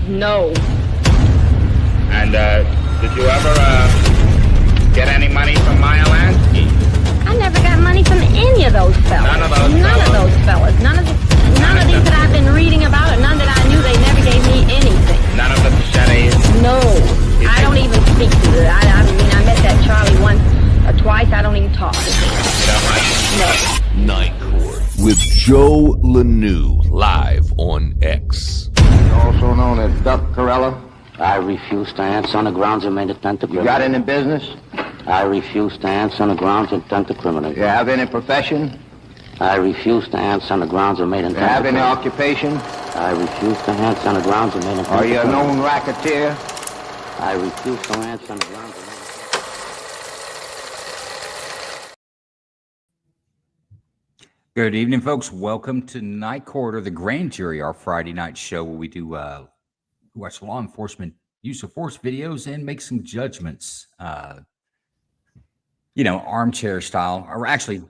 No. And did you ever get any money from Maya Lansky? I never got money from any of those fellas. None of those None of those fellas. None of these that I've been reading about, or none that I knew. They never gave me anything. None of the Shennies? No. I don't even speak to it. I mean, I met that Charlie once or twice. I don't even talk to him. You don't like him? No. Night Court with Joe Lanou, live on X. Also known as Duck Corella. I refuse to answer on the grounds of main intent to You criminal. got any business? I refuse to answer on the grounds of intent to criminal. You have any profession? I refuse to answer on the grounds of main You intent have to any criminal. occupation? I refuse to answer on the grounds of main intent Are to you a criminal. known racketeer? I refuse to answer on the grounds of main Good evening, folks. Welcome to Night Court, or the Grand Jury, our Friday night show where we do watch law enforcement use of force videos and make some judgments. Armchair style, or actually,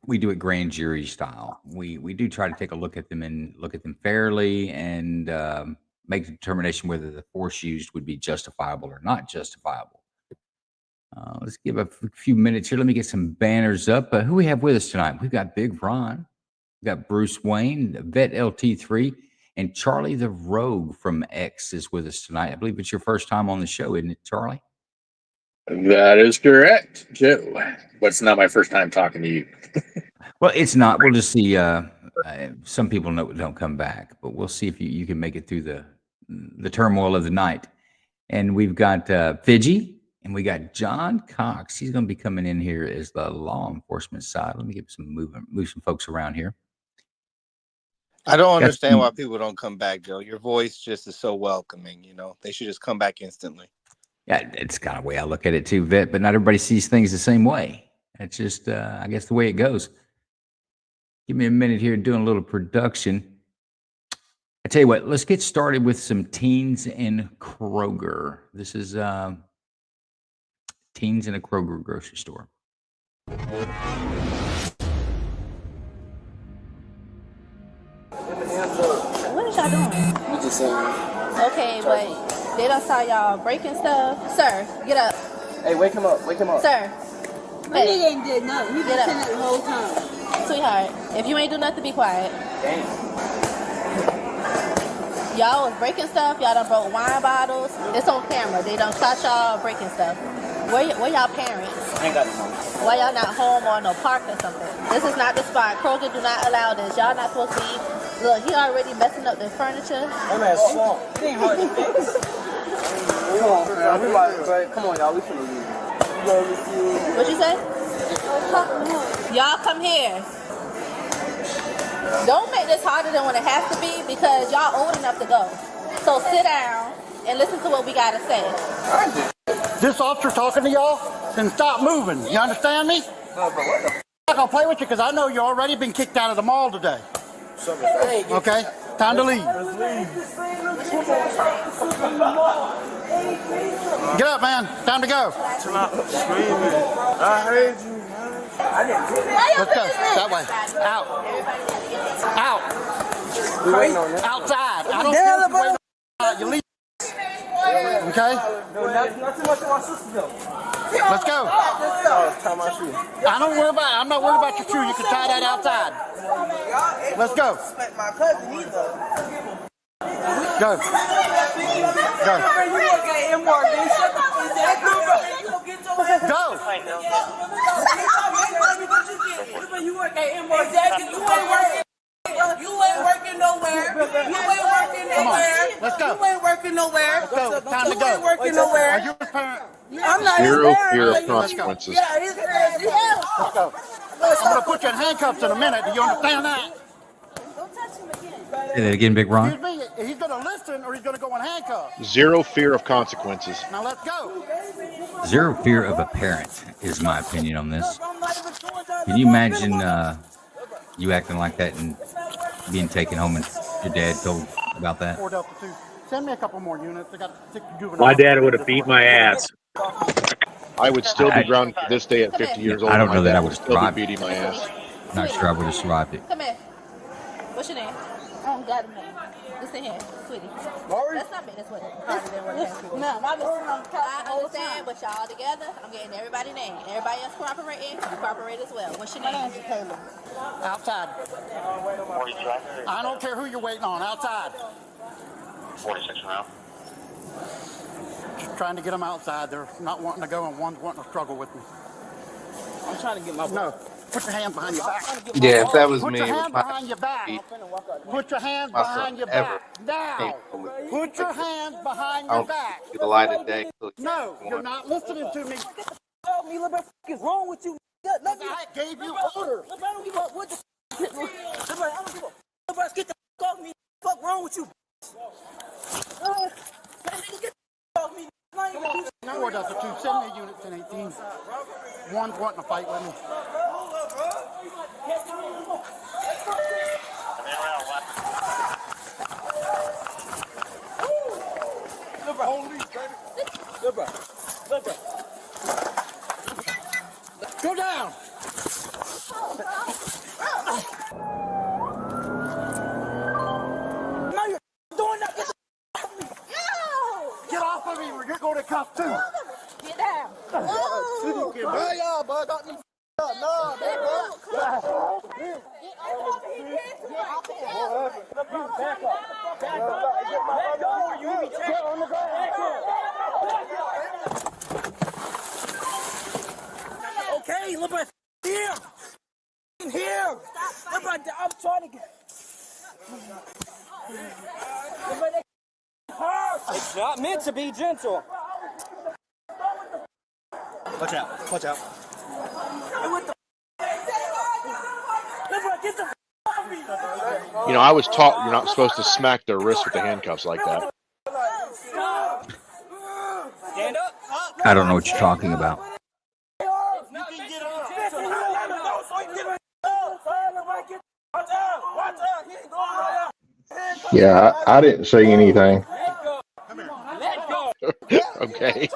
we do it grand jury style. We do try to take a look at them and look at them fairly and make a determination whether the force used would be justifiable or not justifiable. Let's give a few minutes here. Let me get some banners up. Who we have with us tonight? We've got Big Ron. We've got Bruce Wayne, Vet LT3, and Charlie the Rogue from X is with us tonight. I believe it's your first time on the show, isn't it, Charlie? That is correct, Joe. But it's not my first time talking to you. Well, it's not. We'll just see. Some people don't come back, but we'll see if you can make it through the turmoil of the night. And we've got Fidgy. And we got John Cox. He's going to be coming in here as the law enforcement side. Let me get move some folks around here. I don't understand why people don't come back, Joe. Your voice just is so welcoming. They should just come back instantly. Yeah, it's kind of the way I look at it too, Vet. But not everybody sees things the same way. It's just, I guess, the way it goes. Give me a minute here, doing a little production. I tell you what, let's get started with some teens in Kroger. This is teens in a Kroger grocery store. What is y'all doing? We just saying. Okay, but they don't saw y'all breaking stuff. Sir, get up. Hey, wake him up. Wake him up. Sir. My nigga ain't did nothing. He been Get saying up. that the whole time. Sweetheart, if you ain't do nothing, be quiet. Damn. Y'all was breaking stuff. Y'all done broke wine bottles. It's on camera. They done shot y'all breaking stuff. Where y'all parents? I ain't got no money. Why y'all not home or no park or something? This is not the spot. Kroger do not allow this. Y'all not supposed to be. Look, he already messing up the furniture. That man's swamp. It ain't hard to fix. Come on, man. Come on, y'all. We finna leave. What you say? Y'all come here. Don't make this harder than what it has to be because y'all old enough to go. So sit down and listen to what we gotta say. This officer talking to y'all, then stop moving. You understand me? I'm not gonna play with you because I know you already been kicked out of the mall today. Okay, time to leave. Get up, man. Time to go. I heard you, man. Let's go. That way. Out. Out. We waiting on that. Outside. I don't care if you wait on you leave. Okay? No, not too much of my sister, though. Let's go. Tie my shoe. I'm not worried about your shoe. You can tie that outside. Let's go. My cousin either. Go. Go. Go. You work at M.R. You ain't working nowhere. Come on. Let's go. You ain't working nowhere. Let's go. Time to You go. ain't working nowhere. Are you his parent? I'm not Zero his parent. fear of Let's go. consequences. Yeah, his parents. Yeah. Let's go. I'm going to put you in handcuffs in a minute. Do you understand that? Don't touch him again. Say that again, Big Ron. Excuse me. He's going to listen or he's going to go in handcuffs. Zero fear of consequences. Now let's go. Zero fear of a parent is my opinion on this. Can you imagine you acting like that and being taken home and your dad told about that? 4 Delta 2. Send me a couple more units. I got 6 juveniles. My dad would have beat my ass. I would still be grounded to this day at 50 years old. I don't know My that dad I would have still be survived. beating my ass. Not sure I would have survived it. Come here. What's your name? I don't got a name. Listen here, sweetie. Let's not make this way harder than what it has to be. No, I understand, but y'all together, I'm getting everybody's name. Everybody else cooperating, you cooperate as well. What's your name? My name's Taylor. Outside. I don't care who you're waiting on. Outside. 46 now. Just trying to get them outside. They're not wanting to go, and one's wanting to struggle with me. I'm trying to get my. No. Put your hands behind your back. Yeah, if that was Put me, your it was hands behind your back. Put your hands behind your back. Now. Put your hands behind your back. the light of day. No, you're not listening to me. Tell me, what the f is wrong with you? Let me. I gave you orders. I don't give a what the f. I don't give a. Get the f off me. What the fuck wrong with you? Get the f off me. No, that's a 2. Send me units in 18. One's wanting to fight with me. Go down. No, you're doing that. Get off of me, or you're going to cuff too. Get down. Hey, y'all, bud, got me up. No, Okay, look at here. Here. Look at I'm trying to get. It's not meant to be gentle. Watch out. Watch out. You know, I was taught you're not supposed to smack their wrist with the handcuffs like that. Stand up. I don't know what you're talking about. Yeah, I didn't say anything. Okay.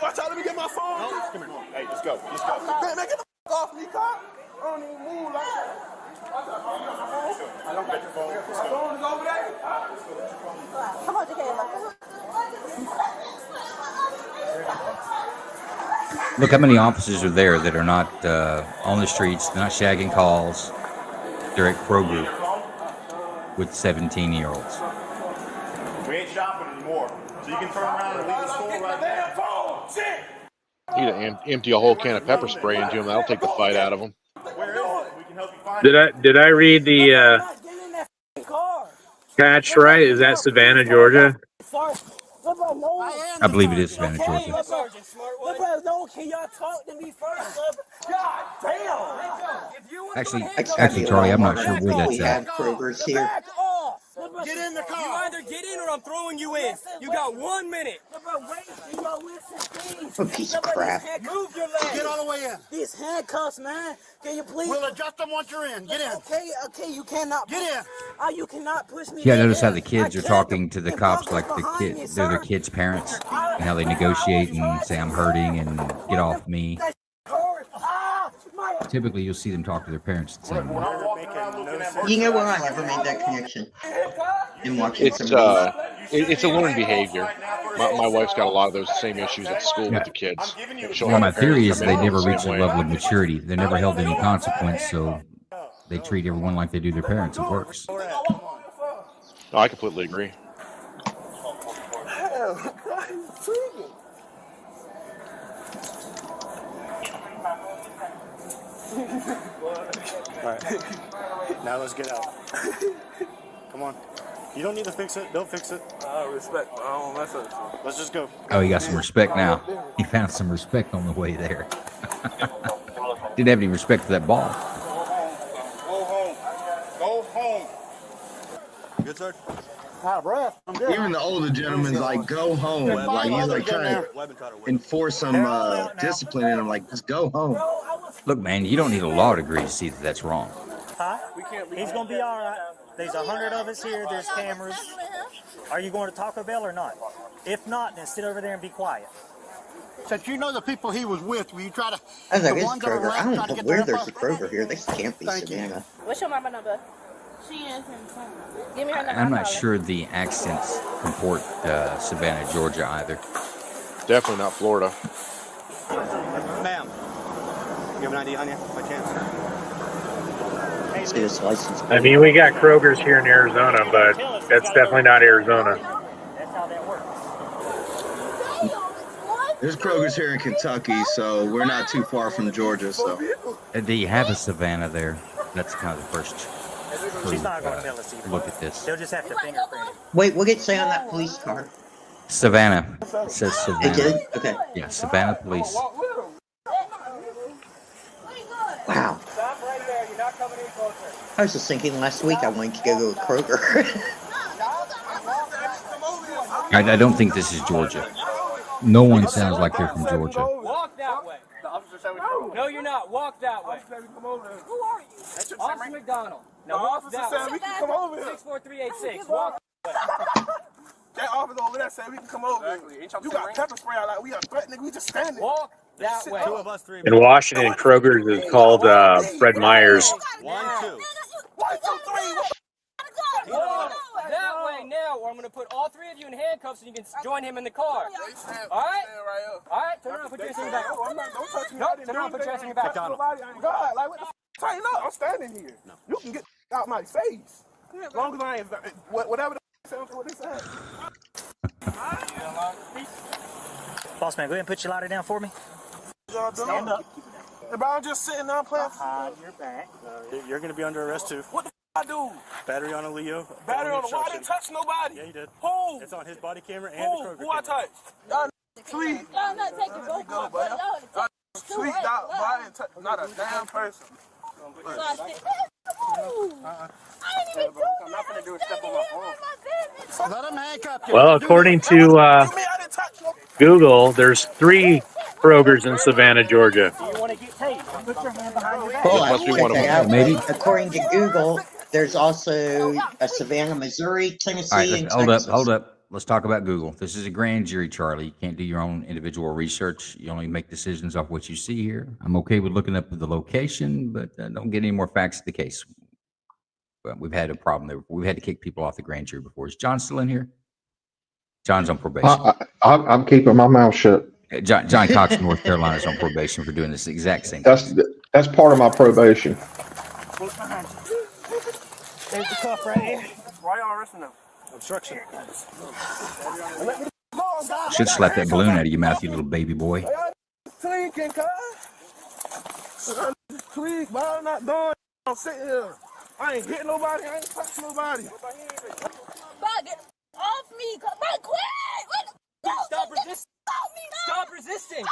Watch out, let me get my phone. Come here. Hey, let's go. Let's go. Man, get the f off me, car. I don't even move like that. I don't get your phone. Let's go. Phone is over there. Come on, Jacob. Look how many officers are there that are not on the streets, they're not shagging calls. They're at Kroger with 17-year-olds. We ain't shopping anymore, so you can turn around and leave the store right now. You can empty a whole can of pepper spray into them. That'll take the fight out of them. Where is it? We can help you find it. Did I read the patch right? Is that Savannah, Georgia? I believe it is Savannah, Georgia. Can y'all talk to me first? God damn! Actually, Charlie, I'm not sure where that's at. Kroger's here. Get in the car. You either get in or I'm throwing you in. You got 1 minute. A piece of crap. Move your legs. Get all the way in. These handcuffs, man. Can you please? We'll adjust them once you're in. Get in. Okay, you cannot. Get in. You cannot push me. Yeah, notice how the kids are talking to the cops like they're their kids' parents, and how they negotiate and say, I'm hurting and get off me. Typically, you'll see them talk to their parents the same way. You know where I never made that connection? In watching It's a learned behavior. My wife's got a lot of those same issues at school with the kids. Well, my theory is they never reach a level of maturity. They're never held any consequence, so they treat everyone like they do their parents. It works. Oh, I completely agree. All right. Now let's get out. Come on. You don't need to fix it. Don't fix it. Respect. I don't mess up. Let's just go. Oh, he got some respect now. He found some respect on the way there. Didn't have any respect for that ball. Go home. Go home. Good, sir? Out of breath. I'm good. Even the older gentleman's like, go home. Like, he's like trying to enforce some discipline in him. Like, just go home. Look, man, you don't need a law degree to see that that's wrong. Huh? He's gonna be all right. There's 100 of us here. There's cameras. Are you going to Taco Bell or not? If not, then sit over there and be quiet. Since you know the people he was with, will you try to... I was like, the it's ones that are Kroger. I left, try don't to know get where their there's info? a Kroger here. This can't be Thank you. Savannah. What's your mama number? She is in phone. Give me her number. I'm not sure the accents comport Savannah, Georgia either. Definitely not Florida. Ma'am, you have an ID on you by chance? See this license I plate. mean, we got Kroger's here in Arizona, but that's definitely not Arizona. That's how that works. There's Kroger's here in Kentucky, so we're not too far from Georgia. So Do you have a Savannah there? That's kind of the first She's not going to mail us either. look at this. They'll just have to fingerprint it. Wait, what did it say on that police car? Savannah. It says It Savannah. did? Okay. Yeah, Savannah Police. Wow. Stop right there. You're not coming in closer. I was just thinking last week I wanted to go to a Kroger. I don't think this is Georgia. No one sounds like they're from Georgia. Walk that way. No, you're not. Walk that way. Who are you? Officer McDonald. Now walk that way. We can come over here. 64386. Walk that way. That officer over there said we can come over. You got pepper spray out like we are threatening. We just standing. Walk that way. Two of us, three. In Washington, Kroger's is called Fred Meyer's. 1, 2. 1, 2, 3. Walk that way now, or I'm going to put all three of you in handcuffs and you can join him in the car. All right? All right, turn around, put your ass in your back. Don't touch me. Nope, turn around, put your ass in your back. God, like what the tighten up. I'm standing here. You can get out my face. As long as I ain't whatever the sounds what they say. Boss man, go ahead and put your lighter down for me. Stand up. If I'm just sitting down playing. Behind your back. You're going to be under arrest too. What the I do? Battery on a Leo. Battery on a why I didn't touch nobody? Yeah, you did. Who? It's on his body camera and the Kroger Who I camera. touched? Y'all sweet. Y'all not taking both of them. Sweet, dog, but I didn't touch not a damn person. I didn't even do that. I'm not going to do a step on my phone. Let him handcuff you. Well, according to Google, there's 3 Kroger's in Savannah, Georgia. You want to get taped? Put your hand behind your back. Hold on, must be check one of that them. out. Maybe. According to Google, there's also a Savannah, Missouri, Tennessee, All right, and hold Texas. up. Let's talk about Google. This is a grand jury, Charlie. You can't do your own individual research. You only make decisions off what you see here. I'm okay with looking up the location, but don't get any more facts of the case. But we've had a problem there. We've had to kick people off the grand jury before. Is John still in here? John's on probation. I'm keeping my mouth shut. John Cox, North Carolina, is on probation for doing this exact same That's part of my probation. There's the cuff right here. Why y'all arresting them? Obstruction. Should slap that balloon out of your mouth, you little baby boy. Tweaking, cuz. Tweak, but I'm not doing. I'm sitting here. I ain't hitting nobody. I ain't touching nobody. Bro, get off me. Bro, quit. Stop resisting. Stop resisting.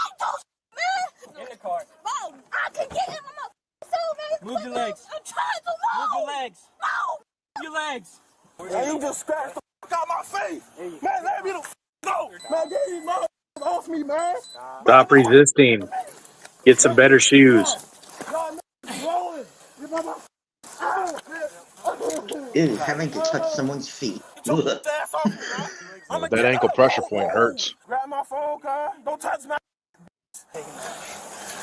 In the car. Bro, I can get him. Move your legs. I'm trying to Move your legs. No. Move your legs. And you just scratched the out my face. Man, let me the go. Man, get these motherfuckers off me, man. Stop resisting. Get some better shoes. Ew, having to touch someone's feet. Ugh. That ankle pressure point hurts. Grab my phone, car. Don't touch my.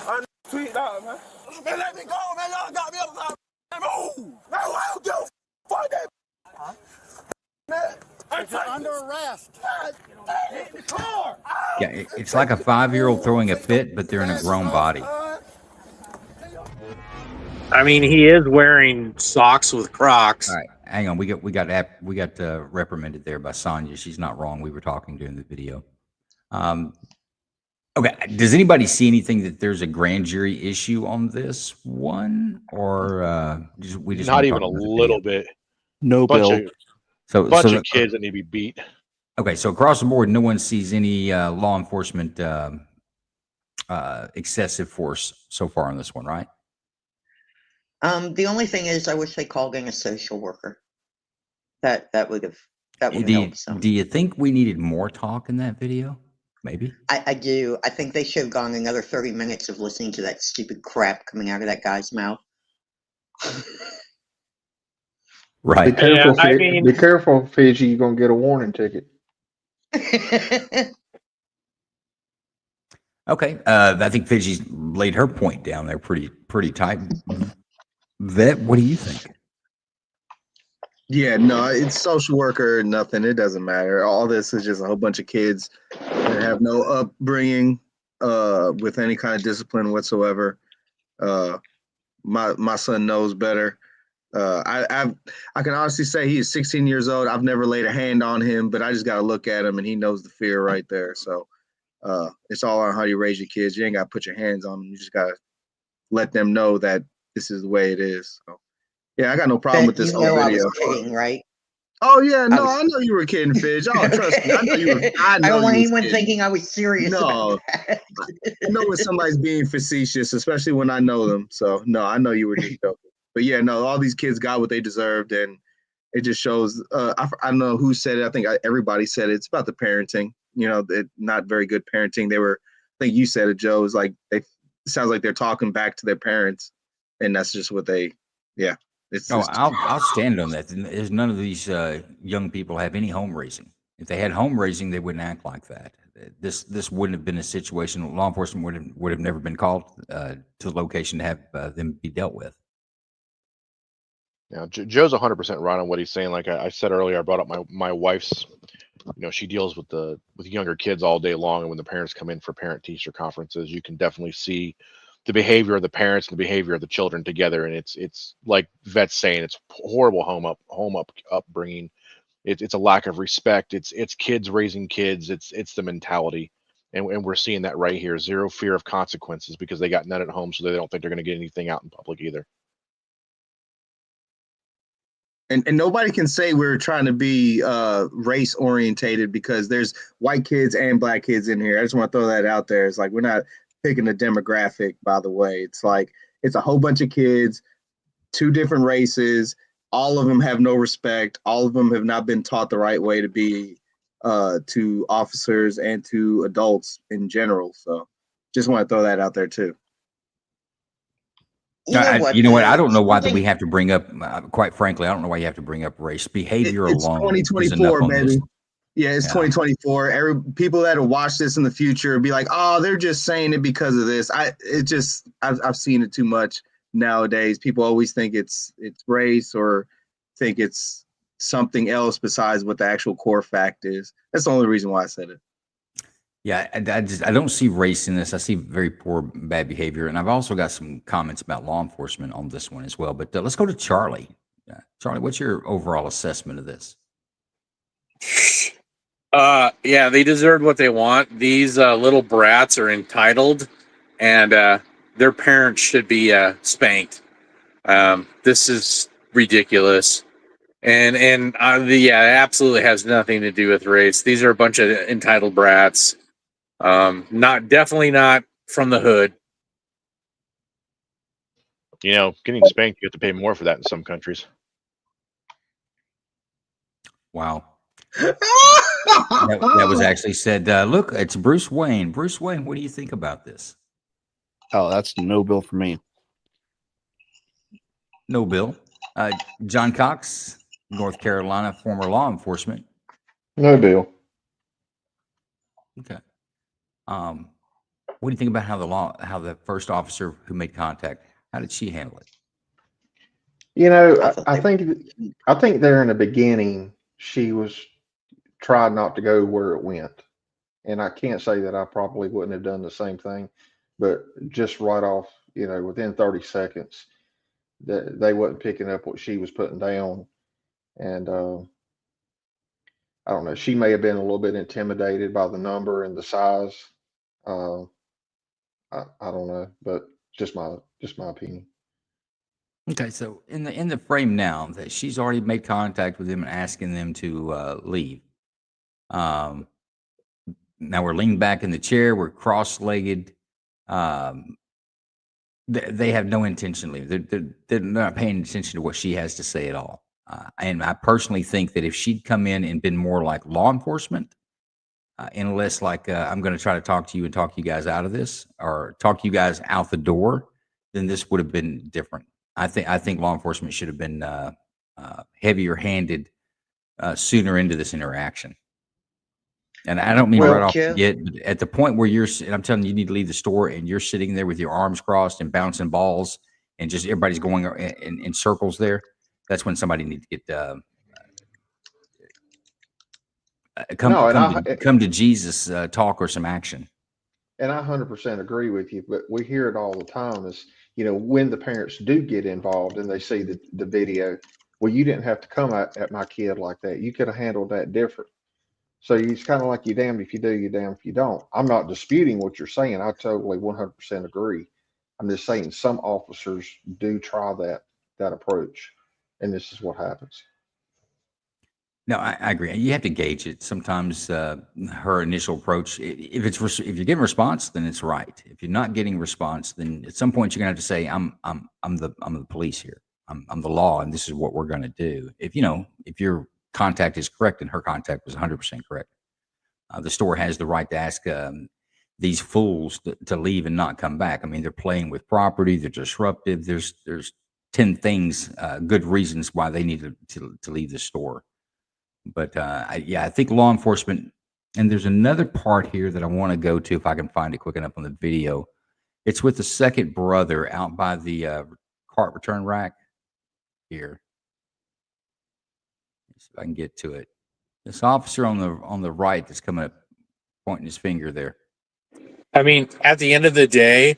I'm tweet out, man. Man, let me go, man. Y'all got me upside. Move. Man, I don't give a fuck that. Man, You're under arrest. Yeah, it's like a 5-year-old throwing a fit, but they're in a grown body. I mean, he is wearing socks with Crocs. All right, hang on. We got reprimanded there by Sonia. She's not wrong. We were talking during the video. Okay. Does anybody see anything that there's a grand jury issue on this one, or we just not even a little bit? No, Bill. Bunch of kids that need to be beat. Okay, so across the board, no one sees any law enforcement excessive force so far on this one, right? The only thing is, I wish they called in a social worker. That would have helped some. Do you think we needed more talk in that video? Maybe. I do. I think they should have gone another 30 minutes of listening to that stupid crap coming out of that guy's mouth. Right. Be careful, Yeah, I mean, Be careful, Fiji. You're gonna get a warning ticket. Okay. I think Fiji's laid her point down there pretty tight. Vet, what do you think? Yeah, no, it's social worker or nothing. It doesn't matter. All this is just a whole bunch of kids that have no upbringing with any kind of discipline whatsoever. My son knows better. I can honestly say he is 16 years old. I've never laid a hand on him, but I just got to look at him and he knows the fear right there. So it's all on how you raise your kids. You ain't got to put your hands on them. You just got to let them know that this is the way it is. So yeah, I got no problem with this whole I video. was kidding, right? Oh yeah, no, I know you were kidding, Fidge. Oh, trust me, I know you were. I I know don't want you was anyone kidding. thinking I was serious No, about that. I know when somebody's being facetious, especially when I know them. So no, I know you were just joking. But yeah, no, all these kids got what they deserved, and it just shows. I don't know who said it. I think everybody said it. It's about the parenting. You know, not very good parenting. They were. I think you said it, Joe. It's like it sounds like they're talking back to their parents, and that's just what they. Yeah. I'll stand on that. There's none of these young people have any home raising. If they had home raising, they wouldn't act like that. This wouldn't have been a situation. Law enforcement would have never been called to the location to have them be dealt with. Yeah, Joe's 100% right on what he's saying. Like I said earlier, I brought up my wife's. She deals with younger kids all day long, and when the parents come in for parent-teacher conferences, you can definitely see the behavior of the parents and the behavior of the children together. And it's like Vet's saying, it's horrible upbringing. It's a lack of respect. It's kids raising kids. It's the mentality, and we're seeing that right here. Zero fear of consequences because they got none at home, so they don't think they're going to get anything out in public either. And nobody can say we're trying to be race orientated because there's white kids and black kids in here. I just want to throw that out there. It's like we're not picking a demographic, by the way. It's like it's a whole bunch of kids, two different races. All of them have no respect. All of them have not been taught the right way to be to officers and to adults in general. So just want to throw that out there too. You know what? I don't know why that we have to bring up. Quite frankly, I don't know why you have to bring up race. Behavior It's alone. 2024, baby. This. Yeah, it's 2024. People that will watch this in the future be like, "Oh, they're just saying it because of this." I've seen it too much nowadays. People always think it's race or think it's something else besides what the actual core fact is. That's the only reason why I said it. Yeah, I don't see race in this. I see very poor, bad behavior, and I've also got some comments about law enforcement on this one as well. But let's go to Charlie. Charlie, what's your overall assessment of this? Yeah, they deserve what they want. These little brats are entitled, and their parents should be spanked. This is ridiculous, and it absolutely has nothing to do with race. These are a bunch of entitled brats. Definitely not from the hood. Getting spanked, you have to pay more for that in some countries. Wow. that was actually said. Look, it's Bruce Wayne. Bruce Wayne, what do you think about this? Oh, that's no bill for me. No bill. John Cox, North Carolina, former law enforcement. No bill. Okay. What do you think about how the first officer who made contact, how did she handle it? I think there in the beginning she tried not to go where it went, and I can't say that I probably wouldn't have done the same thing, but just right off, within 30 seconds, that they wasn't picking up what she was putting down, and I don't know. She may have been a little bit intimidated by the number and the size. I don't know, but just my opinion. Okay, so in the frame now that she's already made contact with them and asking them to leave. Now we're leaning back in the chair. We're cross-legged. They have no intention to leave. They're not paying attention to what she has to say at all. And I personally think that if she'd come in and been more like law enforcement, and less like I'm going to try to talk to you and talk you guys out of this, or talk you guys out the door, then this would have been different. I think law enforcement should have been heavier-handed sooner into this interaction. And I don't mean Well, right off yeah. the get, but at the point where and I'm telling you, you need to leave the store and you're sitting there with your arms crossed and bouncing balls and just everybody's going in circles there. That's when somebody needs to get No, come to Jesus talk or some action. and I 100% agree with you, but we hear it all the time is, when the parents do get involved and they see the video, well, you didn't have to come at my kid like that. You could have handled that different. So it's kind of like you damned if you do, you damned if you don't. I'm not disputing what you're saying. I totally 100% agree. I'm just saying some officers do try that approach, and this is what happens. No, I agree. You have to gauge it. Sometimes her initial approach, if you're getting response, then it's right. If you're not getting response, then at some point you're gonna have to say, I'm the police here. I'm the law, and this is what we're gonna do. If your contact is correct and her contact was 100% correct, the store has the right to ask these fools to leave and not come back. I mean, they're playing with property. They're disruptive. There's 10 things, good reasons why they need to leave the store. But I think law enforcement, and there's another part here that I want to go to if I can find it quick enough on the video. It's with the second brother out by the cart return rack here. Let's see if I can get to it. This officer on the right that's coming up, pointing his finger there. I mean, at the end of the day,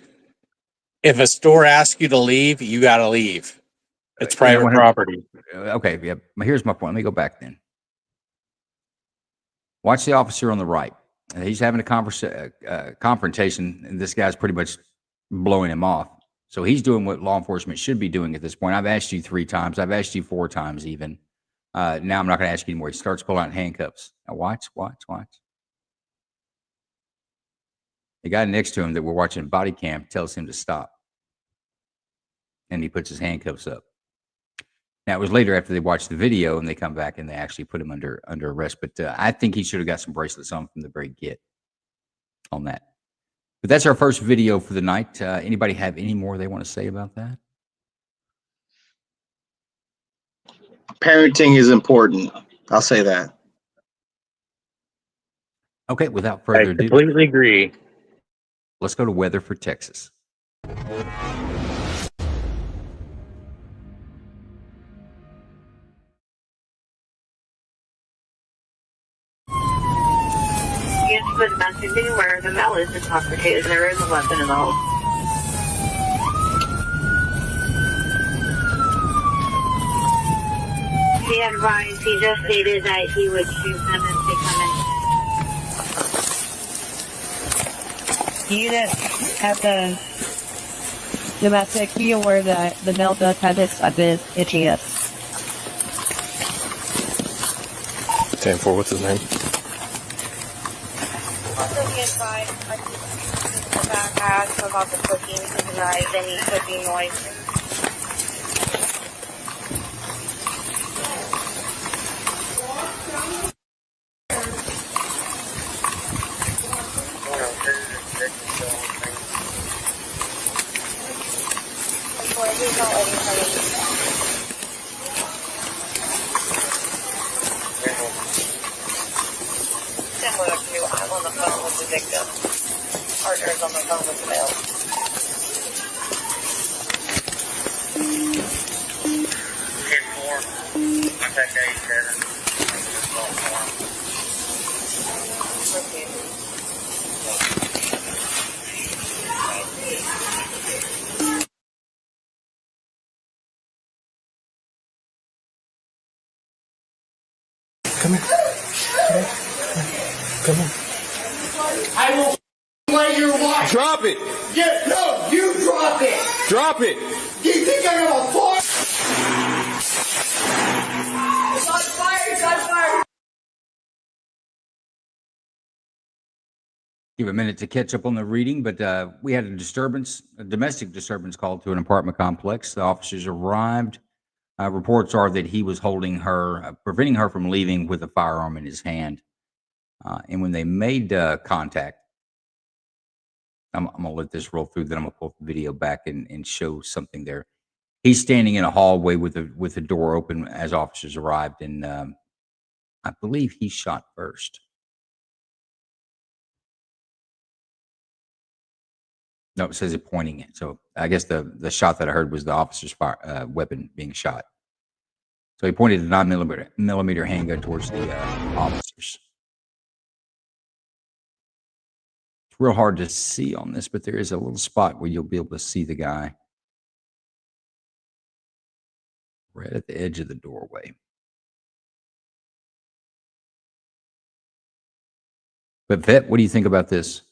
if a store asks you to leave, you got to leave. It's private property. Okay, yeah. Here's my point. Let me go back then. Watch the officer on the right. He's having a confrontation, and this guy's pretty much blowing him off. So he's doing what law enforcement should be doing at this point. I've asked you 3 times. I've asked you 4 times even. Now I'm not going to ask you anymore. He starts pulling out handcuffs. Now watch. The guy next to him that we're watching body cam tells him to stop. And he puts his handcuffs up. Now, it was later after they watched the video and they come back and they actually put him under arrest. But I think he should have got some bracelets on from the very get on that. But that's our first video for the night. Anybody have any more they want to say about that? Parenting is important. I'll say that. Okay, without further ado. I completely agree. Let's go to weather for Texas. With messaging where the mail is intoxicated, there is a weapon in the home. He advised, he just stated that he would shoot them if they come in. Unit at the domestic, be aware that the mail does have this itchiness. 10-4, what's his name? Also be advised, I think back asked about the cooking, he denies any cooking noise. Similar to I'm on the phone with the victim. Partner's on the phone with the male. Come here. Come on. I will lay your wife. Drop it. Yeah, no, you drop it. Drop it. Do you think I'm gonna fall? Shots fired, shots fired. Give a minute to catch up on the reading, but we had a domestic disturbance called to an apartment complex. The officers arrived. Reports are that he was holding her, preventing her from leaving with a firearm in his hand. And when they made contact, I'm going to let this roll through, then I'm going to pull the video back and show something there. He's standing in a hallway with the door open as officers arrived, and I believe he shot first. No, it says it pointing it. So I guess the shot that I heard was the officer's weapon being shot. So he pointed a 9mm handgun towards the officers. It's real hard to see on this, but there is a little spot where you'll be able to see the guy right at the edge of the doorway. But Vet, what do you think about this?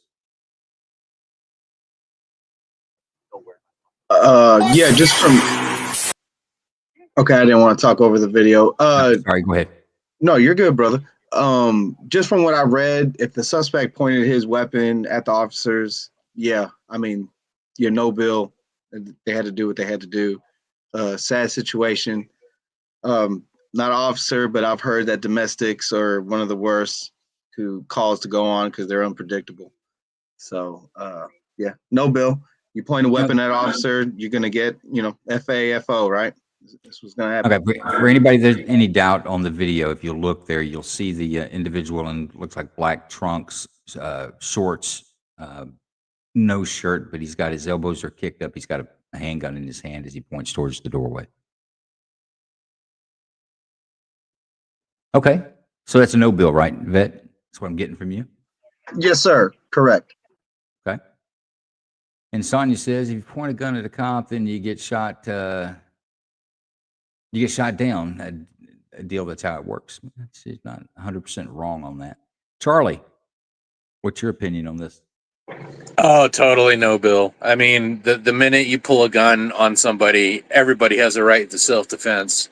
Yeah, just from. Okay, I didn't want to talk over the video. Sorry, go ahead. No, you're good, brother. Just from what I read, if the suspect pointed his weapon at the officers, yeah, I mean, no bill. They had to do what they had to do. Sad situation. Not an officer, but I've heard that domestics are one of the worst calls to go on because they're unpredictable. So, yeah, no bill. You point a weapon at an officer, you're gonna get, FAFO, right? This was gonna happen. Okay, for anybody there's any doubt on the video, if you look there, you'll see the individual in looks like black trunks, shorts, no shirt, but he's got his elbows are kicked up. He's got a handgun in his hand as he points towards the doorway. Okay, so that's a no bill, right, Vet? That's what I'm getting from you. Yes, sir. Correct. Okay. And Sonia says, if you point a gun at a cop, then you get shot. You get shot down. A deal. That's how it works. She's not 100% wrong on that. Charlie, what's your opinion on this? Oh, totally no bill. I mean, the minute you pull a gun on somebody, everybody has a right to self-defense.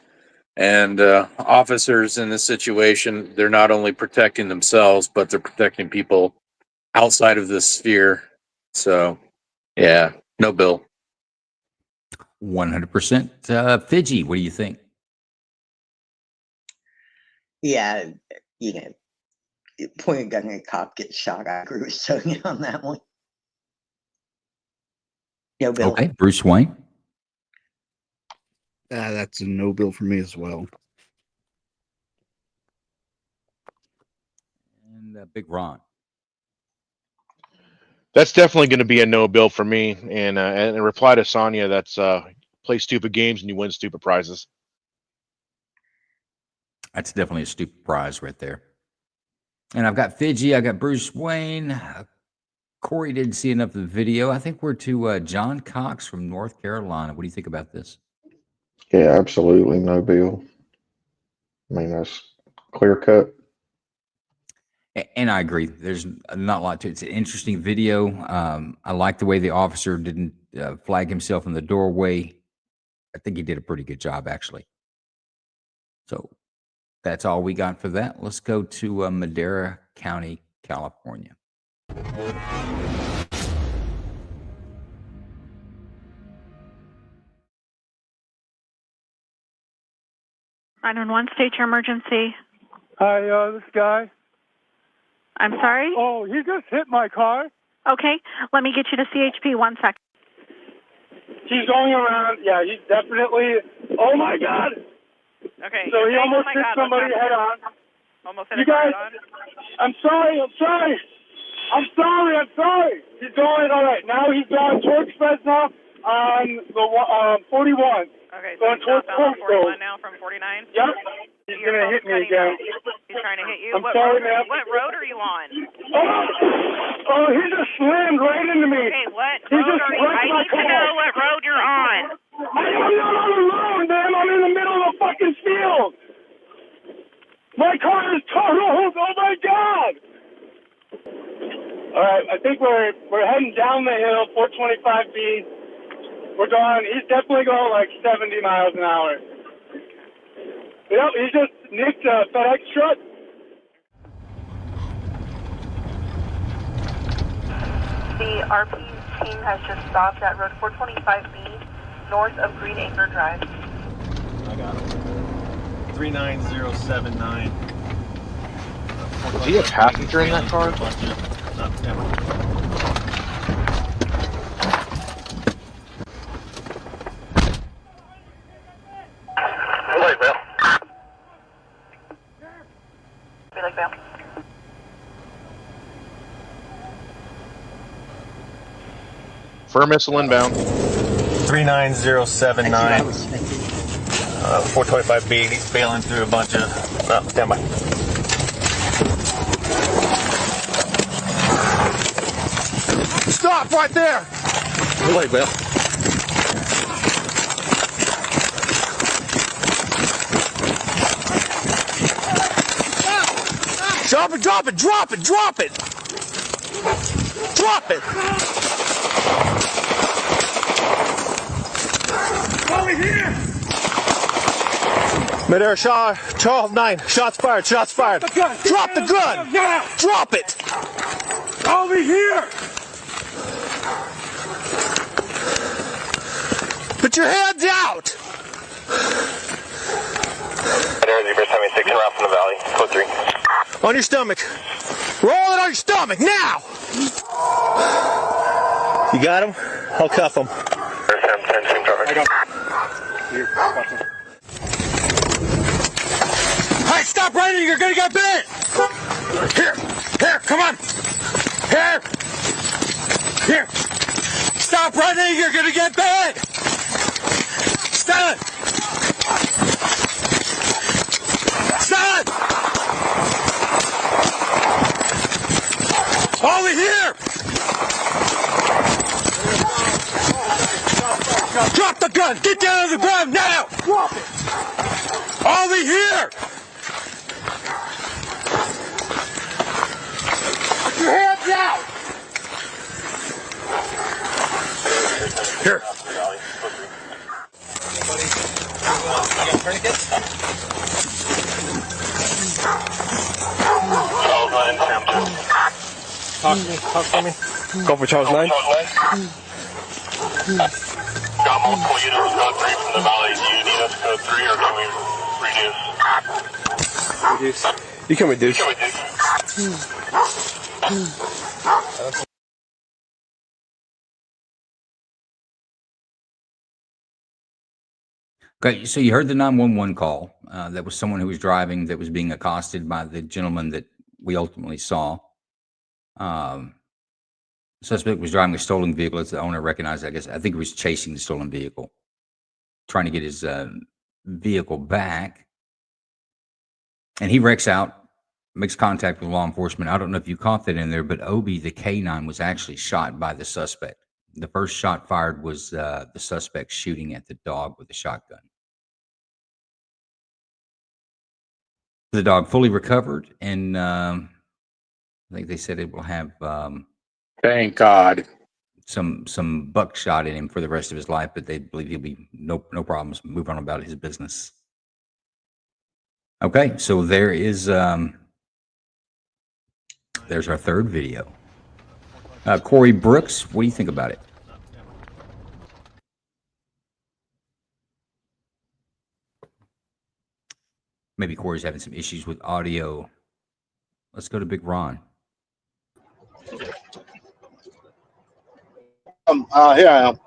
And officers in this situation, they're not only protecting themselves, but they're protecting people outside of this sphere. So, yeah, no bill. 100%. Fidgy, what do you think? Yeah, point a gun at a cop, gets shot. I agree with Sonia on that one. No bill. Okay, Bruce Wayne. That's a no bill for me as well. And Big Ron. That's definitely going to be a no bill for me. And in reply to Sonia, that's play stupid games and you win stupid prizes. That's definitely a stupid prize right there. And I've got Fidgy. I got Bruce Wayne. Corey didn't see enough of the video. I think we're to John Cox from North Carolina. What do you think about this? Yeah, absolutely no bill. I mean, that's clear cut. And I agree. There's not a lot to it. It's an interesting video. I like the way the officer didn't flag himself in the doorway. I think he did a pretty good job, actually. So that's all we got for that. Let's go to Madera County, California. 911, state your emergency. Hi, this guy. I'm sorry? Oh, he just hit my car. Okay, let me get you to CHP. 1 second. He's going around. Yeah, he's definitely. Oh my God! Okay. So he almost hit somebody head on. Almost hit head on. I'm sorry. He's going. All right, now he's going towards Fresno on the 41. Okay, so going towards 41 now from 49. Yep. He's gonna hit me again. He's trying to hit you. I'm sorry, man. What road are you on? Oh, he just slammed right into me. Okay, what He road just are you? wrecked I my need to car. know what road you're on. I'm not alone, man. I'm in the middle of a fucking field. My car is totaled. Oh my God. All right, I think we're heading down the hill, 425B. We're going. He's definitely going like 70 miles an hour. Yep, he just nicked a FedEx truck. The RP team has just stopped at road 425B, north of Green Acre Drive. I got him. 39079. Was he a passenger in that car? Firm missile inbound. 39079. 425B. He's bailing through a bunch of. Stand by. Stop right there! Wait, Bill. Drop it, drop it, drop it, drop it! Drop it! Over here! Mid-air shot, Charles 9. Shots fired, shots fired. Drop the gun! Drop it! Over here! Put your hands out! Zebra 76 around from the valley. Code 3. On your stomach. Roll it on your stomach, now! You got him? I'll cuff him. Hey, stop running, you're gonna get bit! Here, come on! Here! Stop running, you're gonna get bit! Stop it! Stop it! Over here! Drop the gun! Get down on the ground now! Drop it! Over here! Put your hands out! Here. Charles 9, Sam 2. Talk for me. Go for Charles 9. Got multiple units, code 3 from the valley. Do you need us code 3 or can we reduce? Reduce. You can reduce. Okay, so you heard the 911 call. That was someone who was driving that was being accosted by the gentleman that we ultimately saw. Suspect was driving a stolen vehicle. As the owner recognized, I think he was chasing the stolen vehicle, trying to get his vehicle back. And he wrecks out, makes contact with law enforcement. I don't know if you caught that in there, but Obi, the K9, was actually shot by the suspect. The first shot fired was the suspect shooting at the dog with a shotgun. The dog fully recovered, and I think they said it will have thank God some buckshot in him for the rest of his life, but they believe he'll be no problems, move on about his business. Okay, so there is there's our third video. Corey Brooks, what do you think about it? Maybe Corey's having some issues with audio. Let's go to Big Ron. Here I am.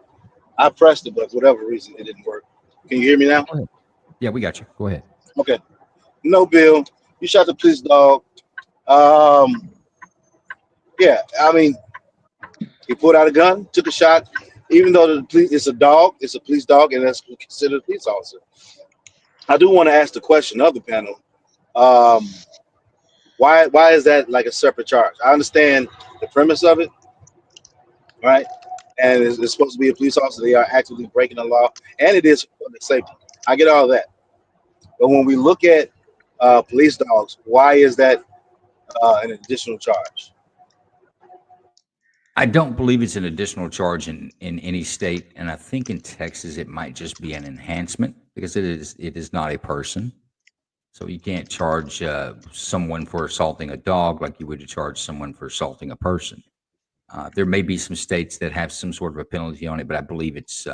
I pressed it, but for whatever reason, it didn't work. Can you hear me now? Yeah, we got you. Go ahead. Okay. No bill. You shot the police dog. Yeah, I mean, he pulled out a gun, took a shot. Even though the police, it's a dog, it's a police dog, and that's considered a police officer. I do want to ask the question of the panel. Why is that like a separate charge? I understand the premise of it, right? And it's supposed to be a police officer. They are actively breaking the law, and it is public safety. I get all that. But when we look at police dogs, why is that an additional charge? I don't believe it's an additional charge in any state, and I think in Texas it might just be an enhancement because it is not a person. So you can't charge someone for assaulting a dog like you would charge someone for assaulting a person. There may be some states that have some sort of a penalty on it, but I believe it's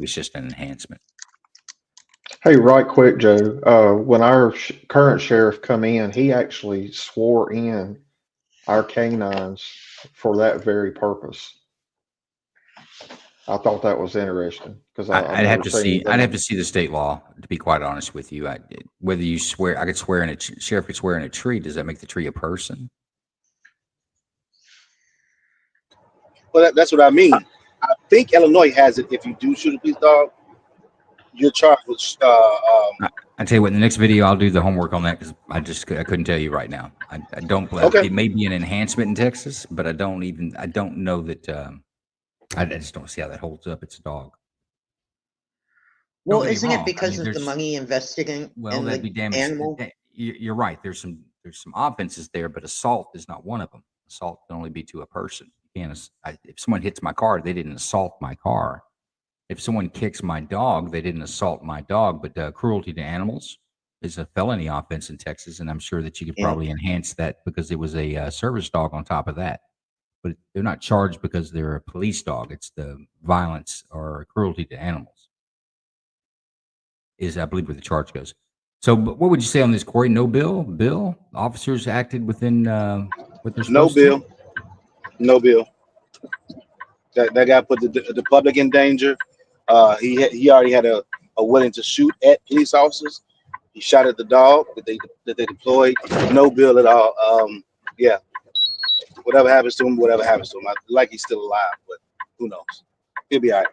just an enhancement. Hey, right quick, Joe. When our current sheriff come in, he actually swore in our canines for that very purpose. I thought that was interesting because I'd have to see the state law to be quite honest with you. Whether you swear, I could swear in sheriff could swear in a tree. Does that make the tree a person? Well, that's what I mean. I think Illinois has it. If you do shoot a police dog, you're charged with. I tell you what, in the next video, I'll do the homework on that because I couldn't tell you right now. I don't. Okay. It may be an enhancement in Texas, but I don't know that. I just don't see how that holds up. It's a dog. Well, Don't get me isn't it wrong. I because mean, of the there's money invested in that'd be the damage. animal? You're right. There's some offenses there, but assault is not one of them. Assault can only be to a person. You can't. If someone hits my car, they didn't assault my car. If someone kicks my dog, they didn't assault my dog. But cruelty to animals is a felony offense in Texas, and I'm sure that you could probably enhance that because it was a service dog on top of that. But they're not charged because they're a police dog. It's the violence or cruelty to animals is, I believe, where the charge goes. So, what would you say on this, Corey? No bill? Bill? Officers acted within what they're supposed to? No bill. That guy put the public in danger. He already had a willing to shoot at police officers. He shot at the dog that they deployed. No bill at all. Yeah. Whatever happens to him, whatever happens to him. Like he's still alive, but who knows? He'll be all right.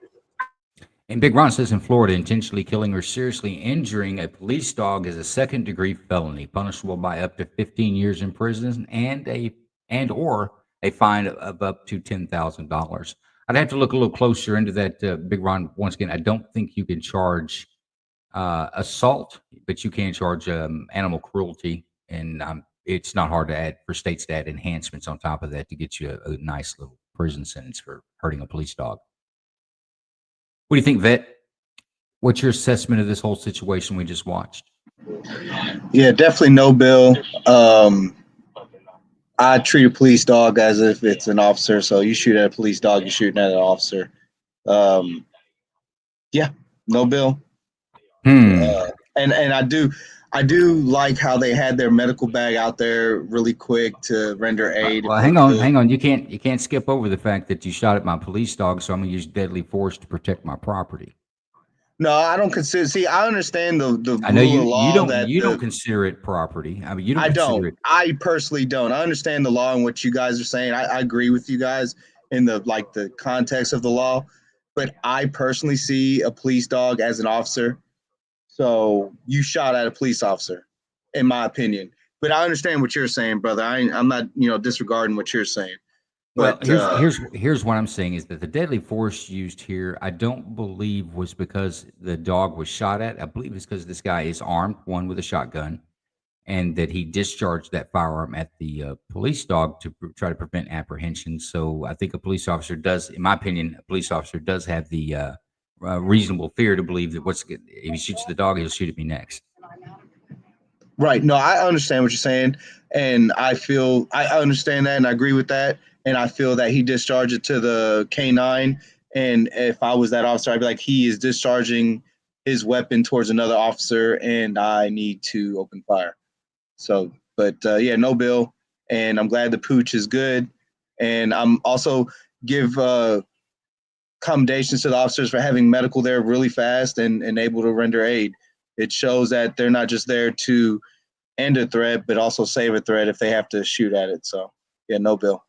And Big Ron says in Florida, intentionally killing or seriously injuring a police dog is a second-degree felony, punishable by up to 15 years in prison and or a fine of up to $10,000. I'd have to look a little closer into that, Big Ron. Once again, I don't think you can charge assault, but you can charge animal cruelty, and it's not hard to add for states to add enhancements on top of that to get you a nice little prison sentence for hurting a police dog. What do you think, Vet? What's your assessment of this whole situation we just watched? Yeah, definitely no bill. I treat a police dog as if it's an officer. So you shoot at a police dog, you're shooting at an officer. Yeah, no bill. And I do like how they had their medical bag out there really quick to render aid. Well, hang on. You can't skip over the fact that you shot at my police dog, so I'm gonna use deadly force to protect my property. No, I don't consider. See, I understand the I know rule of law you don't consider it property. I mean, you don't. I consider don't. it. I personally don't. I understand the law and what you guys are saying. I agree with you guys in the context of the law, but I personally see a police dog as an officer. So you shot at a police officer, in my opinion. But I understand what you're saying, brother. I'm not disregarding what you're saying. Well, But here's what I'm saying is that the deadly force used here, I don't believe was because the dog was shot at. I believe it's because this guy is armed, one with a shotgun, and that he discharged that firearm at the police dog to try to prevent apprehension. So I think a police officer does, in my opinion, have the reasonable fear to believe that if he shoots the dog, he'll shoot at me next. Right. No, I understand what you're saying, and I understand that, and I agree with that. And I feel that he discharged it to the K9. And if I was that officer, I'd be like, he is discharging his weapon towards another officer, and I need to open fire. So, but yeah, no bill. And I'm glad the pooch is good. And I'm also give commendations to the officers for having medical there really fast and able to render aid. It shows that they're not just there to end a threat, but also save a threat if they have to shoot at it. So, yeah, no bill.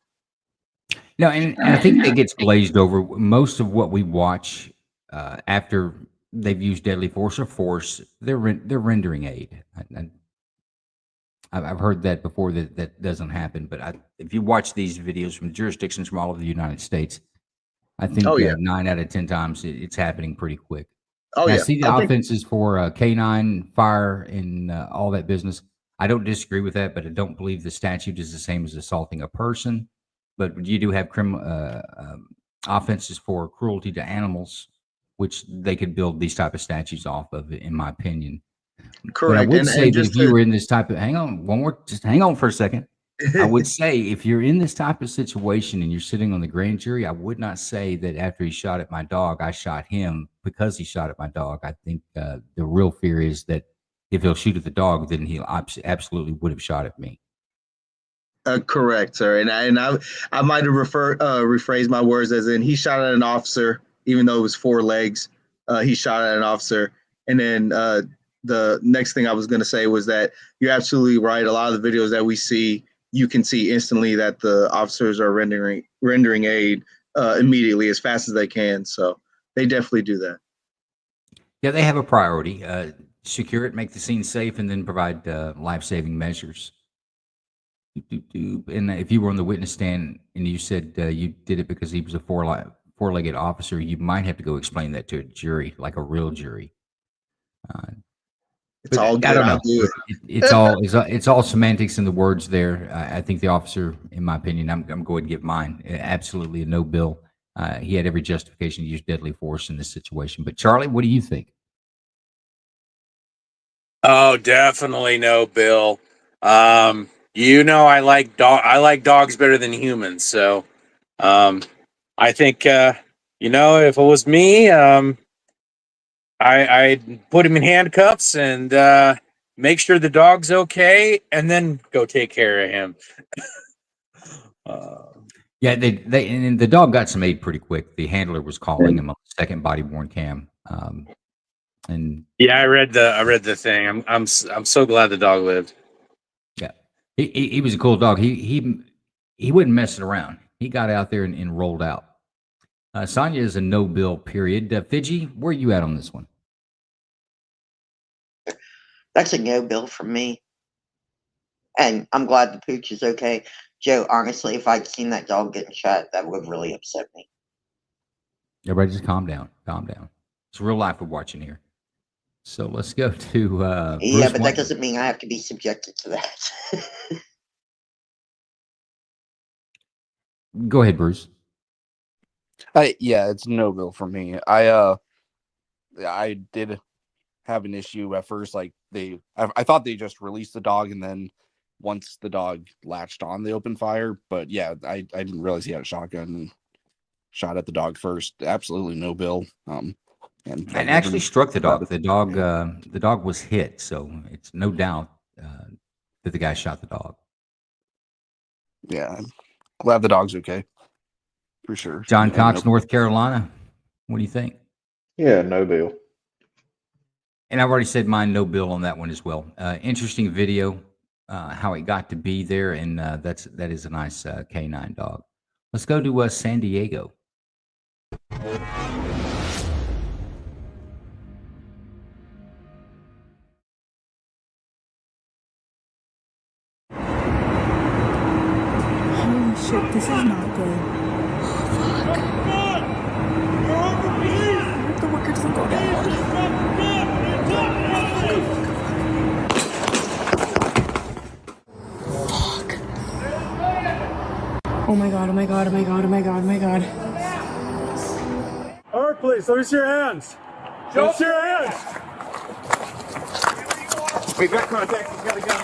No, and I think it gets glazed over. Most of what we watch after they've used deadly force or force, they're rendering aid. I've heard that before that doesn't happen. But if you watch these videos from jurisdictions from all over the United States, I think 9 out of 10 times it's happening pretty quick. Oh, I yeah. see the offenses for K9, fire, and all that business. I don't disagree with that, but I don't believe the statute is the same as assaulting a person. But you do have offenses for cruelty to animals, which they could build these type of statutes off of, in my opinion. Correct. But I would say that if you were in this type of, just hang on for a second. I would say if you're in this type of situation and you're sitting on the grand jury, I would not say that after he shot at my dog, I shot him because he shot at my dog. I think the real fear is that if he'll shoot at the dog, then he absolutely would have shot at me. Correct, sir. And I might have rephrased my words as in he shot at an officer, even though it was 4 legs. He shot at an officer. And then the next thing I was going to say was that you're absolutely right. A lot of the videos that we see, you can see instantly that the officers are rendering aid immediately as fast as they can. So they definitely do that. Yeah, they have a priority. Secure it, make the scene safe, and then provide life-saving measures. And if you were on the witness stand and you said you did it because he was a four-legged officer, you might have to go explain that to a jury, like a real jury. It's all good. I don't know. I'll do it. It's all semantics in the words there. I think the officer, in my opinion, I'm going to give mine. Absolutely a no bill. He had every justification to use deadly force in this situation. But Charlie, what do you think? Oh, definitely no, Bill. You know, I like dogs better than humans. So, I think, you know, if it was me, I'd put him in handcuffs and make sure the dog's okay, and then go take care of him. Yeah, they and the dog got some aid pretty quick. The handler was calling him on the second body worn cam. And yeah, I read the thing. I'm so glad the dog lived. yeah, he was a cool dog. He wasn't messing around. He got out there and rolled out. Sonia is a no bill, period. Fiji, where are you at on this one? That's a no bill from me. And I'm glad the pooch is okay. Joe, honestly, if I'd seen that dog getting shot, that would have really upset me. Everybody just calm down. Calm down. It's real life we're watching here. So let's go to yeah, Bruce but White. that doesn't mean I have to be subjected to that. Go ahead, Bruce. Yeah, it's no bill for me. I did have an issue at first. Like I thought they just released the dog, and then once the dog latched on, they opened fire. But yeah, I didn't realize he had a shotgun and shot at the dog first. Absolutely no bill. And actually struck the dog. The dog was hit, so it's no doubt that the guy shot the dog. Yeah, I'm glad the dog's okay. For sure. John Cox, North Carolina. What do you think? Yeah, no bill. And I've already said mine, no bill on that one as well. Interesting video, how it got to be there, and that is a nice canine dog. Let's go to San Diego. Holy shit, this is not good. Oh, fuck. I hope the worker doesn't go down. Fuck. Oh my god, oh my god, oh my god, oh my god, oh my god. All right, please, let me see your hands. Let me see your hands. We've got contact. He's got a gun.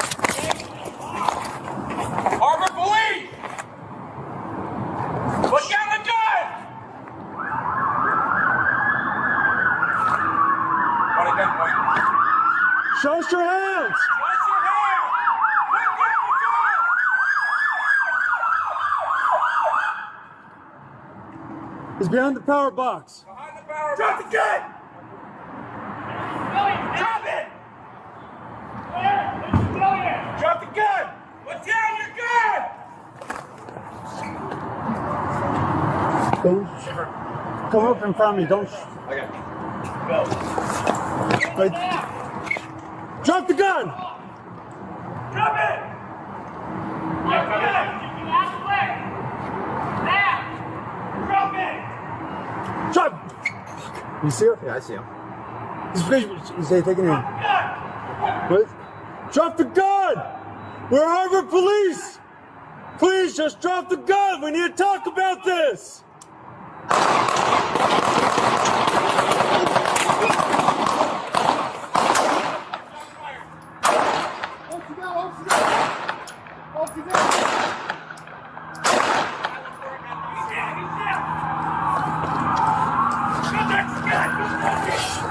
Harbor Police! Look down the gun! What a gun point. Show us your hands. What's your hand? Look down the gun! He's behind the power box. Behind the power. Drop the gun! Drop it! Drop the gun! Put down your gun! Come up in front of me. Don't. Okay. Drop the gun. Drop it! Drop the gun! Drop it! Drop. You see him? Yeah, I see him. He's taking him. What? Drop the gun! We're Harvard Police! Please just drop the gun! We need to talk about this!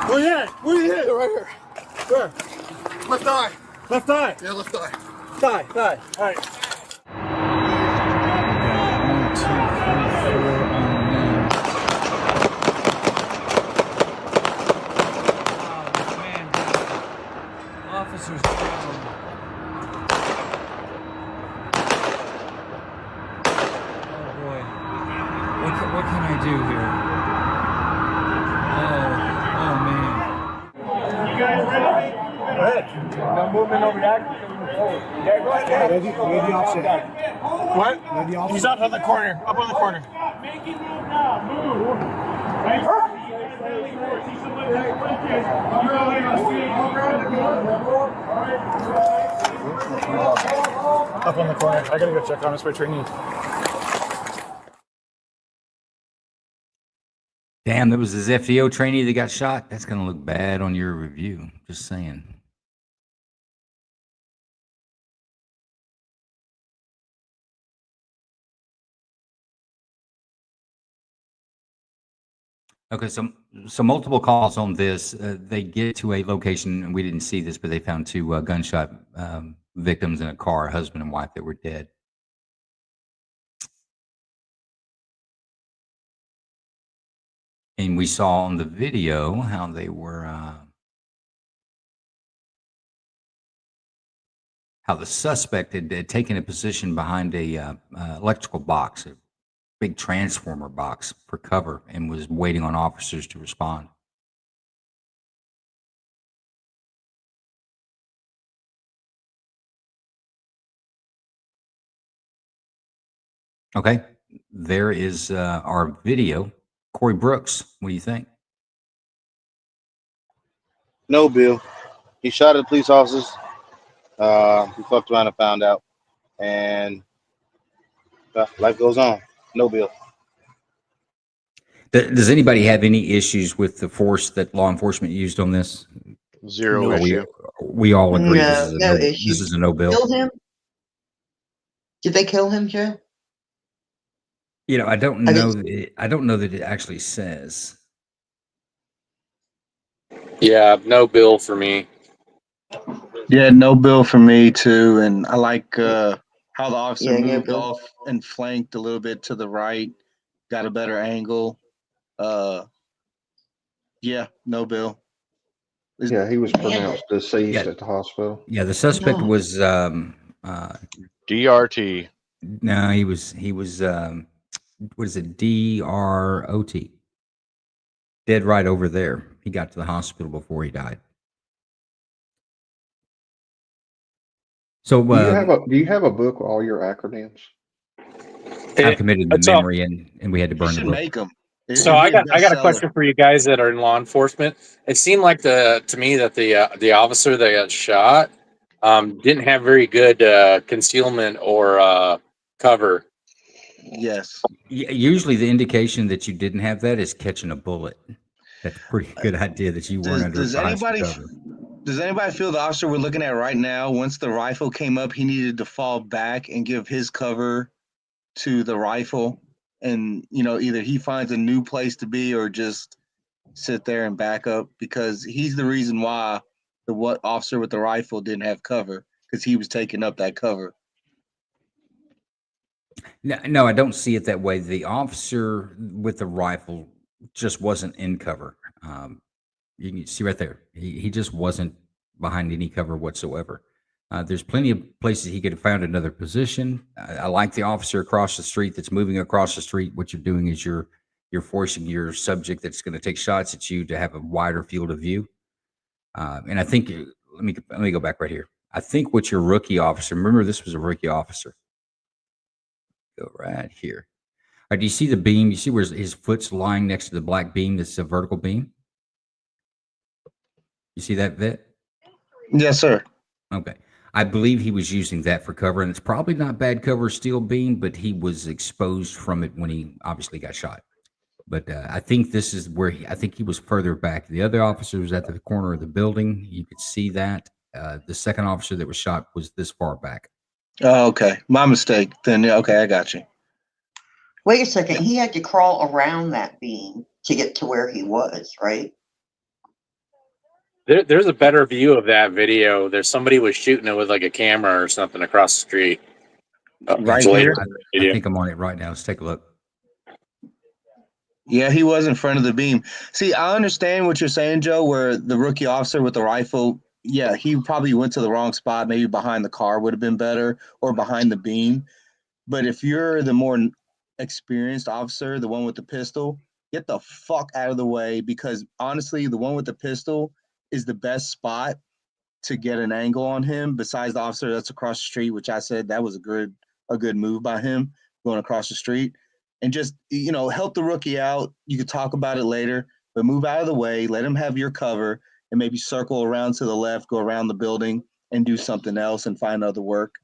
Where you at? Where you at? Right here. Where? Left eye. Left eye? Yeah, left eye. Thigh. All right. Officers down. Oh boy. what can I do here? Oh man. You guys ready? Go ahead. No movement over there. Yeah, go ahead. Where's the officer? What? He's up on the corner. Up on the corner. Making move now. Move. Up on the corner. I gotta go check on us for training. Damn, there was this FDO trainee that got shot. That's going to look bad on your review. Just saying. Okay, so multiple calls on this. They get to a location, and we didn't see this, but they found two gunshot victims in a car, husband and wife, that were dead. And we saw on the video how they were, how the suspect had taken a position behind a electrical box, a big transformer box for cover, and was waiting on officers to respond. Okay, there is our video. Corey Brooks, what do you think? No, Bill. He shot at the police officers. He fucked around and found out. And life goes on. No, Bill. Does anybody have any issues with the force that law enforcement used on this? Zero Or issue. we all agree No, no issue. this is a no bill. Killed him? Did they kill him, Joe? You know, I don't know that it actually says. Yeah, no bill for me. Yeah, no bill for me too. And I like how the officer Yeah, no moved bill. off and flanked a little bit to the right, got a better angle. Yeah, no bill. Yeah, he was pronounced deceased at the hospital. Yeah, the suspect No. was DRT. no, he was what is it? DROT. Dead right over there. He got to the hospital before he died. So Do you have a book with all your acronyms? I've committed the So- memory, and we had to You burn the should book. make them. So I got a question for you guys that are in law enforcement. It seemed like to me that the officer that got shot didn't have very good concealment or cover. Yes. Usually, the indication that you didn't have that is catching a bullet. That's a pretty good idea that you weren't under Does behind some anybody cover. does anybody feel the officer we're looking at right now, once the rifle came up, he needed to fall back and give his cover to the rifle, and either he finds a new place to be or just sit there and back up, because he's the reason why the officer with the rifle didn't have cover, because he was taking up that cover. No, I don't see it that way. The officer with the rifle just wasn't in cover. You can see right there. He just wasn't behind any cover whatsoever. There's plenty of places he could have found another position. I like the officer across the street that's moving across the street. What you're doing is you're forcing your subject that's going to take shots at you to have a wider field of view. And I think let me go back right here. I think what your rookie officer, remember this was a rookie officer. Go right here. All right, do you see the beam? You see where his foot's lying next to the black beam? That's a vertical beam. You see that, Vet? Yes, sir. Okay. I believe he was using that for cover, and it's probably not bad cover steel beam, but he was exposed from it when he obviously got shot. But I think this is where I think he was further back. The other officer was at the corner of the building. You could see that. The second officer that was shot was this far back. Oh, okay. My mistake. Then, okay, I got you. Wait a second. He had to crawl around that beam to get to where he was, right? There's a better view of that video. There's somebody was shooting it with like a camera or something across the street. Right here? I think I'm on it right now. Let's take a look. Yeah, he was in front of the beam. See, I understand what you're saying, Joe, where the rookie officer with the rifle, yeah, he probably went to the wrong spot. Maybe behind the car would have been better, or behind the beam. But if you're the more experienced officer, the one with the pistol, get the fuck out of the way, because honestly, the one with the pistol is the best spot to get an angle on him besides the officer that's across the street, which I said that was a good move by him going across the street. And just, help the rookie out. You could talk about it later, but move out of the way, let him have your cover, and maybe circle around to the left, go around the building and do something else and find other work.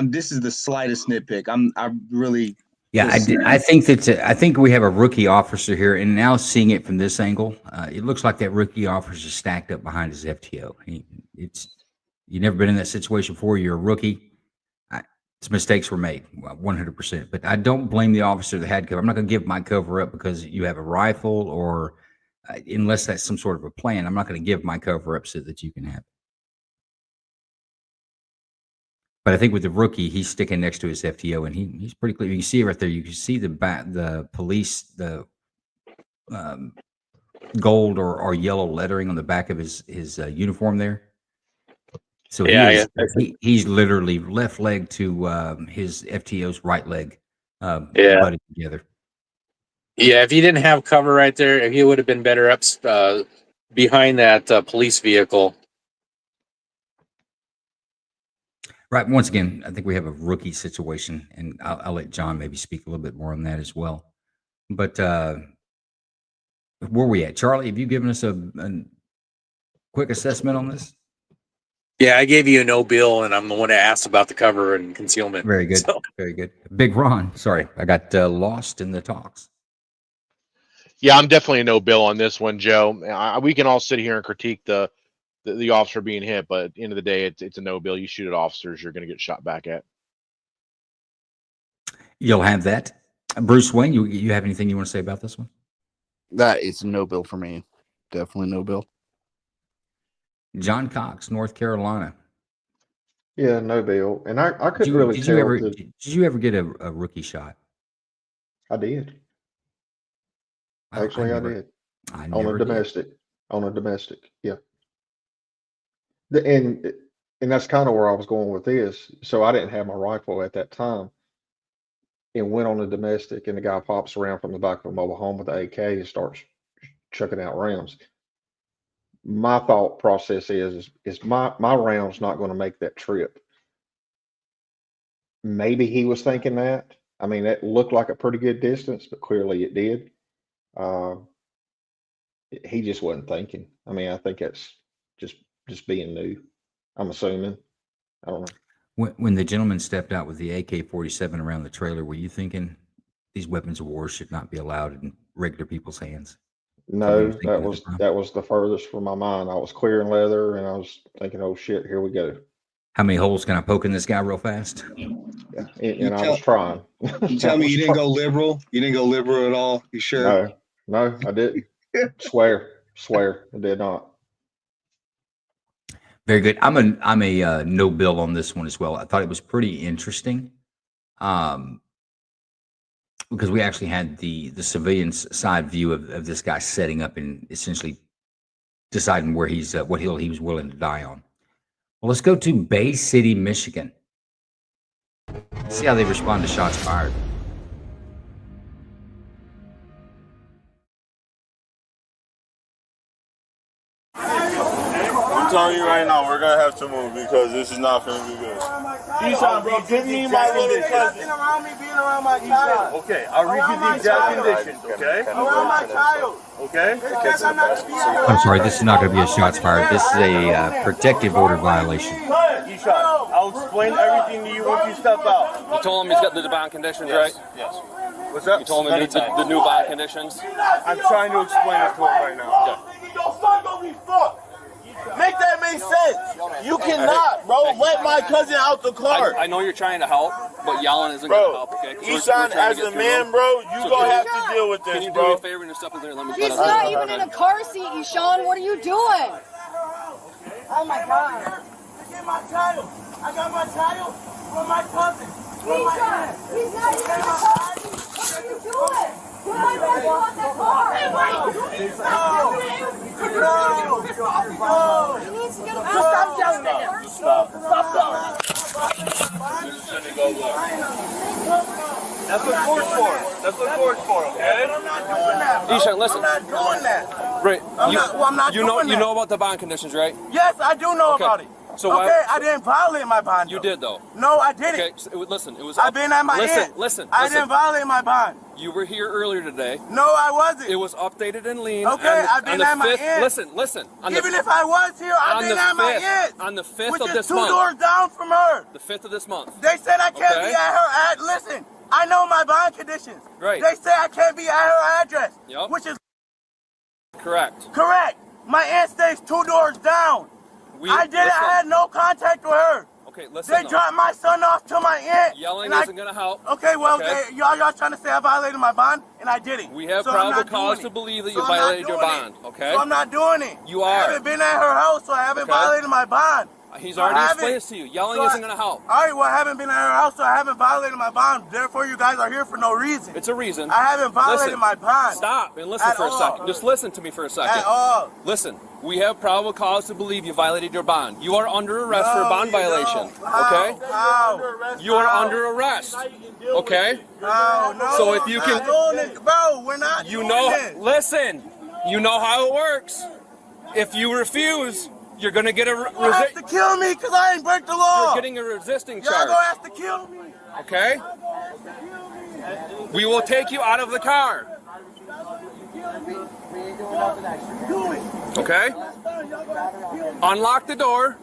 This is the slightest nitpick. I really Yeah, I think we have a rookie officer here, and now seeing it from this angle, it looks like that rookie officer is stacked up behind his FTO. You've never been in that situation before. You're a rookie. Some mistakes were made, 100%. But I don't blame the officer that had cover. I'm not going to give my cover up because you have a rifle, or unless that's some sort of a plan. I'm not going to give my cover up so that you can have it. But I think with the rookie, he's sticking next to his FTO, and he's pretty clear. You can see right there. You can see the police, the gold or yellow lettering on the back of his uniform there. So he's literally left leg to his FTO's right leg, butted together. Yeah, if he didn't have cover right there, he would have been better up behind that police vehicle. Right. Once again, I think we have a rookie situation, and I'll let John maybe speak a little bit more on that as well. But where are we at? Charlie, have you given us a quick assessment on this? Yeah, I gave you a no bill, and I'm the one that asked about the cover and concealment. Very good. So. Very good. Big Ron, sorry, I got lost in the talks. Yeah, I'm definitely a no bill on this one, Joe. We can all sit here and critique the officer being hit, but at the end of the day, it's a no bill. You shoot at officers, you're going to get shot back at. You'll have that. Bruce Wayne, you have anything you want to say about this one? That it's a no bill for me. Definitely no bill. John Cox, North Carolina. Yeah, no bill. And I couldn't really tell. Did you ever get a rookie shot? I did. Actually, I did. On a domestic. On a domestic, yeah. And that's kind of where I was going with this. So I didn't have my rifle at that time, and went on a domestic, and the guy pops around from the back of a mobile home with the AK and starts chucking out rounds. My thought process is my round's not going to make that trip. Maybe he was thinking that. I mean, it looked like a pretty good distance, but clearly it did. He just wasn't thinking. I mean, I think that's just being new. I'm assuming. I don't know. When the gentleman stepped out with the AK-47 around the trailer, were you thinking these weapons of war should not be allowed in regular people's hands? No, that was the furthest from my mind. I was clearing leather, and I was thinking, "Oh shit, here we go." How many holes can I poke in this guy real fast? Yeah, and I was trying. You tell me you didn't go liberal? You didn't go liberal at all? You sure? No, I didn't. Swear, I did not. Very good. I'm a no bill on this one as well. I thought it was pretty interesting, because we actually had the civilian side view of this guy setting up and essentially deciding where he's what hill he was willing to die on. Well, let's go to Bay City, Michigan. See how they respond to shots fired. I'm telling you right now, we're gonna have to move because this is not gonna be good. Eshawn, bro, give me my little cousin. Around me, being around my child. Okay, I'll read you the exact conditions. Okay. Around my child. Okay. I'm sorry, this is not going to be a shots fired. This is a protective order violation. Eshawn, I'll explain everything to you once you step out. You told him he's got the bond conditions, right? Yes. What's up? You told him the new bond conditions. I'm trying to explain it to him right now. Your son gonna be fucked. Make that make sense. You cannot, bro, let my cousin out the car. I know you're trying to help, but yelling isn't going to help, okay? Eshawn, as a man, bro, you gonna have to deal with this, Can you bro. do me a favor and step in there and let me He's not even in a car seat, Eshawn. What are you doing? Oh my God. Get my child. I got my child from my cousin. He's not even in a car seat. What are you doing? Put my baby on that car. Hey, wait. Stop. He needs to get a stop yelling at him. Stop. That's what court's for. That's what court's for, okay? I'm not doing that, bro. Ishan, listen. I'm not doing that. Right. I'm not you know doing that. you know about the bond conditions, right? Yes, I do know Okay. about it. So why- okay, I didn't violate my bond. You though. did though. No, I didn't. Okay, so listen, it was. I've been at my end. Listen. I didn't violate my bond. You were here earlier today. No, I wasn't. It was updated and lean. Okay, I've been at my end. Listen. Even if I was here, I've been at my end. On the 5th which of is this 2 month. doors down from her. The 5th of this month. They said I can't Okay. be at her ad. Listen, I know my bond conditions. Right. They say I can't be at her address. Yep. Which is Correct. correct. My aunt stays 2 doors down. I had no contact with her. Okay, listen. They dropped my son off to my aunt. Yelling and isn't going to help. Okay, well, Okay. y'all trying to say I violated my bond, and I didn't. We have So I'm probable not cause doing to it. believe that So you I'm not violated your doing bond. it. Okay. So I'm not doing it. You I are. haven't been at her house, so I haven't Okay. violated my bond. He's So already I explained haven't- this to you. Yelling so isn't going to help. All right, well, I haven't been at her house, so I haven't violated my bond. Therefore, you guys are here for no reason. It's a reason. I haven't violated Listen, my bond. Stop and listen At for a all. second. Just listen to me for a second. At all. Listen, we have probable cause to believe you violated your bond. You are under arrest for a No, bond you violation. don't. How? Okay? How? You are How? under arrest. Okay? No, no. So if you we're can- not doing it, bro, we're not You doing know, this. listen, you know how it works. If you refuse, you're going to get a You have to kill me because I ain't break the law. You're getting a resisting Y'all charge. gonna have to kill me. Okay? We will take you out of the car. Do it. Okay? Unlock the door.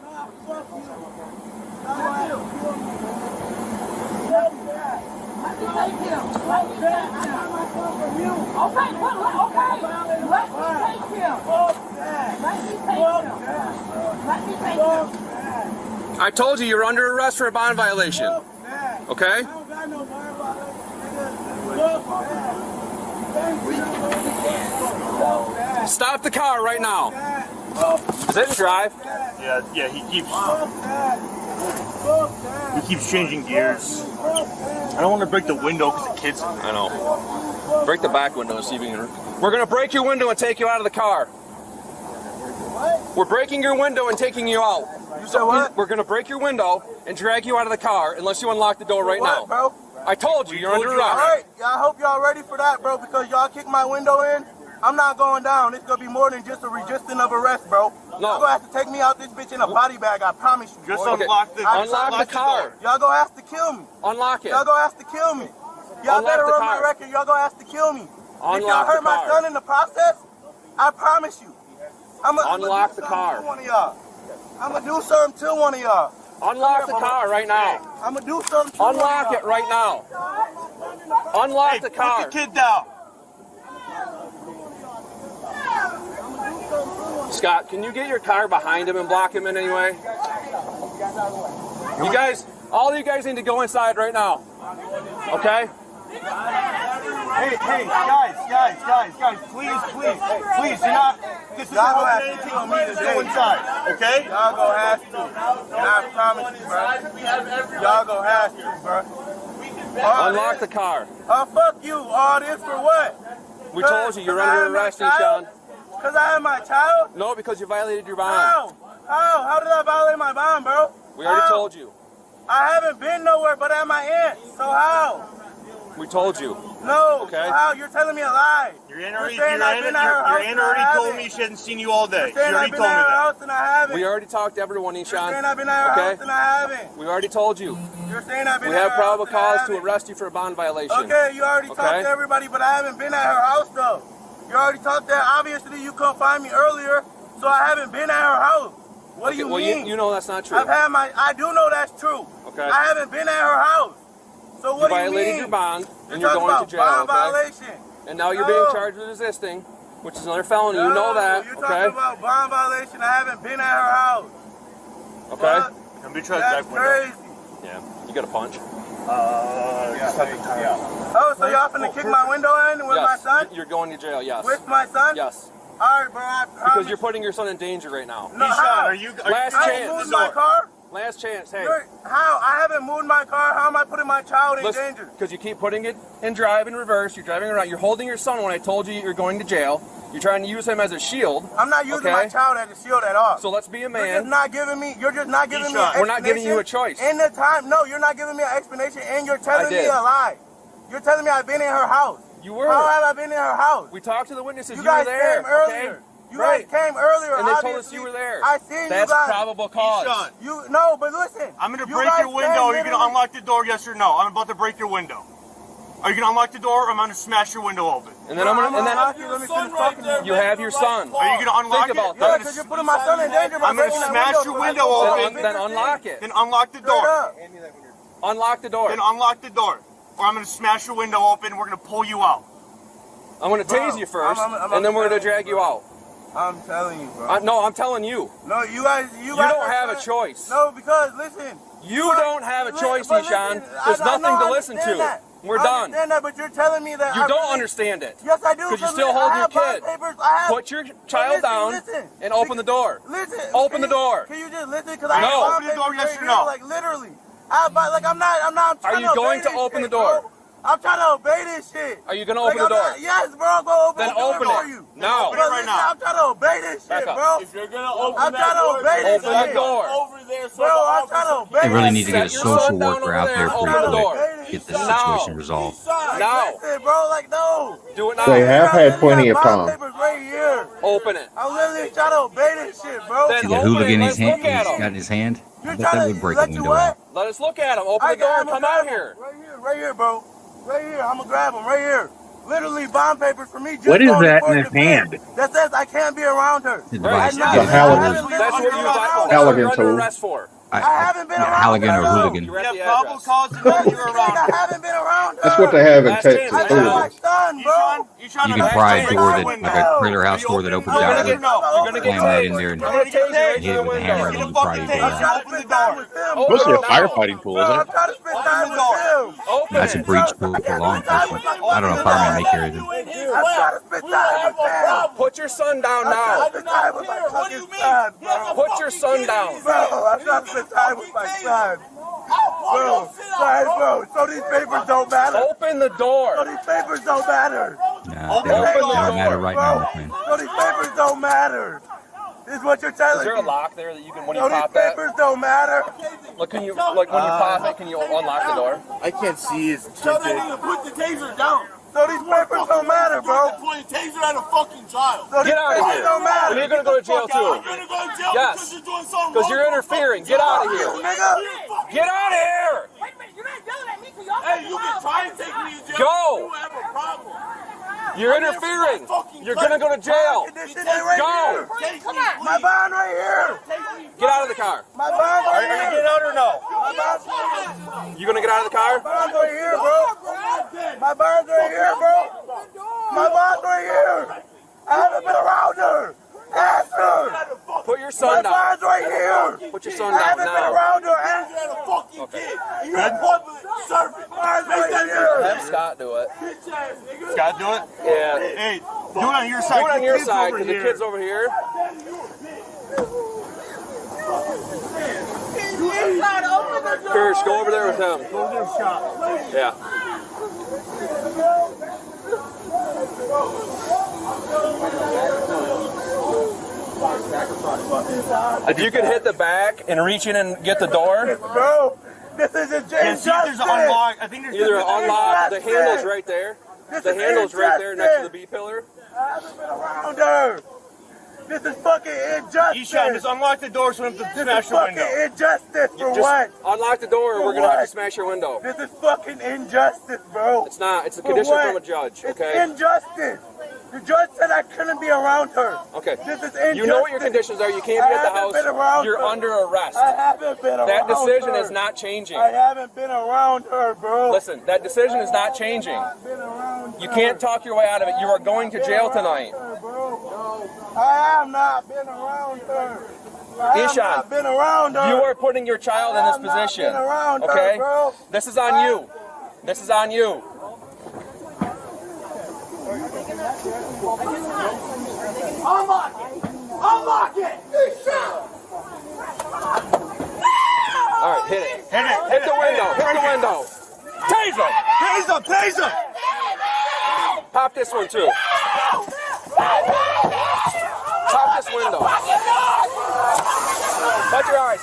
I told you you're under arrest for a bond violation. Okay? Stop the car right now. Is it in drive? Yeah, he keeps changing gears. I don't want to break the window because the kids. I know. Break the back window and see if you can. We're gonna break your window and take you out of the car. We're breaking your window and taking you out. You said what? We're gonna break your window and drag you out of the car unless you unlock the door right now. Bro? I told you, you're under arrest. All right, I hope y'all ready for that, bro, because y'all kicked my window in. I'm not going down. It's going to be more than just a resisting of arrest, bro. No. Y'all going to have to take me out this bitch in a body bag, I promise you. Just boy. unlock the Unlock the car. Y'all going to have to kill me. Unlock it. Y'all going to have to kill me. Y'all Unlock better the run my car. record. Y'all going to have to kill me. If y'all Unlock hurt the my car. son in the process, I promise you. Unlock the car. One of y'all. I'm going to do something to one of y'all. Unlock the car right now. I'm going to do something to one of Unlock y'all. it right now. Unlock the car. Put the kid down. Scott, can you get your car behind him and block him in any way? You guys, all you guys need to go inside right now. Okay? Hey, guys, please, do not. This is Y'all not gonna have anything to kill for me me to today. go inside, okay? Y'all gonna have to. And I promise you, bro. Y'all gonna have to, bro. Unlock the car. Fuck you. All this for what? We told you you're under arrest, Sean. Because I have my child? No, because you violated your bond. How did I violate my bond, bro? We already told you. I haven't been nowhere but at my aunt. So how? We told you. No. Okay. How? You're telling me a lie. Your aunt already, saying I've been at her house and I already told haven't. me she hasn't seen you all day. You're She saying already I've been told me at her that. house and I haven't. We already talked to everyone, You're Ishan. saying I've been at her Okay? house and I haven't. We already told you. You're saying I've been We at have her probable house and I cause to haven't. arrest you for a bond violation. Okay, you already talked Okay? to everybody, but I haven't been at her house though. You already talked to her. Obviously, you couldn't find me earlier, so I haven't been at her house. What do you well, mean? you know that's not true. I do know that's true. Okay. I haven't been at her house. So what You do you violated mean? your bond, and You're you're talking going to about jail. bond Okay? violation. And now you're No. being charged with resisting, which is another felony. You know that. You're Okay? talking about bond violation. I haven't been at her house. Okay. Can we try the That's back window? crazy. Yeah. You got a punch. Just have to Oh, so y'all finna kick my window in with my Yes. son? You're going to jail. Yes. With my son? Yes. All right, bro. I promise. Because you're putting your son in danger right now. No, how? Last I chance. moved my car? Last chance. Hey. How? I haven't moved my car. How am I putting my child in danger? Because you keep putting it in drive in reverse. You're driving around. You're holding your son when I told you you're going to jail. You're trying to use him as a shield. I'm not using my child as a shield at all. So let's be a man. You're just not giving me an explanation. We're not giving you a choice. In the time, no, you're not giving me an explanation and you're telling me a lie. You're telling me I've been in her house. You were. How have I been in her house? We talked to the witnesses. You You were guys there. came earlier. Okay? You guys came earlier. And they told us obviously. you were there. I seen That's you guys. probable cause. You no, but listen. I'm gonna you break guys your window. Are you came gonna unlock the door? Yes or no? I'm about to break your window. Are you gonna unlock the door, or I'm gonna smash your window open? And then I'm gonna. And then let me finish talking to you have your son. Are you gonna unlock Think it? about Yeah, that. because you're putting my son in danger. I'm gonna smash your window open. Then unlock it. Then unlock the door. Unlock the door. Then unlock the door, or I'm gonna smash your window open. And we're gonna pull you out. I'm gonna tase you first, and then we're gonna drag you out. I'm telling you, bro. No, I'm telling you. No, you guys. You don't have a choice. No, because listen. You don't have a choice, but Ishan. listen, There's I nothing know, to I listen understand to. that. We're I done. understand that, but you're telling me that You I don't really- understand it. Yes, I do. Because you're still holding your kid. Put your child down and open the door. Listen. Open the door. Can you just listen? Because I No. have Open the door, bond yes papers or right no? here, like literally. I'm trying Are you going to open the door? I'm trying to obey this shit. Are you going to open the I'm door? not- yes, bro. I'm going to open Then the door open for it. you. Now. But listen, I'm trying to obey this Back shit, up. bro. If you're gonna open I'm trying to obey this Open the shit. door. over there, so Bro, I'm trying to obey They really this need to get a shit. social worker out there Open pretty the door. quick. Get this Now. situation resolved. Now. Listen, bro, like, no. Do it now. They have had plenty of time. Papers right here. Open it. I'm literally trying to obey this shit, bro. Then See the open it. hooligan in his Let's hand? look at He's him. got in his hand. I You're bet that trying would to break a let you window what? out. Let us look at him. Open the door and come out here. Right here, bro. Right here. I'm gonna grab him. Right here. Literally bond papers for me. Just What is going that for in his defense. hand? That says I can't be around her. The device. I'm not- The I Halligan. haven't been That's what under you're around her. Halligan under tool. arrest for. I haven't been around Halligan her. or though. hooligan. You're You at have the probable address. cause to know that you're around. I haven't been around her. That's what they have in Last Texas. chance. I got my Hooligans. son, bro. You trying You to can pry a break door my that, window. like a trailer house door that opens You're out. gonna get no. You're gonna get Slam that in tased. there I'm and gonna tase you right hit through it the with a window. hammer and you pry your door I'm out. trying to spend time with him. Open Mostly a it now. firefighting tool, Bro, isn't I'm it? trying to spend time with him. Open That's a it. breach tool for law enforcement. I don't know, firemen may carry them. I'm trying to spend time with him. Put your son down I'm trying now. to spend time with my fucking son, bro. Put your son down. Bro, I'm trying to spend time with my son. Bro, sorry, bro. So these papers don't matter. Open the So door. these papers don't matter. Nah, they don't matter right now, man. So these papers don't matter. This is what you're telling Is there me. a lock there that you can, when you So these pop that? papers don't matter. Like, can you, like when you pop it, can you unlock the door? I can't see his Tell that nigga to put the taser down. So these papers don't matter, bro. Point a taser at a fucking child. So these Get out of papers here. don't matter. And you're gonna go to jail too. You're gonna go to jail Yes. because you're doing something Because you're interfering. Get out of here. Nigga. Get out of here. Wait a minute, you're not yelling at me because y'all Hey, you can try and take me to jail. Go. You have a problem. You're interfering. You're gonna go to jail. Condition right Go. here. Come on. My bond right here. Get out of the car. My bond Are right you gonna here. get out or no? My bond's You gonna get out of the car? right here, bro. My bond's right here, bro. My bond's right here. I haven't been around her. Ask her. Put your My son down. bond's right here. Put your son I down haven't been now. around her. Ask You're a fucking Okay. kid. You're a public servant. bond's right here. Have Scott do it. Bitch ass nigga. Scott, do it. Yeah. Hey, do it on your side. Do it on The your kid's side over because the here. kid's over here. Kirsch, go over there with him. Go get a shot. Yeah. If you could hit the back and reach in and get the door, Bro, this is a James See, there's an unlock. I think there's either unlock, the handle's right there. This The is handle's right there next to the injustice. B pillar. I haven't been around her. This is fucking injustice. Eshawn, just unlock the door so we don't have to This smash is your fucking window. injustice for Just what? unlock the door or For we're gonna have to what? smash your window. This is fucking injustice, bro. It's not. It's a For condition what? from a judge, It's okay? injustice. The judge said I couldn't be around her. Okay. This is injustice. You know what your conditions are. You can't be I at the haven't been house. around You're her. under arrest. I haven't been around That decision her. is not changing. I haven't been around her, bro. Listen, that decision is not changing. Been around You her. can't talk your way out of it. You are going to jail tonight. I have not been around her. I have Ishan, not been around her. you are putting your child in this position. Been around her, Okay? bro. This is on you. This is on you. Unlock it! Unlock it! All right, hit it. Hit the window. Hit the window. Tase him. Tase him! Tase him! Pop this one too. Pop this window. Shut your eyes.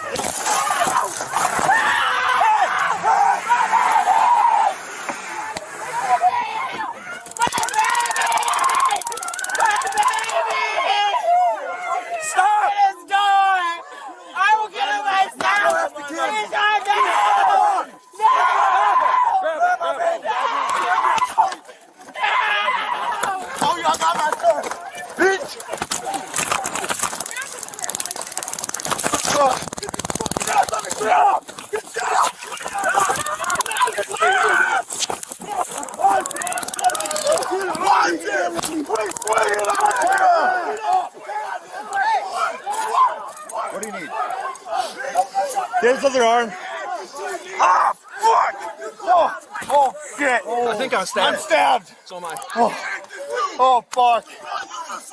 other arm. Ah, fuck! Oh, shit! I think I'm stabbed. I'm stabbed. So am I. Oh, fuck!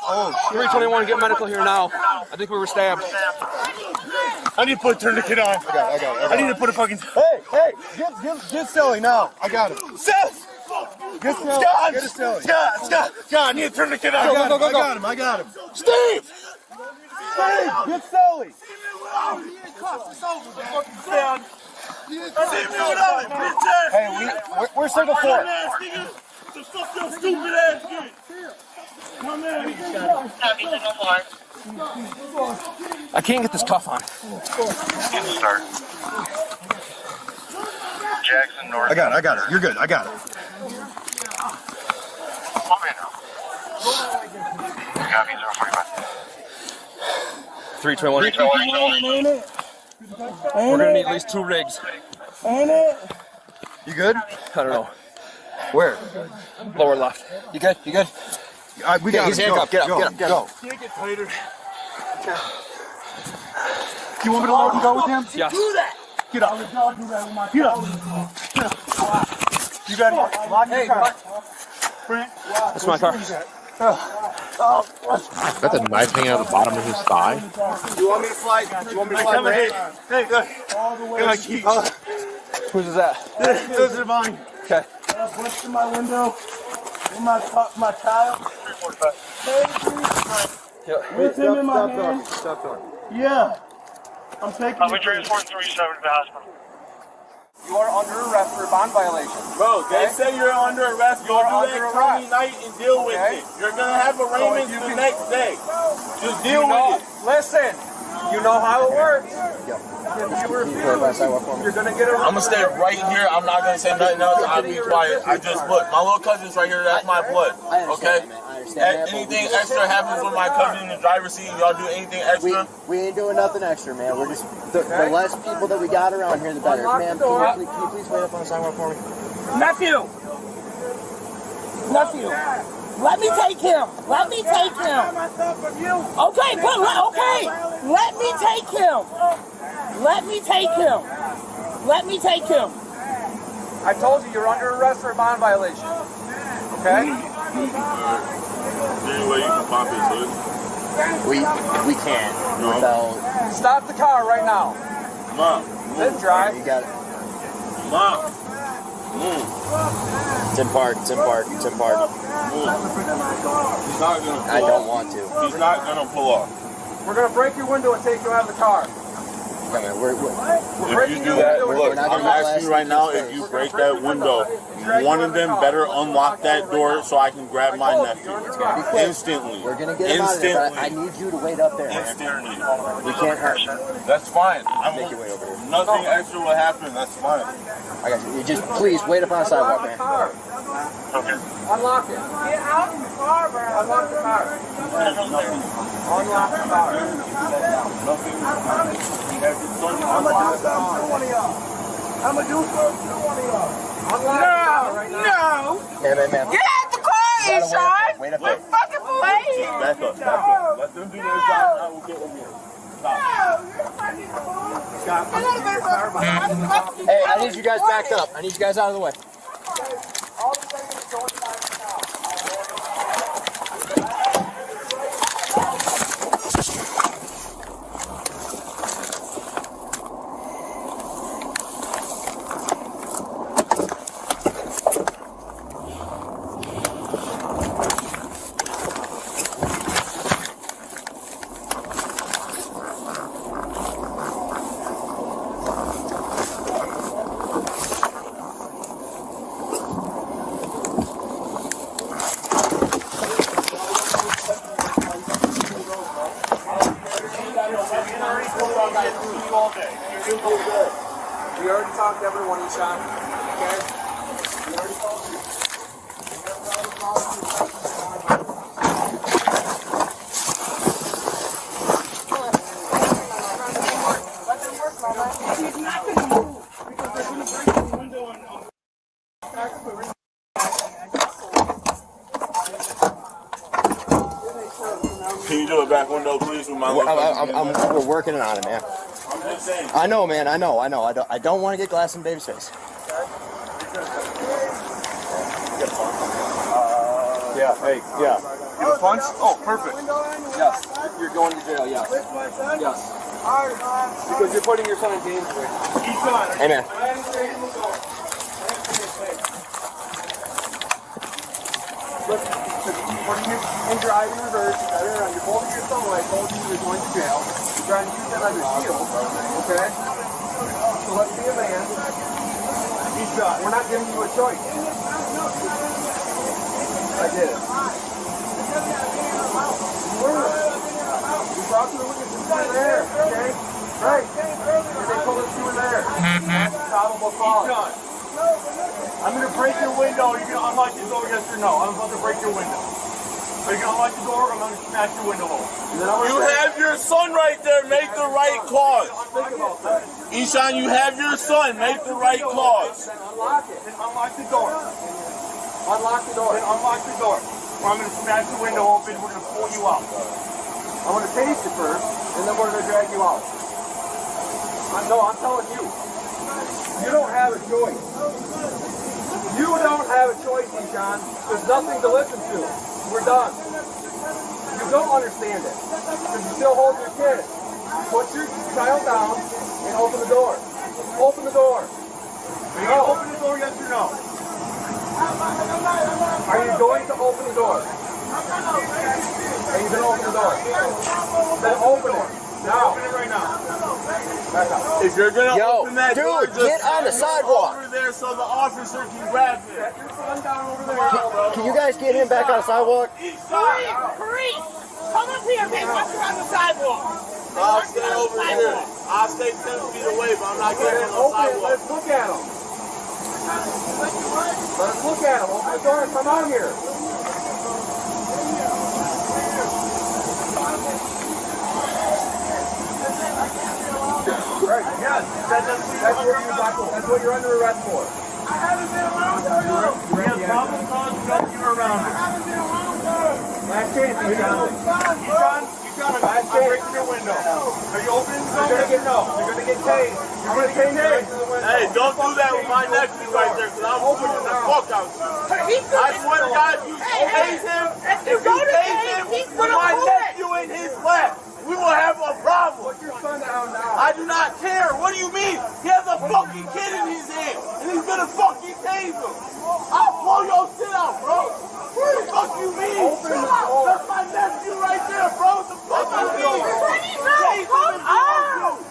Oh, 321, get medical here now. I think we were stabbed. I need to put a tourniquet on. I got it. I need to put a fucking. Hey, get Silly now. I got it. Seth! Get Silly. Scott! Get Silly. Scott! I need a tourniquet on. I got him. Steve! Get Silly. Hey, we're single four. Stupid ass kid. Come in. I can't get this cuff on. Start. Jackson North. I got it. You're good. I got it. Come in now. Copy 045. 321. We're gonna need at least 2 rigs. You good? I don't know. Where? Lower left. You good? We got He's handcuffed. Get up. Go. Can't get tighter. You want me to load and go with him? Yeah. Do that. Get up. Get up. You got it. Lock your car. That's my car. Got the knife hanging out of the bottom of his thigh. You want me to fly? Hey, look. Whose is that? Those are mine. Okay. What's in my window? My child. With him in my hand. Stop talking. Yeah. I'm taking We transport 37 to the hospital. You are under arrest for a bond violation. Bro, they say you're under arrest. Go do that Tony night and deal with it. You're gonna have arraignments the next day. Just deal with it. Listen, you know how it works. If you refuse, you're gonna get arrested. I'm gonna stay right here. I'm not gonna say nothing else. I'll be quiet. I just look. My little cousin's right here. That's my blood. Okay. Anything extra happens with my cousin in the driver's seat, y'all do anything extra? We ain't doing nothing extra, man. We're just the less people that we got around here, the better. Ma'am, can you please wait up on the sidewalk for me? Nephew, let me take him. Let me take him. Okay, but let me take him. Let me take him. Let me take him. I told you you're under arrest for a bond violation. Okay? Any way you can pop his hood? We can't. No. Without... Stop the car right now. Mom. Then drive. You got it. Mom. It's in park. It's in park. It's in park. He's not gonna pull I don't want to. He's not gonna pull off. We're gonna break your window and take you out of the car. Come here. If you do that, look, I'm asking you right now, if you break that window, one of them better unlock that door so I can grab my nephew. Instantly. We're gonna get him out of there, but I need you to wait up there. Instantly. We can't hurt. That's fine. Make your way over here. Nothing extra will happen. That's fine. I got you. You just please wait up on the sidewalk, man. Okay. Unlock it. Get out of the car, bro. Unlock the car. Unlock the car. Nothing. I'm gonna do something to one of y'all. No. Man. Get out the car, Sean. Wait up there. Fucking play. Back up. Let them do their job. I will get with you. Stop. Hey, I need you guys backed up. I need you guys out of the way. We already talked to everyone, Sean. Okay? We already talked to you. He's not gonna move because they're gonna break the window and Can you do a back window, please, with my We're working on it, man. I know, man. I know. I don't want to get glass in baby's face. Yeah, hey, yeah. Get a punch? Oh, perfect. Yes. You're going to jail, yes. Yes. Because you're putting your son in danger. Hey, man. Putting you in drive in reverse, you're holding your thumb right, told you you're going to jail. You're trying to use that as a shield, okay? So let's be a man. We're not giving you a choice. I did it. You brought to the witness and you were there, okay? Right. And they told us you were there. Probable cause. I'm going to break your window. You're going to unlock your door, yes or no? I'm about to break your window. Are you going to unlock the door or I'm going to smash your window open? You have your son right there. Make the right cause. Ishan, you have your son. Make the right cause. Then unlock it. Then unlock the door. Unlock the door. Then unlock the door. Or I'm going to smash the window open. We're going to pull you out. I'm going to taste you first, and then we're going to drag you out. No, I'm telling you. You don't have a choice. You don't have a choice, Ishan. There's nothing to listen to. We're done. You don't understand it. Because you still hold your kid. Put your child down and open the door. Open the door. Are you going to open the door, yes or no? Are you going to open the door? Are you going to open the door? Then open it. Now. Open it right now. If you're going to open that door, just get on the sidewalk. over there so the officer can grab it. Can you guys get him back on the sidewalk? Kareem, come up here, man. Once you're on the sidewalk. I'll stay over here. I'll stay 10 feet away, but I'm not getting on the sidewalk. Let's look at him. Let's look at him. Open the door and come out here. Right, yes. That's what you're under arrest for. We have probable cause to know you're around. Last chance, Ishan. I'm breaking your window. Are you opening the door? You're going to get tased. You're going to get tased. Hey, don't do that with my nephew right there, because I'm putting the fuck out of you. I swear to God, if you tase him, with my nephew in his lap, we will have a problem. Put your son down now. I do not care. What do you mean? He has a fucking kid in his hand, and he's gonna fucking tase him. I'll blow your shit out, bro. What the fuck you mean? That's my nephew right there, bro. What the fuck you mean? Tase him and blow you.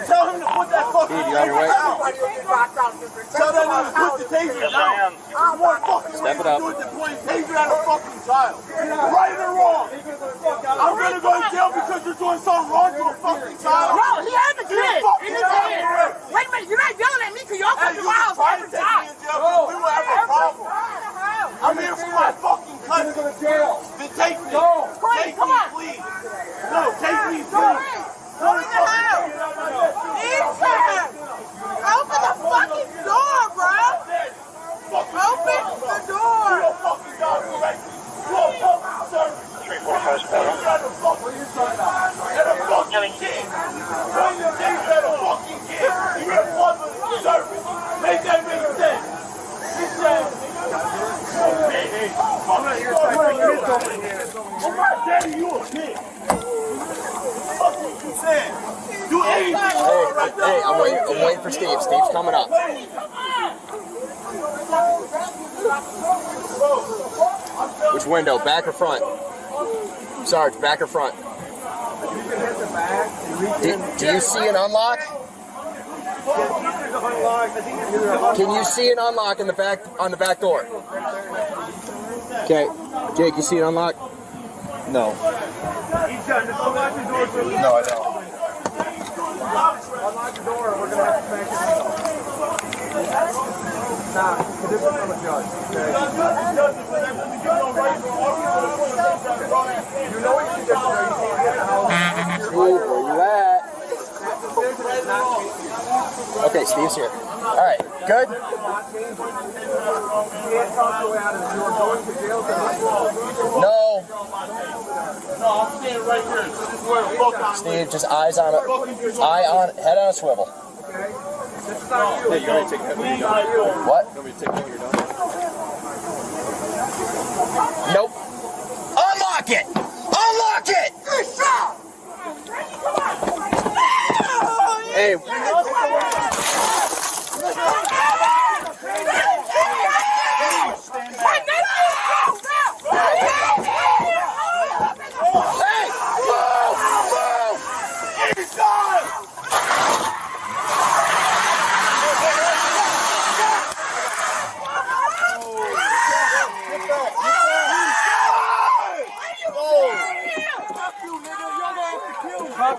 Tell him to put that fucking taser down. Tell that nigga to put the taser down. There's more fucking ways to do it than point a taser at a fucking child. Right or wrong? I'm gonna go to jail because you're doing something wrong to a fucking child. Bro, he has a kid in his hand. Wait a minute, you're not yelling at me because y'all come to my house every time. We will have a problem. I'm here for my fucking cousin. Then take me. Take me, please. No, take me, please. Go in the house. Inside. Open the fucking door, bro. Open the door. Make that make sense. I'm not here I'm not daddy, you a kid. What you saying? Do anything. Hey, I'm waiting for Steve. Steve's coming up. Which window? Back or front? Sarge, back or front? Do you see an unlock? Can you see an unlock in the back on the back door? Okay, Jake, you see an unlock? No. No, I don't. Unlock the door, we're gonna have to smash it. Nah, this is from a judge. You know what you just said? You can't get in the house. Where you at? Okay, Steve's here. All right, good. No. No, I'm standing right here. This is where the fuck I'm Steve, just head on a swivel. Hey, you want me to take a hit when you're done? What? You want me to take a hit when you're done? Nope. Unlock it! Unlock it! Hey.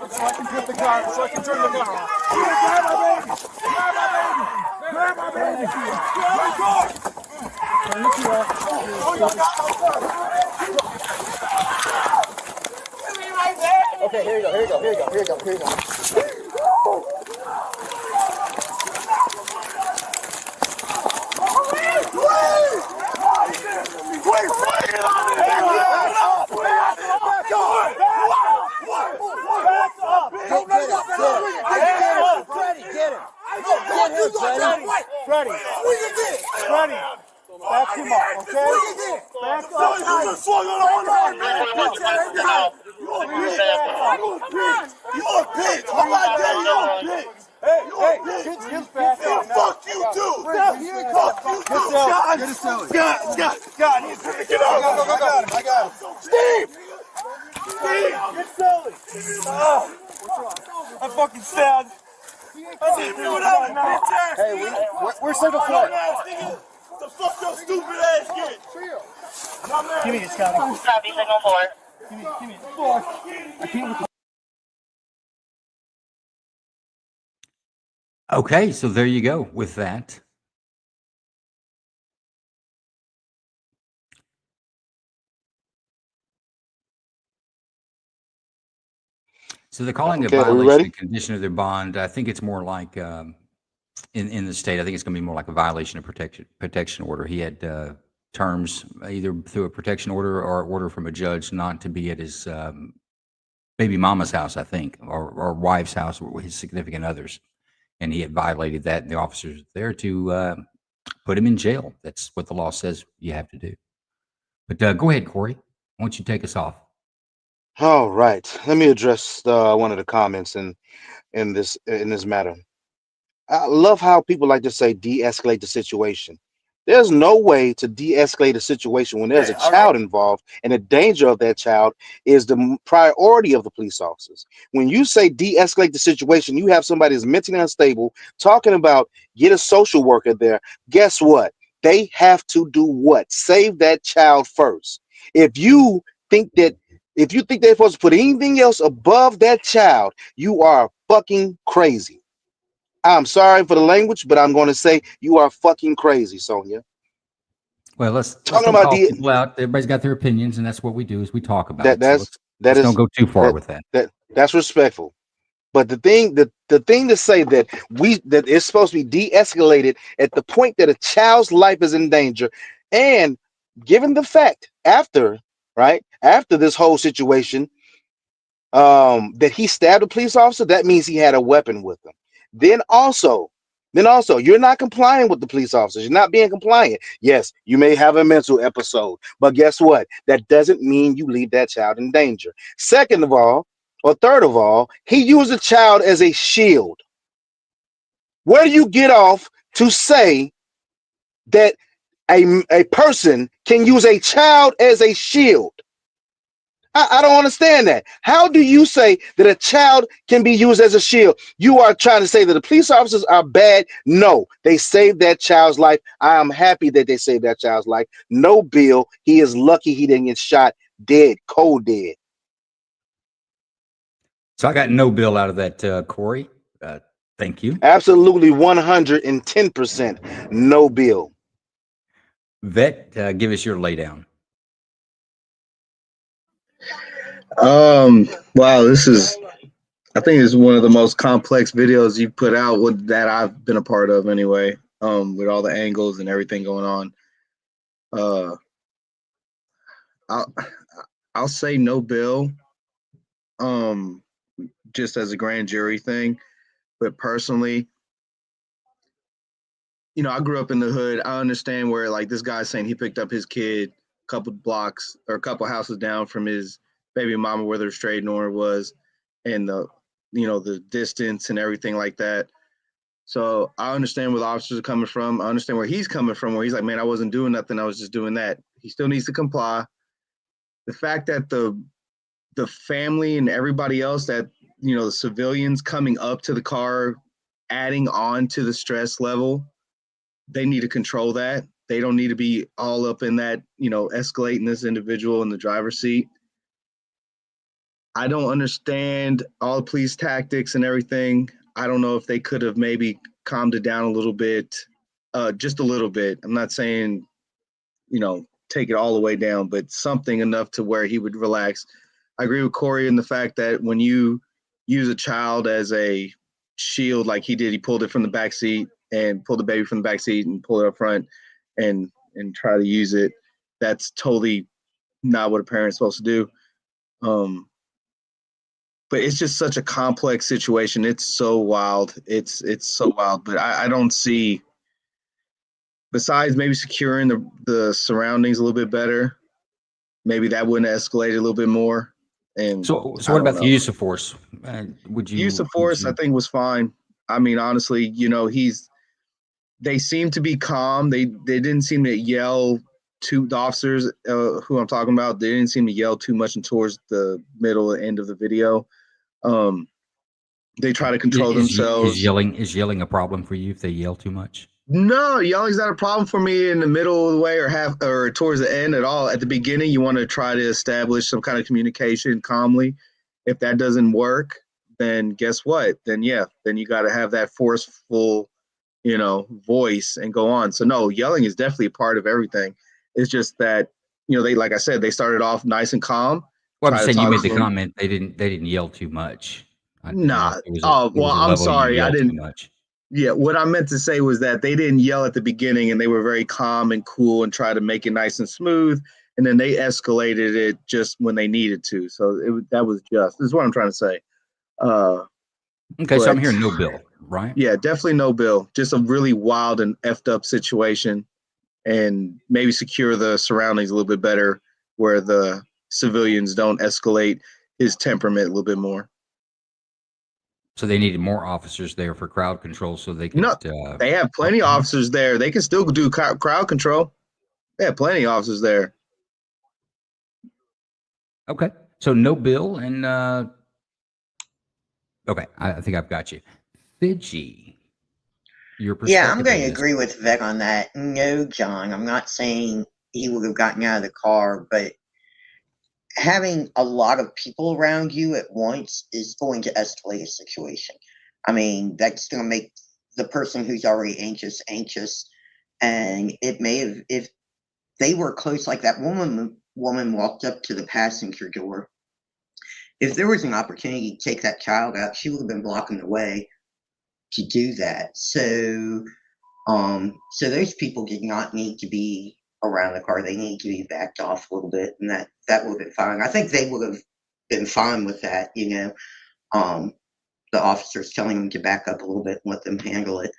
So I can put the car, so I can turn the car off. Grab my baby! Grab my baby! Grab my baby! Grab my car! Turn the key off. Okay, here you go. Freddie, back him up, okay? Back up. You're a bitch! Oh my God, you're a bitch! Hey, fuck you too! Fuck you too! Scott! Get out! I got him. Steve! Get Sully! I'm fucking sad. See me without a bitch ass! Hey, we're single court. The fuck your stupid ass get! Give me it, Scotty. Copy, signal 4. Give me it. I can't with the Okay, so there you go with that. So they're calling it Okay, are we violation ready? of condition of their bond. I think it's more like in the state. I think it's going to be more like a violation of protection order. He had terms either through a protection order or order from a judge not to be at his baby mama's house, I think, or wife's house, or his significant others, and he had violated that. And the officers there to put him in jail. That's what the law says you have to do. But go ahead, Corey. Why don't you take us off? All right. Let me address one of the comments in this matter. I love how people like to say de-escalate the situation. There's no way to de-escalate a situation when there's a child involved, and the danger of that child is the priority of the police officers. When you say de-escalate the situation, you have somebody who's mentally unstable talking about get a social worker there. Guess what? They have to do what? Save that child first. If you think they're supposed to put anything else above that child, you are fucking crazy. I'm sorry for the language, but I'm going to say you are fucking crazy, Sonia. Well, let's Talking don't about call people out. Everybody's got their opinions, and that's what we do is we talk about it. So let's don't go too far with that. That's respectful. But the thing to say that it's supposed to be de-escalated at the point that a child's life is in danger, and given the fact after this whole situation, that he stabbed a police officer, that means he had a weapon with him. Then also, you're not complying with the police officers. You're not being compliant. Yes, you may have a mental episode, but guess what? That doesn't mean you leave that child in danger. Second of all, or third of all, he used a child as a shield. Where do you get off to say that a person can use a child as a shield? I don't understand that. How do you say that a child can be used as a shield? You are trying to say that the police officers are bad? No, they saved that child's life. I am happy that they saved that child's life. No bill. He is lucky he didn't get shot dead, cold dead. So I got no bill out of that, Corey. Thank you. Absolutely 110% no bill. Vet, give us your laydown. Wow, this is I think it's one of the most complex videos you put out that I've been a part of anyway. With all the angles and everything going on. Uh, I'll I'll say no bill. Just as a grand jury thing, but personally, I grew up in the hood. I understand where like this guy's saying he picked up his kid a couple blocks or a couple houses down from his baby mama where their restraining order was, and the distance and everything like that. So I understand where the officers are coming from. I understand where he's coming from, where he's like, man, I wasn't doing nothing. I was just doing that. He still needs to comply. The fact that the family and everybody else that, the civilians coming up to the car, adding on to the stress level, they need to control that. They don't need to be all up in that, escalating this individual in the driver's seat. I don't understand all the police tactics and everything. I don't know if they could have maybe calmed it down a little bit, just a little bit. I'm not saying, take it all the way down, but something enough to where he would relax. I agree with Corey in the fact that when you use a child as a shield, like he did, he pulled it from the back seat and pulled the baby from the back seat and pulled it up front and try to use it. That's totally not what a parent's supposed to do. But it's just such a complex situation. It's so wild. It's so wild. But I don't see, besides maybe securing the surroundings a little bit better, maybe that wouldn't escalate a little bit more. And So what about the use of force? Would you use of force? I think was fine. I mean, honestly, they seem to be calm. They didn't seem to yell to the officers who I'm talking about. They didn't seem to yell too much and towards the middle end of the video. They try to control themselves. Is yelling a problem for you if they yell too much? No, yelling's not a problem for me in the middle of the way or towards the end at all. At the beginning, you want to try to establish some kind of communication calmly. If that doesn't work, then guess what? Then you got to have that forceful, voice and go on. So no, yelling is definitely a part of everything. It's just that, like I said, they started off nice and calm. Well, I'm saying you made the comment they didn't yell too much. Nah. Oh, well, I'm sorry. I didn't. Too much. Yeah, what I meant to say was that they didn't yell at the beginning and they were very calm and cool and try to make it nice and smooth. And then they escalated it just when they needed to. So that was just. This is what I'm trying to say. Okay, so I'm hearing no bill, right? Yeah, definitely no bill. Just a really wild and effed up situation, and maybe secure the surroundings a little bit better where the civilians don't escalate his temperament a little bit more. So they needed more officers there for crowd control so they could. No, they have plenty of officers there. They can still do crowd control. They have plenty of officers there. Okay, so no bill and okay, I think I've got you. Fidji, your perspective. Yeah, I'm going to agree with Vec on that. No, John, I'm not saying he would have gotten out of the car, but having a lot of people around you at once is going to escalate a situation. I mean, that's going to make the person who's already anxious, and it may have, if they were close, like that woman walked up to the passenger door. If there was an opportunity to take that child out, she would have been blocking the way to do that. So those people did not need to be around the car. They need to be backed off a little bit, and that would have been fine. I think they would have been fine with that, the officers telling them to back up a little bit and let them handle it.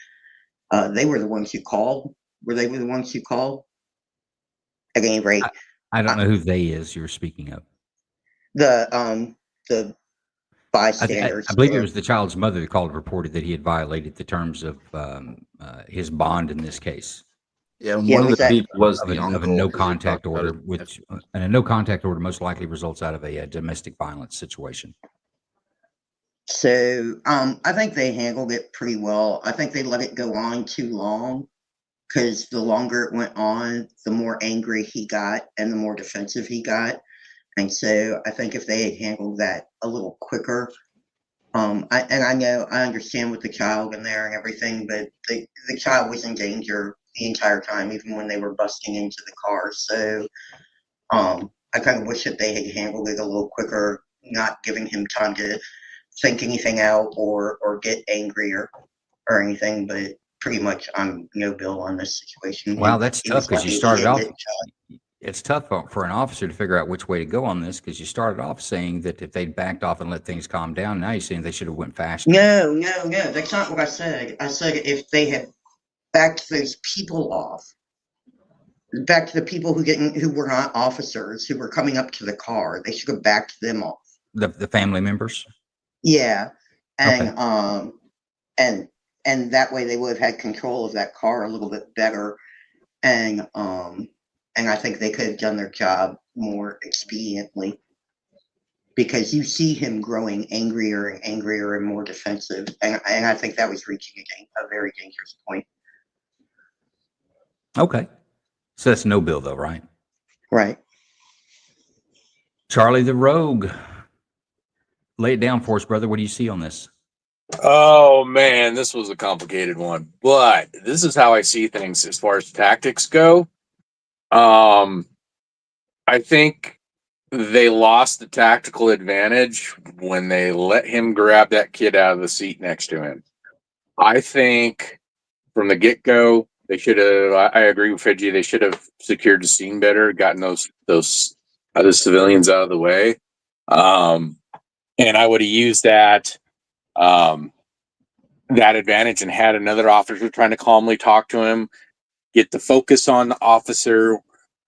They were the ones who called. Were they the ones who called? At any rate, I don't know who they is you're speaking of. The bystanders. I believe it was the child's mother that called and reported that he had violated the terms of his bond in this case. Yeah, one of the people was of the uncle. Of a no contact order, which and a no contact order most likely results out of a domestic violence situation. So I think they handled it pretty well. I think they let it go on too long, because the longer it went on, the more angry he got and the more defensive he got. And so I think if they had handled that a little quicker, I understand with the child in there and everything, but the child was in danger the entire time, even when they were busting into the car. So I kind of wish that they had handled it a little quicker, not giving him time to think anything out or get angrier or anything, but pretty much I'm no bill on this situation. Wow, that's He tough was because you lucky he started didn't off. get shot. It's tough for an officer to figure out which way to go on this because you started off saying that if they'd backed off and let things calm down, now you're saying they should have went faster. No, that's not what I said. I said if they had backed those people off, back to the people who were not officers who were coming up to the car, they should have backed them off. The family members. Yeah, and Okay. and that way they would have had control of that car a little bit better, and I think they could have done their job more expediently. Because you see him growing angrier and angrier and more defensive, and I think that was reaching a very dangerous point. Okay. So that's no bill, though, right? Right. Charlie the Rogue. Lay it down for us, brother. What do you see on this? Oh man, this was a complicated one, but this is how I see things as far as tactics go. I think they lost the tactical advantage when they let him grab that kid out of the seat next to him. I think from the get-go, they should have. I agree with Fidji. They should have secured the scene better, gotten those other civilians out of the way, and I would have used that that advantage and had another officer trying to calmly talk to him, get the focus on the officer,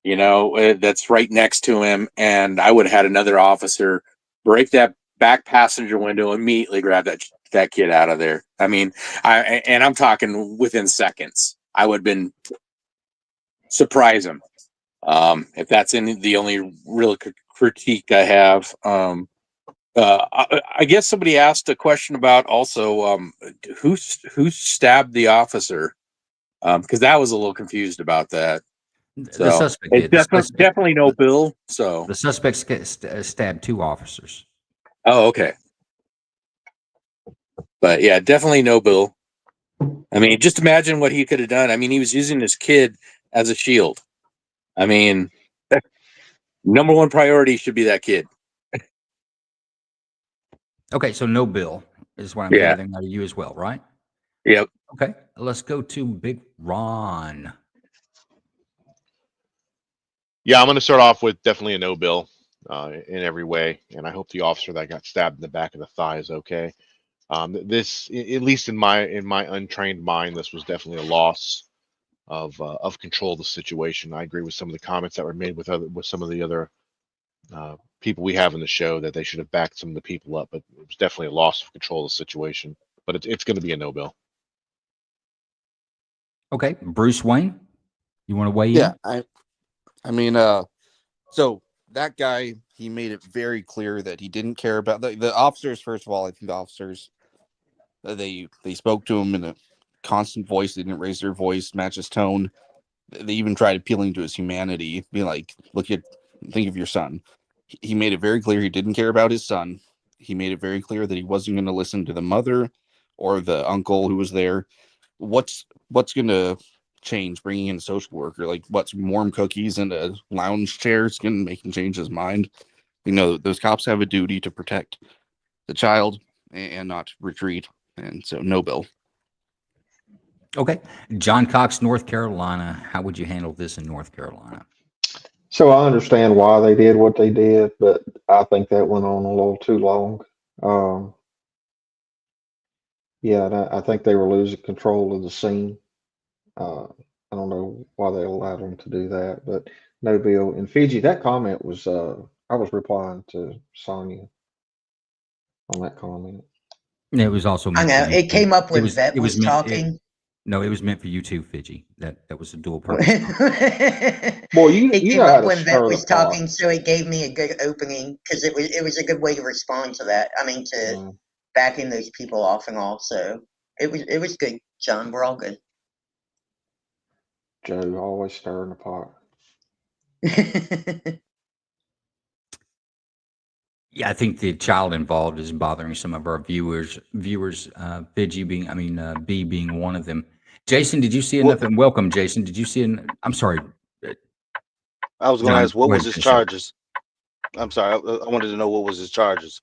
that's right next to him, and I would have had another officer break that back passenger window, immediately grab that kid out of there. I mean, I'm talking within seconds. I would have been surprise him. If that's the only real critique I have. I guess somebody asked a question about also who stabbed the officer, because I was a little confused about that. So The suspect it's did. definitely no bill. So the suspect stabbed 2 officers. Oh, okay. But yeah, definitely no bill. I mean, just imagine what he could have done. I mean, he was using his kid as a shield. I mean, number one priority should be that kid. Okay, so no bill is what I'm Yeah. gathering out of you as well, right? Yep. Okay, let's go to Big Ron. Yeah, I'm going to start off with definitely a no bill in every way, and I hope the officer that got stabbed in the back of the thigh is okay. This, at least in my untrained mind, this was definitely a loss of control of the situation. I agree with some of the comments that were made with some of the other people we have in the show that they should have backed some of the people up, but it was definitely a loss of control of the situation. But it's going to be a no bill. Okay, Bruce Wayne, you want to weigh in? Yeah, I mean, so that guy, he made it very clear that he didn't care about the officers. First of all, I think the officers, they spoke to him in a constant voice. They didn't raise their voice, match his tone. They even tried appealing to his humanity, being like, think of your son. He made it very clear he didn't care about his son. He made it very clear that he wasn't going to listen to the mother or the uncle who was there. What's going to change bringing in a social worker? Like, what's warm cookies and a lounge chair is going to make him change his mind? Those cops have a duty to protect the child and not retreat. And so no bill. Okay. John Cox, North Carolina. How would you handle this in North Carolina? So I understand why they did what they did, but I think that went on a little too long. Yeah, and I think they were losing control of the scene. I don't know why they allowed them to do that, but no bill. In Fiji, that comment was, I was replying to Sonia on that comment. It was also I meant know for you. it came up when Vet it was meant, talking. No, it was meant for you too, Fiji. That was a dual purpose. Well, you It know came how up to when Vet stir was the pot. talking, so it gave me a good opening because it was a good way to respond to that. I mean, to backing those people off and all. So it was good, John. We're all good. Joe always stirring the pot. Yeah, I think the child involved is bothering some of our viewers. Fiji being, B being one of them. Jason, did you see enough? And welcome, Jason. Did you see? I'm sorry. I was going to ask, what go was ahead, his finish up. charges? I'm sorry. I wanted to know what was his charges.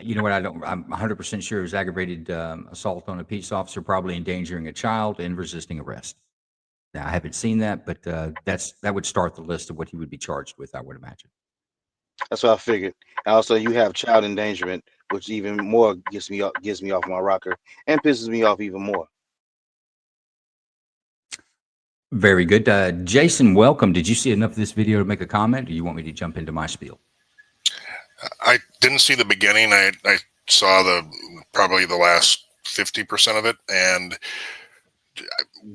You know what? I'm 100% sure it was aggravated assault on a peace officer, probably endangering a child and resisting arrest. Now, I haven't seen that, but that would start the list of what he would be charged with, I would imagine. That's what I figured. Also, you have child endangerment, which even more gets me off my rocker and pisses me off even more. Very good. Jason, welcome. Did you see enough of this video to make a comment, or you want me to jump into my spiel? I didn't see the beginning. I saw probably the last 50% of it, and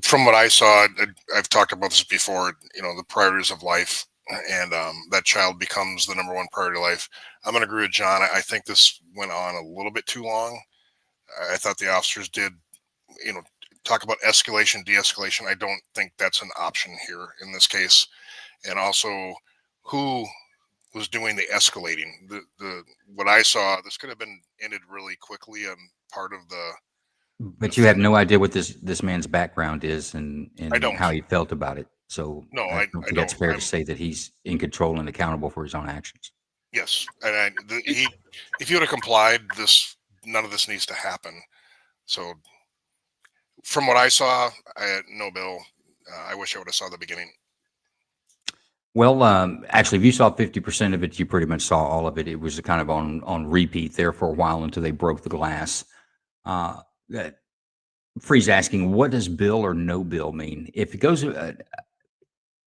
from what I saw, I've talked about this before. You know, the priorities of life, and that child becomes the number one priority of life. I'm going to agree with John. I think this went on a little bit too long. I thought the officers did, you know, talk about escalation, de-escalation. I don't think that's an option here in this case. And also, who was doing the escalating? What I saw, this could have been ended really quickly on part of the. But you have no idea what this man's background is and I don't. How he felt about it. So no, I don't think that's fair to say that he's in control and accountable for his own actions. Yes, and if he would have complied, none of this needs to happen. So, from what I saw, no bill. I wish I would have saw the beginning. Well, actually, if you saw 50% of it, you pretty much saw all of it. It was kind of on repeat there for a while until they broke the glass. Free's asking, what does bill or no bill mean? If it goes a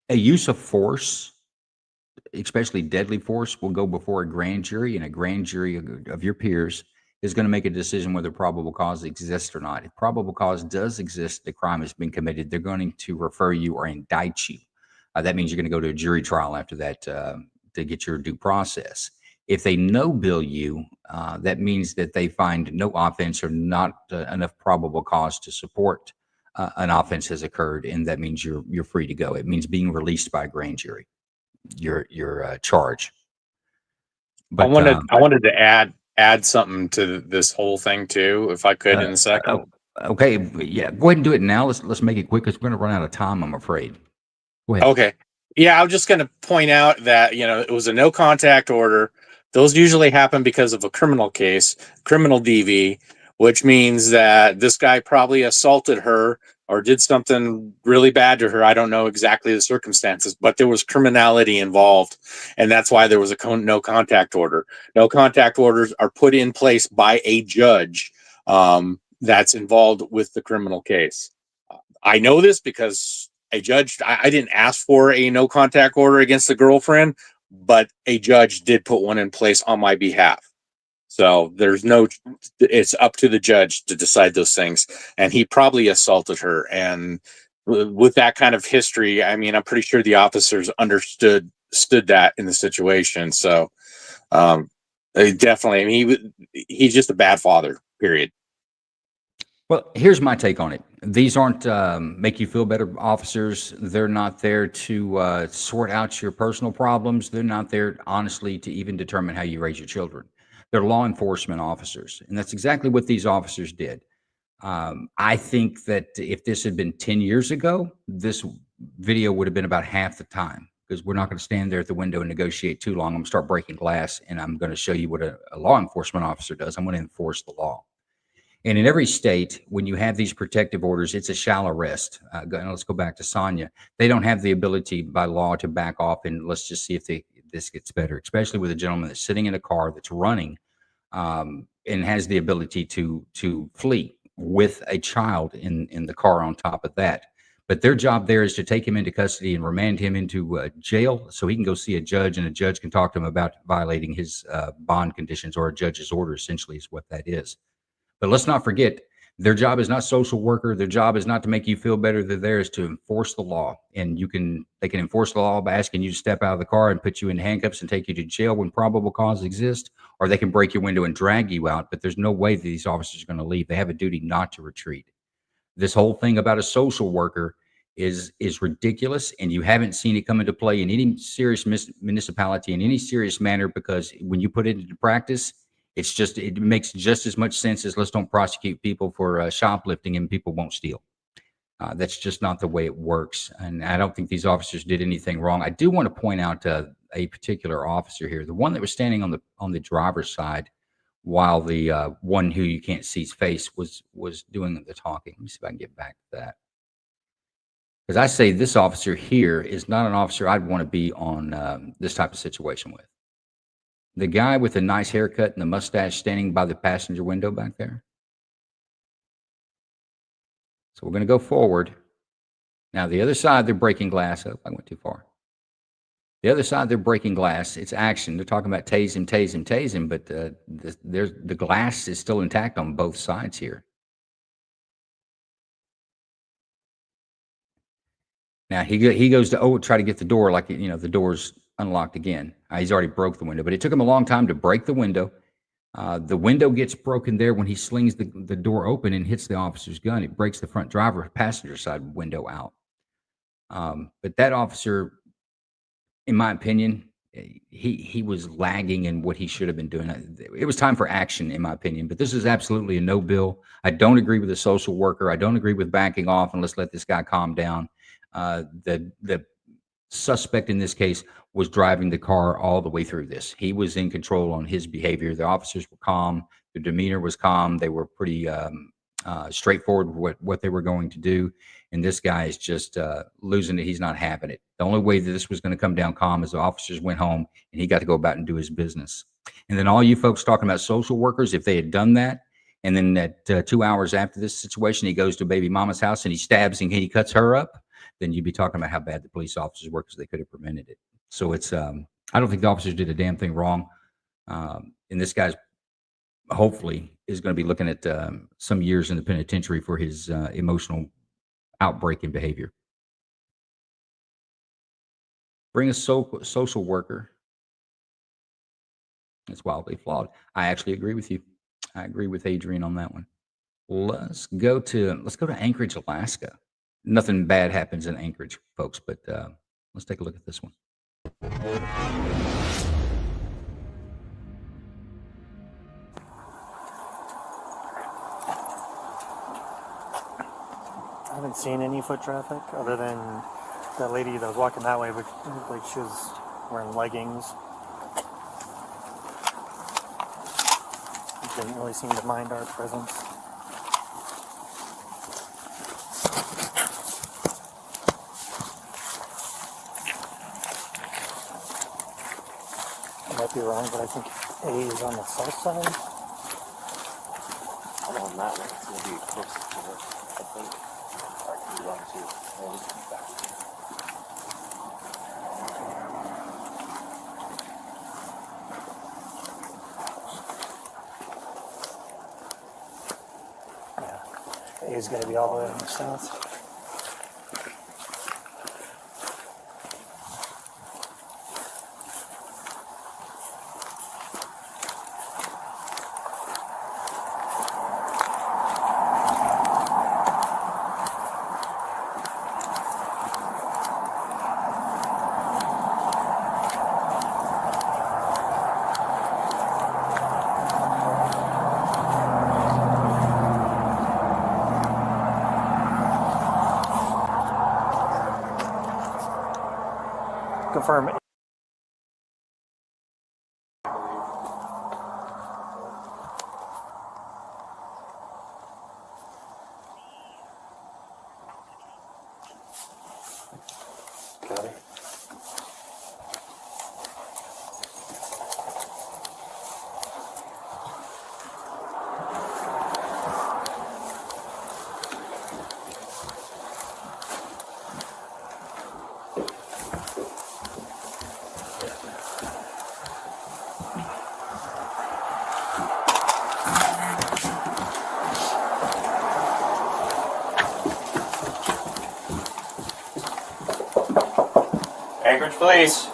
use of force, especially deadly force, will go before a grand jury, and a grand jury of your peers is going to make a decision whether probable cause exists or not. If probable cause does exist, the crime has been committed, they're going to refer you or indict you. That means you're going to go to a jury trial after that to get your due process. If they no bill you, that means that they find no offense or not enough probable cause to support an offense has occurred, and that means you're free to go. It means being released by a grand jury. Your charge. But I wanted to add something to this whole thing too, if I could, in a second. Okay, yeah, go ahead and do it now. Let's make it quick because we're going to run out of time, I'm afraid. Go ahead. Okay. Yeah, I was just going to point out that, you know, it was a no contact order. Those usually happen because of a criminal case, criminal DV, which means that this guy probably assaulted her or did something really bad to her. I don't know exactly the circumstances, but there was criminality involved. And that's why there was a no contact order. No contact orders are put in place by a judge that's involved with the criminal case. I know this because a judge, I didn't ask for a no contact order against the girlfriend, but a judge did put one in place on my behalf. So it's up to the judge to decide those things. And he probably assaulted her. And with that kind of history, I mean, I'm pretty sure the officers understood that in the situation. So definitely, I mean, he's just a bad father, period. Well, here's my take on it. These aren't make you feel better officers. They're not there to sort out your personal problems. They're not there, honestly, to even determine how you raise your children. They're law enforcement officers, and that's exactly what these officers did. I think that if this had been 10 years ago, this video would have been about half the time, because we're not going to stand there at the window and negotiate too long. I'm going to start breaking glass, and I'm going to show you what a law enforcement officer does. I'm going to enforce the law. And in every state, when you have these protective orders, it's a shall arrest. Let's go back to Sonia. They don't have the ability by law to back off and let's just see if this gets better, especially with a gentleman that's sitting in a car that's running and has the ability to flee with a child in the car on top of that. But their job there is to take him into custody and remand him into jail so he can go see a judge, and a judge can talk to him about violating his bond conditions, or a judge's order essentially is what that is. But let's not forget, their job is not social worker. Their job is not to make you feel better. They're there is to enforce the law. And they can enforce the law by asking you to step out of the car and put you in handcuffs and take you to jail when probable cause exists, or they can break your window and drag you out. But there's no way that these officers are going to leave. They have a duty not to retreat. This whole thing about a social worker is ridiculous, and you haven't seen it come into play in any serious municipality in any serious manner, because when you put it into practice, it makes just as much sense as let's don't prosecute people for shoplifting and people won't steal. That's just not the way it works. And I don't think these officers did anything wrong. I do want to point out a particular officer here, the one that was standing on the driver's side, while the one who you can't see's face was doing the talking. Let me see if I can get back to that. Because I say this officer here is not an officer I'd want to be on this type of situation with. The guy with the nice haircut and the mustache standing by the passenger window back there. So we're going to go forward. Now, the other side, they're breaking glass. Oh, I went too far. The other side, they're breaking glass. It's action. They're talking about tase him, tase him, tase him, but the glass is still intact on both sides here. Now, he goes to try to get the door, like, the door's unlocked again. He's already broke the window, but it took him a long time to break the window. The window gets broken there when he slings the door open and hits the officer's gun. It breaks the front driver passenger side window out. But that officer, in my opinion, he was lagging in what he should have been doing. It was time for action, in my opinion. But this is absolutely a no bill. I don't agree with the social worker. I don't agree with backing off and let's let this guy calm down. The suspect in this case was driving the car all the way through this. He was in control on his behavior. The officers were calm. Their demeanor was calm. They were pretty straightforward with what they were going to do. And this guy is just losing it. He's not having it. The only way that this was going to come down calm is the officers went home and he got to go about and do his business. And then all you folks talking about social workers, if they had done that, and then at 2 hours after this situation, he goes to baby mama's house and he stabs and he cuts her up, then you'd be talking about how bad the police officers were because they could have prevented it. So it's, I don't think the officers did a damn thing wrong. And this guy's hopefully is going to be looking at some years in the penitentiary for his emotional outbreak in behavior. Bring a social worker. That's wildly flawed. I actually agree with you. I agree with Adrian on that one. Let's go to Anchorage, Alaska. Nothing bad happens in Anchorage, folks, but let's take a look at this one. I haven't seen any foot traffic other than that lady that was walking that way, but looked like she was wearing leggings. Didn't really seem to mind our presence. I might be wrong, but I think A is on the south side. I'm on that one. It's going to be close to it, I think. Or I can be wrong too. A is going to be all the way on the south. Confirm. Got it. Anchorage Police.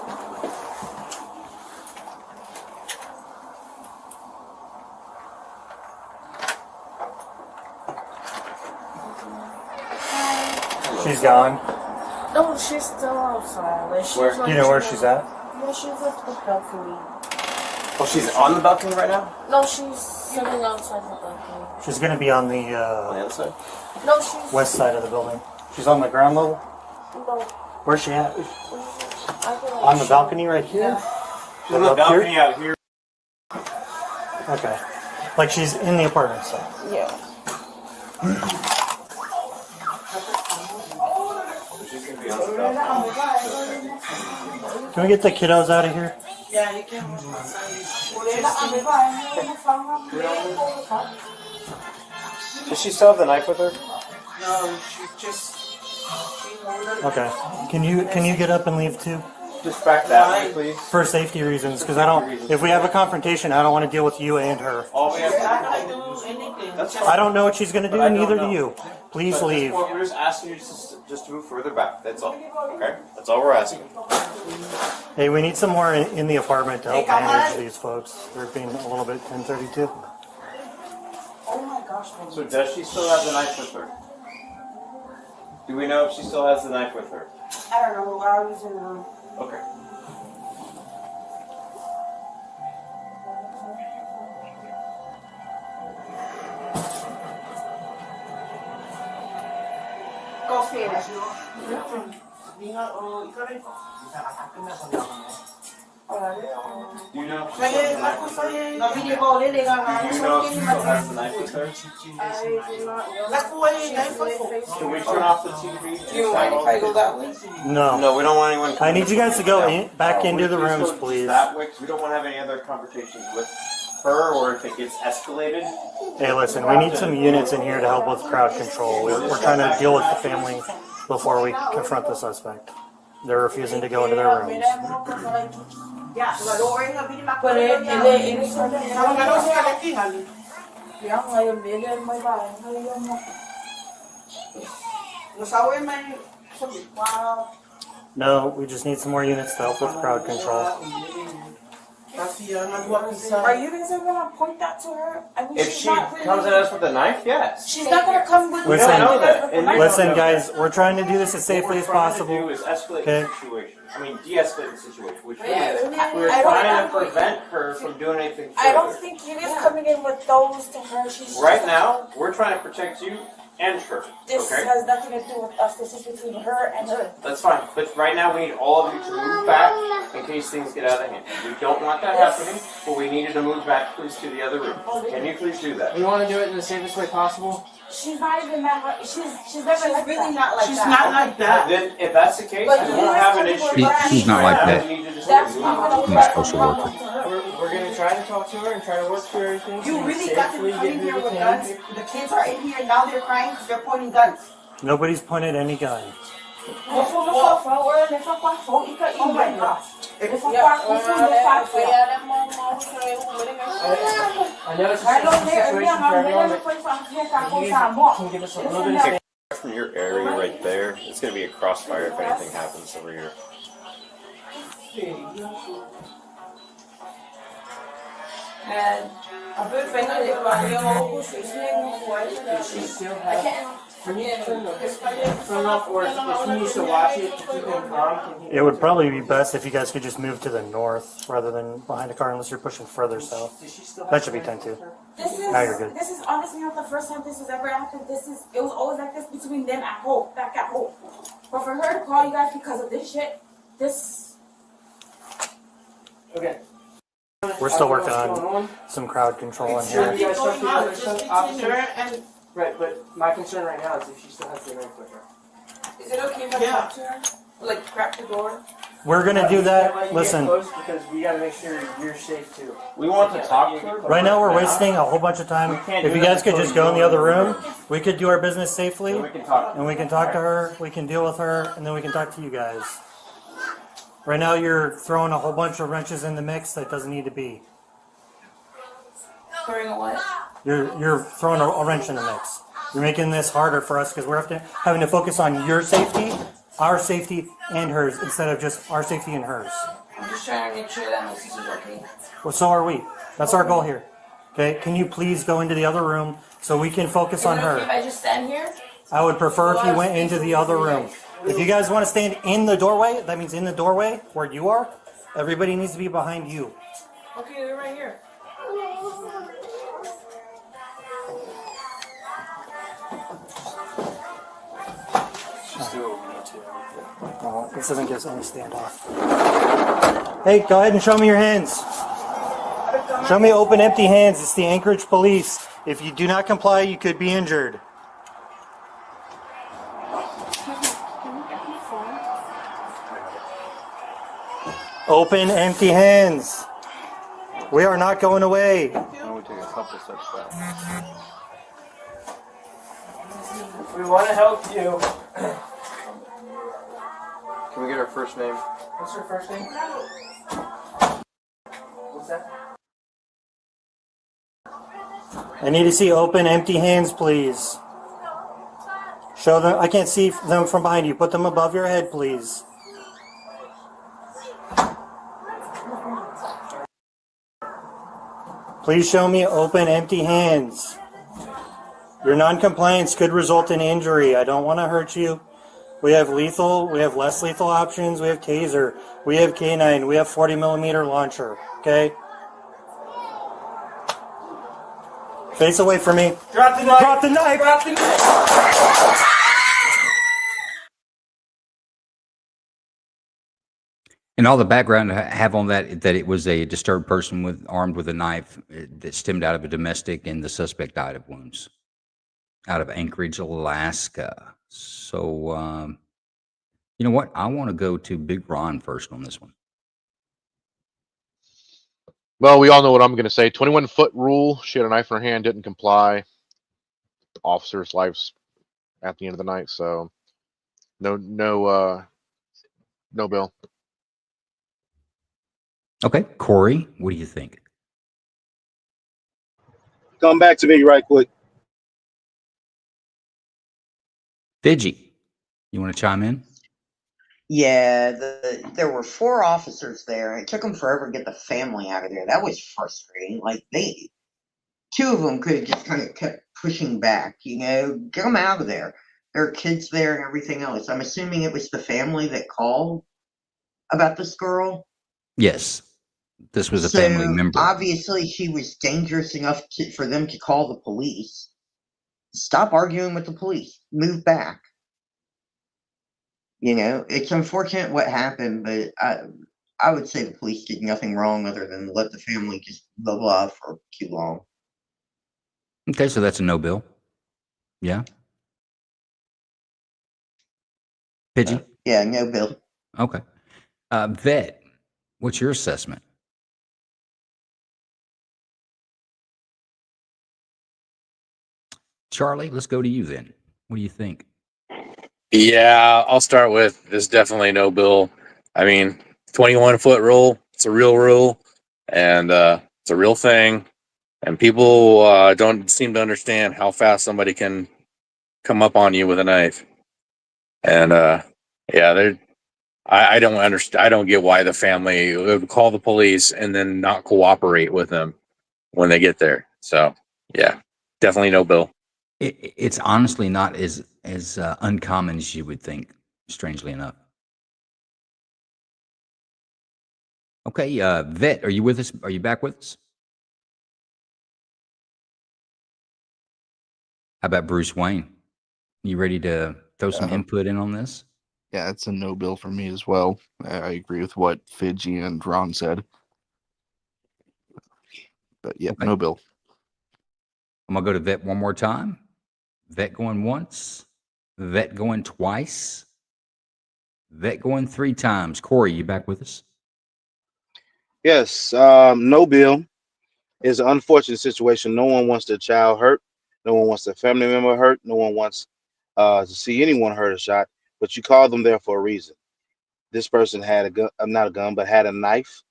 She's gone. No, she's still outside. Like, she's Where? like, You know where she's at? Yeah, she's at the balcony. Oh, she's on the balcony right now? No, she's sitting outside the balcony. She's going to be on the other side? No, she's... west side of the building. She's on the ground level? No. Where's she at? On the balcony right here? She's on the balcony out here. Okay. Like she's in the apartment, so. Yeah. Can we get the kiddos out of here? Yeah, you can. Does she still have the knife with her? No, she's just. Okay. Can you get up and leave too? Just back that way, please. For safety reasons, because I don't. If we have a confrontation, I don't want to deal with you and her. All we have She's not gonna do anything. I don't know what she's going to do, neither do you. Please leave. We're just asking you just to move further back. That's all. Okay? That's all we're asking. Hey, we need some more in the apartment to help manage these folks. They're being a little bit 1032. Oh my gosh. So does she still have the knife with her? Do we know if she still has the knife with her? I don't know. I was in the room. Okay. Go Spanish. Do you know if she still has the knife with her? Do you know if she still has the knife with her? Can we turn off the TV? Do you mind if I go that way? No. No, we don't want anyone. I need you guys to go back into the rooms, please. That way, 'cause we don't want to have any other conversations with her, or if it gets escalated. Hey, listen, we need some units in here to help with crowd control. We're trying to deal with the family before we confront the suspect. They're refusing to go into their rooms. Pero él es kaya ngayon, bigyan may bahay. Ngayon mo. Nasawa may sabi. Wow. No, we just need some more units to help with crowd control. Are you guys ever gonna point that to her? I mean, If she's she not really, comes at us with a knife, yes. she's not gonna come with Listen, We don't know that. And listen, guys, we're trying to do this as safely as What we're possible. trying to do is escalate Okay. the situation. I mean, de-escalate the situation, which Yeah, means I we're don't- trying to prevent her from doing anything further. I don't think you guys coming in with those to her. She's Right now, we're trying to protect you and her. This Okay? has nothing to do with us. This is between her and her. That's fine. But right now, we need all of you to move back in case things get out of hand. We don't want that happening, but we need you to move back, please, to the other room. Can you please do that? We want to do it in the safest way possible. She's not even that. She's never like really that. not like she's that. not like that. Then, if that's the case, But we you won't guys have an told me issue. we're She's not like that. We need you to just That's move. not gonna I'm a work. social worker. We're going to try to talk to her and try to work through everything. so You we really got to safely come get in her here with detained. guns. The kids are in here now. They're crying because they're pointing guns. Nobody's pointed any gun. I know it's a sensitive situation for everyone, but can you give us a little bit of space? From your area right there, it's going to be a crossfire if anything happens over here. And a bit finally, She still has. Can you turn off, or if she needs to watch it to keep him calm? Can he? It would probably be best if you guys could just move to the north rather than behind a car unless you're pushing further south. That should be 10-2. Now you're good. This is honestly not the first time this has ever happened. It was always like this between them at home, back at home. But for her to call you guys because of this shit, this. Okay. We're still working on some crowd control in Sure, you here. guys talk to the other officer. Right, but my concern right now is if she still has the knife with her. Is it okay if I talk to her? Like crack the door? We're gonna do that. Listen, Because we gotta make sure you're safe too. We want to talk to her. right now we're wasting a whole bunch of time. If you guys could just go in the other room, we could do our business safely, We can talk. and we can talk to her, we can deal with her, and then we can talk to you guys. Right now you're throwing a whole bunch of wrenches in the mix that doesn't need to be. Throwing a what? You're throwing a wrench in the mix. You're making this harder for us because we're having to focus on your safety, our safety, and hers instead of just our safety and hers. I'm just trying to make sure that this is working. Well, so are we. That's our goal here. Okay, can you please go into the other room so we can focus on Is it okay if her? I just stand here? I would prefer if you went into the other room. If you guys want to stand in the doorway, that means in the doorway where you are, everybody needs to be behind you. Okay, they're right here. Just do what we need to. Well, this doesn't give us any standoff. Hey, go ahead and show me your hands. Show me open, empty hands. It's the Anchorage Police. If you do not comply, you could be injured. Open, empty hands. We are not going away. Why don't we take a couple steps back? We want to help you. Can we get her first name? What's your first name? What's that? I need to see open, empty hands, please. Show them. I can't see them from behind you. Put them above your head, please. Please show me open, empty hands. Your non-compliance could result in injury. I don't want to hurt you. We have lethal, we have less lethal options, we have taser, we have canine, we have 40 millimeter launcher, okay? Face away from me. Drop the knife. Drop the knife. Drop the knife. And all the background I have on that it was a disturbed person armed with a knife that stemmed out of a domestic, and the suspect died of wounds out of Anchorage, Alaska. So, you know what? I want to go to Big Ron first on this one. Well, we all know what I'm going to say. 21-foot rule. She had a knife in her hand, didn't comply. Officer's life's at the end of the night, so no bill. Okay, Corey, what do you think? Come back to me right quick. Fidgy, you want to chime in? Yeah, there were 4 officers there, and it took them forever to get the family out of there. That was frustrating. Like, 2 of them could have just kind of kept pushing back, get them out of there. There are kids there and everything else. I'm assuming it was the family that called about this girl. Yes, this was a family member. Obviously, she was dangerous enough for them to call the police. Stop arguing with the police. Move back. It's unfortunate what happened, but I would say the police did nothing wrong other than let the family just blah blah for too long. Okay, so that's a no bill. Yeah. Pidgey? Yeah, no bill. Okay. Vet, what's your assessment? Charlie, let's go to you then. What do you think? Yeah, I'll start with this. Definitely no bill. I mean, 21-foot rule. It's a real rule, and it's a real thing. And people don't seem to understand how fast somebody can come up on you with a knife. And yeah, I don't understand. I don't get why the family would call the police and then not cooperate with them when they get there. So yeah, definitely no bill. It's honestly not as uncommon as you would think, strangely enough. Okay, Vet, are you with us? Are you back with us? How about Bruce Wayne? You ready to throw some input in on this? Yeah, it's a no bill for me as well. I agree with what Fidgy and Ron said. But yeah, no bill. I'm going to go to Vet one more time. Vet going once. Vet going twice. Vet going 3 times. Corey, you back with us? Yes, no bill. It's an unfortunate situation. No one wants their child hurt. No one wants their family member hurt. No one wants to see anyone hurt or shot. But you call them there for a reason. This person had a gun, not a gun, but had a knife.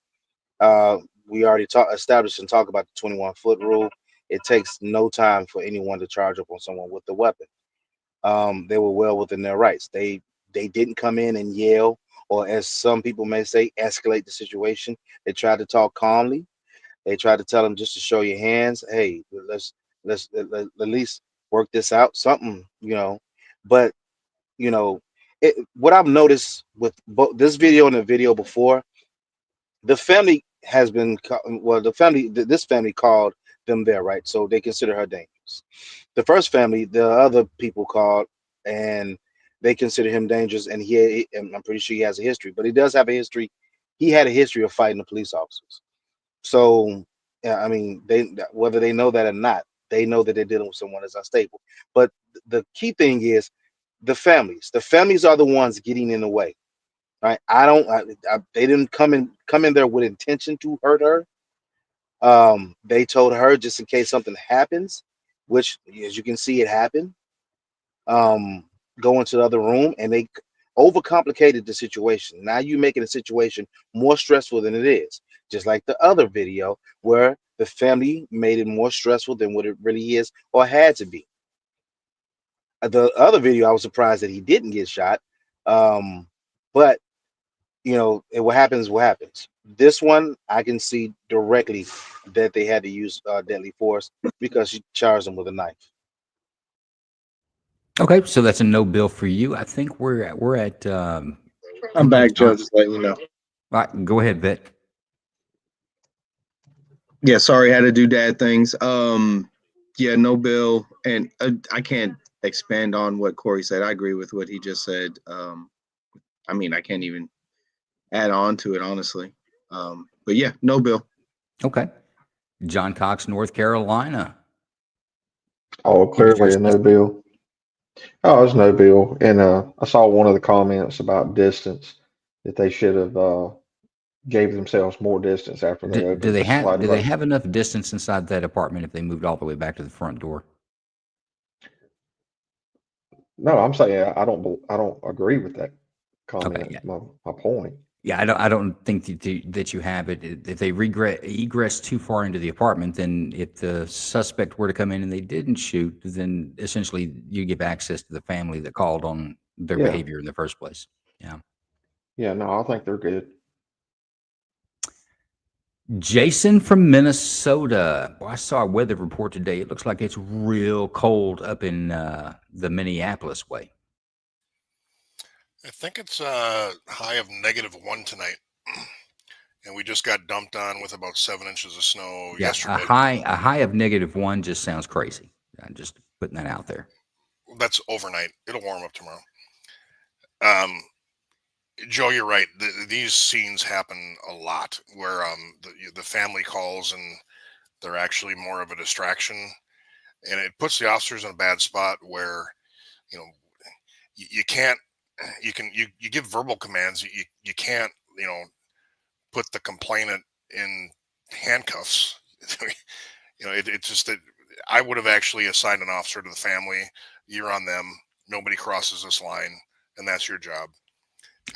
We already established and talked about the 21-foot rule. It takes no time for anyone to charge up on someone with a weapon. They were well within their rights. They didn't come in and yell, or as some people may say, escalate the situation. They tried to talk calmly. They tried to tell them just to show your hands. Hey, let's at least work this out. Something, But what I've noticed with both this video and the video before, the family has been this family called them there, right? So they consider her dangerous. The first family, the other people called, and they consider him dangerous, and and I'm pretty sure he has a history. But he does have a history. He had a history of fighting the police officers. So, I mean, whether they know that or not, they know that they're dealing with someone that's unstable. But the key thing is the families. The families are the ones getting in the way. Right? They didn't come in there with intention to hurt her. They told her just in case something happens, which as you can see, it happened. Go into the other room, and they overcomplicated the situation. Now you're making the situation more stressful than it is. Just like the other video where the family made it more stressful than what it really is or had to be. The other video, I was surprised that he didn't get shot. But what happens, what happens. This one, I can see directly that they had to use deadly force because she charged him with a knife. Okay, so that's a no bill for you. I think we're at. I'm back, Joe. Just letting you know. All right, go ahead, Vet. Yeah, sorry, had to do dad things. Yeah, no bill, and I can't expand on what Corey said. I agree with what he just said. I mean, I can't even add on to it, honestly. But yeah, no bill. Okay. John Cox, North Carolina. Oh, clearly a no bill. Oh, it's no bill. And I saw one of the comments about distance that they should have gave themselves more distance after they opened. Do they the have enough distance inside that apartment if they moved all the way back to the front door? No, I'm saying I don't agree with that comment. Okay, yeah. My point. Yeah, I don't think that you have it. If they egress too far into the apartment, then if the suspect were to come in and they didn't shoot, then essentially you give access to the family that called on their behavior in the first place. Yeah. Yeah, no, I think they're good. Jason from Minnesota. Well, I saw a weather report today. It looks like it's real cold up in the Minneapolis way. I think it's a high of -1 tonight, and we just got dumped on with about 7 inches of snow yesterday. A high of -1 just sounds crazy. I'm just putting that out there. That's overnight. It'll warm up tomorrow. Joe, you're right. These scenes happen a lot where the family calls and they're actually more of a distraction, and it puts the officers in a bad spot where you can't. You give verbal commands. You can't put the complainant in handcuffs. It's just that I would have actually assigned an officer to the family. You're on them. Nobody crosses this line, and that's your job.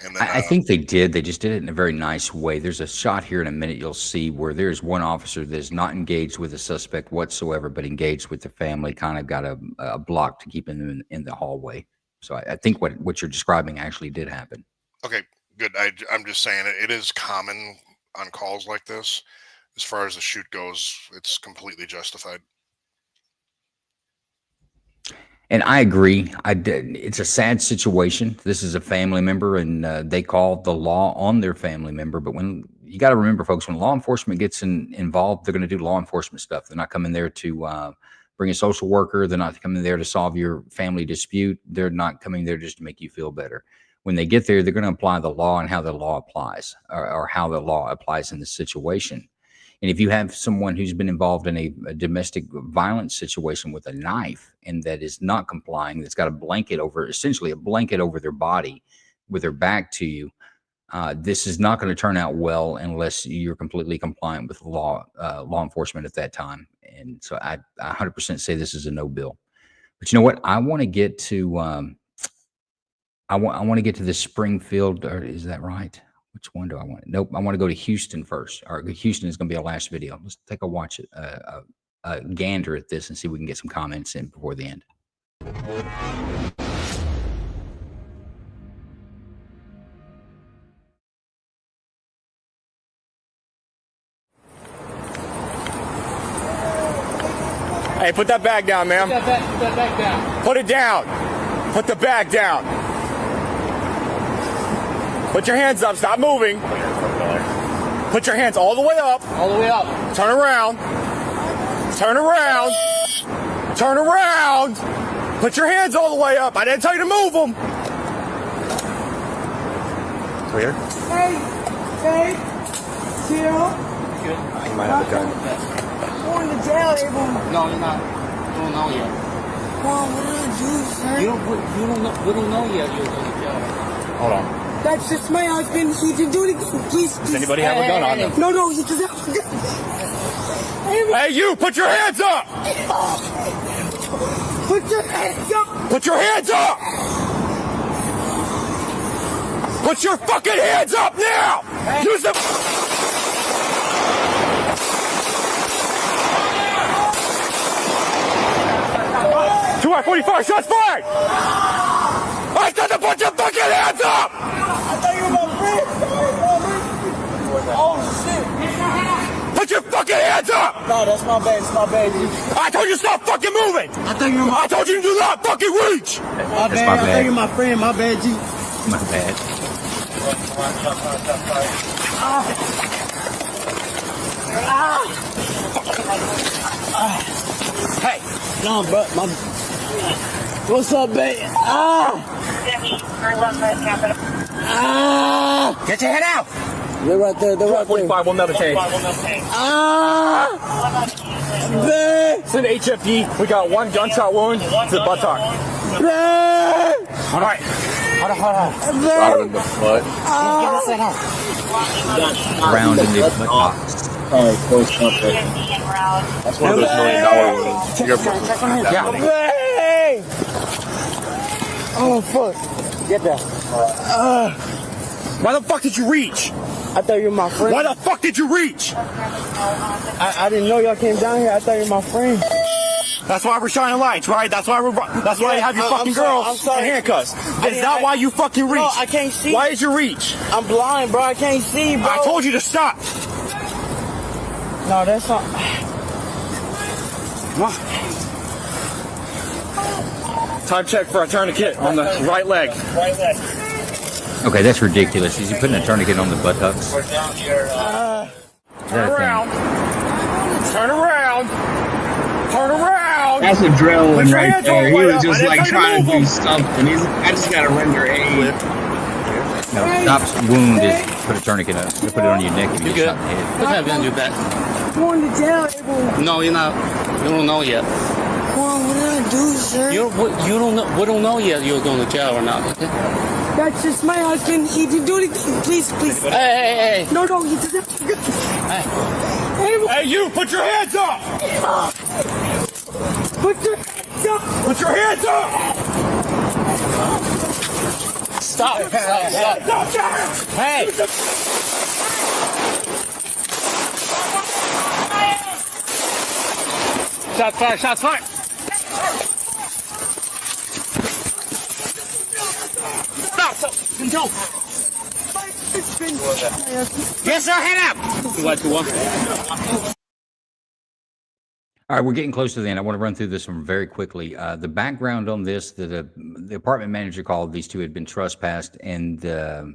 And then, I think they did. They just did it in a very nice way. There's a shot here in a minute you'll see where there's one officer that's not engaged with the suspect whatsoever, but engaged with the family, kind of got a block to keep them in the hallway. So I think what you're describing actually did happen. Okay, good. I'm just saying it is common on calls like this. As far as the shoot goes, it's completely justified. And I agree. It's a sad situation. This is a family member, and they call the law on their family member. But when you got to remember, folks, when law enforcement gets involved, they're going to do law enforcement stuff. They're not coming there to bring a social worker. They're not coming there to solve your family dispute. They're not coming there just to make you feel better. When they get there, they're going to apply the law and how the law applies, or how the law applies in this situation. And if you have someone who's been involved in a domestic violence situation with a knife and that is not complying, that's got essentially a blanket over their body with their back to you, this is not going to turn out well unless you're completely compliant with law enforcement at that time. And so I 100% say this is a no bill. But you know what? I want to get to I want to get to the Springfield. Or is that right? Which one do I want? Nope. I want to go to Houston first. Or Houston is going to be our last video. Let's take a gander at this and see if we can get some comments in before the end. Hey, put that bag down, ma'am. Put that back down. Put it down. Put the bag down. Put your hands up. Stop moving. Put your hands all the way up. All the way up. Turn around. Turn around. Turn around. Put your hands all the way up. I didn't tell you to move them. Clear? Hey, chill. You might have a gun. Going to jail, Abel. No, you're not. You don't know yet. Well, what did I do, sir? You don't know. We don't know yet. You're going to jail. Hold on. That's just my husband. He didn't do anything. Please. Does anybody have a gun on them? No, he doesn't have a gun. Hey, you! Put your hands up! Put your hands up! Put your hands up! Put your fucking hands up now! Use the... 245 shots fired! I said to put your fucking hands up! I thought you were my friend. Oh, shit. Put your fucking hands up! No, that's my bad. It's my bad, G. I told you to stop fucking moving! I thought you were my... I told you to do not fucking reach! My bad. I thought you were my friend. My bad, G. My bad. Hey, no, bro. What's up, babe? Get your head out! They're right there. They're right there. 45 will never change. Babe. Send HFD. We got one gunshot wound to the buttock. Babe. All right. Hold on. Shot him in the foot. Round in the buttocks. Alright, close up there. That's one of those $1 million wounds. Yeah. Babe. Oh, fuck. Get that. Why the fuck did you reach? I thought you were my friend. Why the fuck did you reach? I didn't know y'all came down here. I thought you were my friend. That's why we're shining lights, right? That's why you have your fucking girls in handcuffs. Is that why you fucking reach? No, I can't see. Why did you reach? I'm blind, bro. I can't see, bro. I told you to stop. No, that's not. Come on. Time check for a tourniquet on the right leg. Okay, that's ridiculous. Is he putting a tourniquet on the buttocks? Turn around. Turn around. Turn around. That's adrenaline Put your right hands there. all He the way was up. just I like didn't tell trying you to to do move something. I just gotta render aid. No, Stop's wound is put a tourniquet on. You put it on your neck if you get shot in the head. Put that behind your back. Going to jail, Abel. No, you're not. You don't know yet. Well, what did I do, sir? You don't know. We don't know yet. You're going to jail or not. Okay? That's just my husband. He didn't do anything. Please. Hey. No, he doesn't. Hey, you! Put your hands up! Put your hands up! Put your hands up! Stop. Hey. Shots fired! Stop! Control! Yes, sir, head up! All right, we're getting close to the end. I want to run through this one very quickly. The background on this, the apartment manager called these two had been trespassed, and the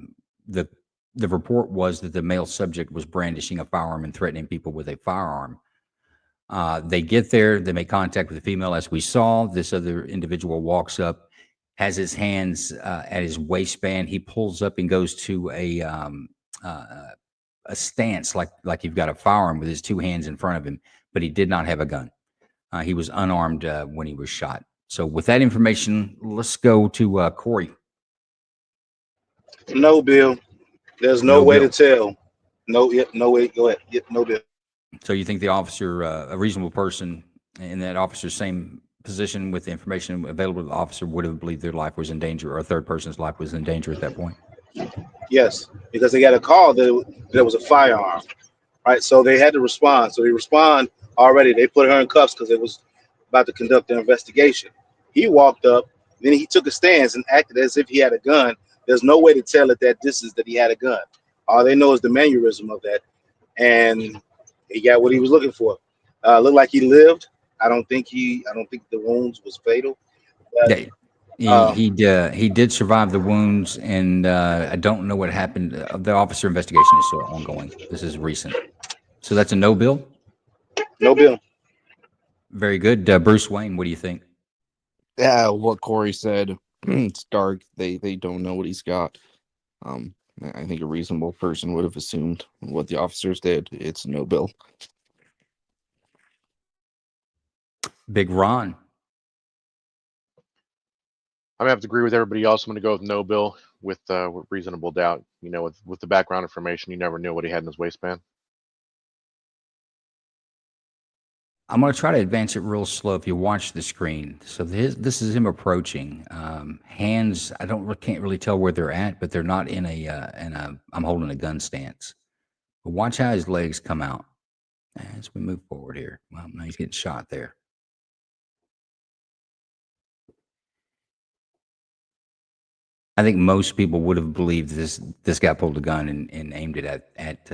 report was that the male subject was brandishing a firearm and threatening people with a firearm. They get there, they make contact with the female, as we saw. This other individual walks up, has his hands at his waistband. He pulls up and goes to a stance like you've got a firearm with his two hands in front of him, but he did not have a gun. He was unarmed when he was shot. So with that information, let's go to Corey. No, Bill. There's no way to tell. No way. Go ahead. No, Bill. So you think the officer, a reasonable person in that officer's same position with the information available to the officer would have believed their life was in danger, or a third person's life was in danger at that point? Yes, because they got a call that there was a firearm, right? So they had to respond. So they respond already. They put her in cuffs because it was about to conduct their investigation. He walked up, then he took a stance and acted as if he had a gun. There's no way to tell at that distance that he had a gun. All they know is the mannerism of that, and he got what he was looking for. Looked like he lived. I don't think the wounds was fatal. But, he did survive the wounds, and I don't know what happened. The officer investigation is still ongoing. This is recent. So that's a no, Bill? No, Bill. Very good. Bruce Wayne, what do you think? Yeah, what Corey said. It's dark. They don't know what he's got. I think a reasonable person would have assumed what the officers did. It's no bill. Big Ron. I'm gonna have to agree with everybody else. I'm gonna go with no bill with reasonable doubt. You know, with the background information, you never knew what he had in his waistband. I'm going to try to advance it real slow if you watch the screen. So this is him approaching. Hands, can't really tell where they're at, but they're not in a I'm holding a gun stance. But watch how his legs come out as we move forward here. Well, now he's getting shot there. I think most people would have believed this guy pulled a gun and aimed it at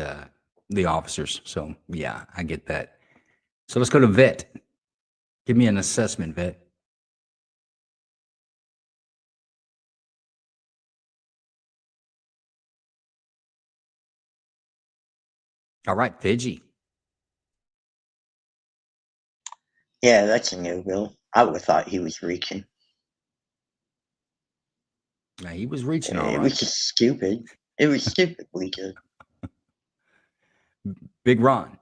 the officers. So yeah, I get that. So let's go to Vet. Give me an assessment, Vet. All right, Fidgy. Yeah, that's a no bill. I would have thought he was reaching. Now, he was reaching all It right. was just stupid. It was stupidly good. Big Ron.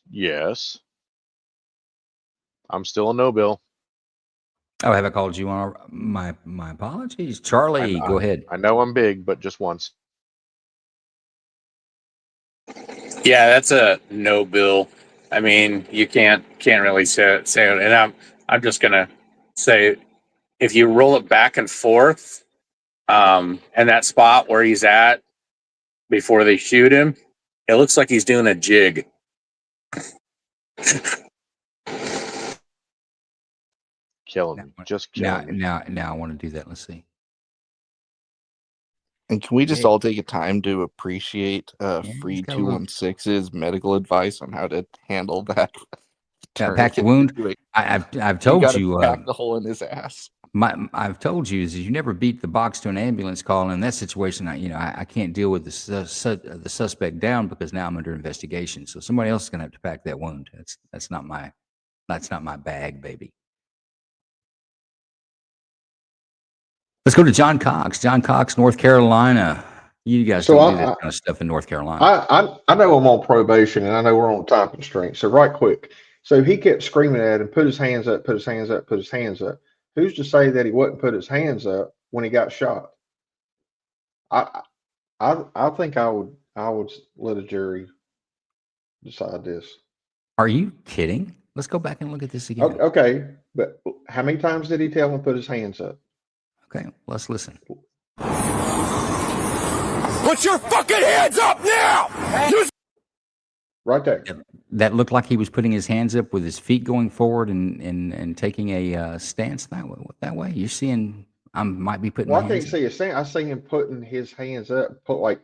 Yes. I'm still a no bill. Oh, have I called you on my apologies? Charlie, go ahead. I know I'm big, but just once. Yeah, that's a no bill. I mean, you can't really say it. And I'm just gonna say, if you roll it back and forth, and that spot where he's at before they shoot him, it looks like he's doing a jig. Killing me. Just killing me. Now I want to do that. Let's see. And can we just all take a time to appreciate Free 216's medical advice on how to handle that? Pack the wound. I've told you. Pack the hole in his ass. I've told you is you never beat the box to an ambulance call. And in that situation, I can't deal with the suspect down because now I'm under investigation. So somebody else is going to have to pack that wound. That's not my bag, baby. Let's go to John Cox. John Cox, North Carolina. You guys don't do that kind of stuff in North Carolina. I know I'm on probation and I know we're on time constraints. So right quick. So he kept screaming at him, put his hands up, put his hands up, put his hands up. Who's to say that he wouldn't put his hands up when he got shot? I think I would let a jury decide this. Are you kidding? Let's go back and look at this again. Okay, but how many times did he tell him to put his hands up? Okay, let's listen. Put your fucking hands up now! Right there. That looked like he was putting his hands up with his feet going forward and taking a stance that way. You're seeing I might be putting. Well, I can't see a stance. I see him putting his hands up.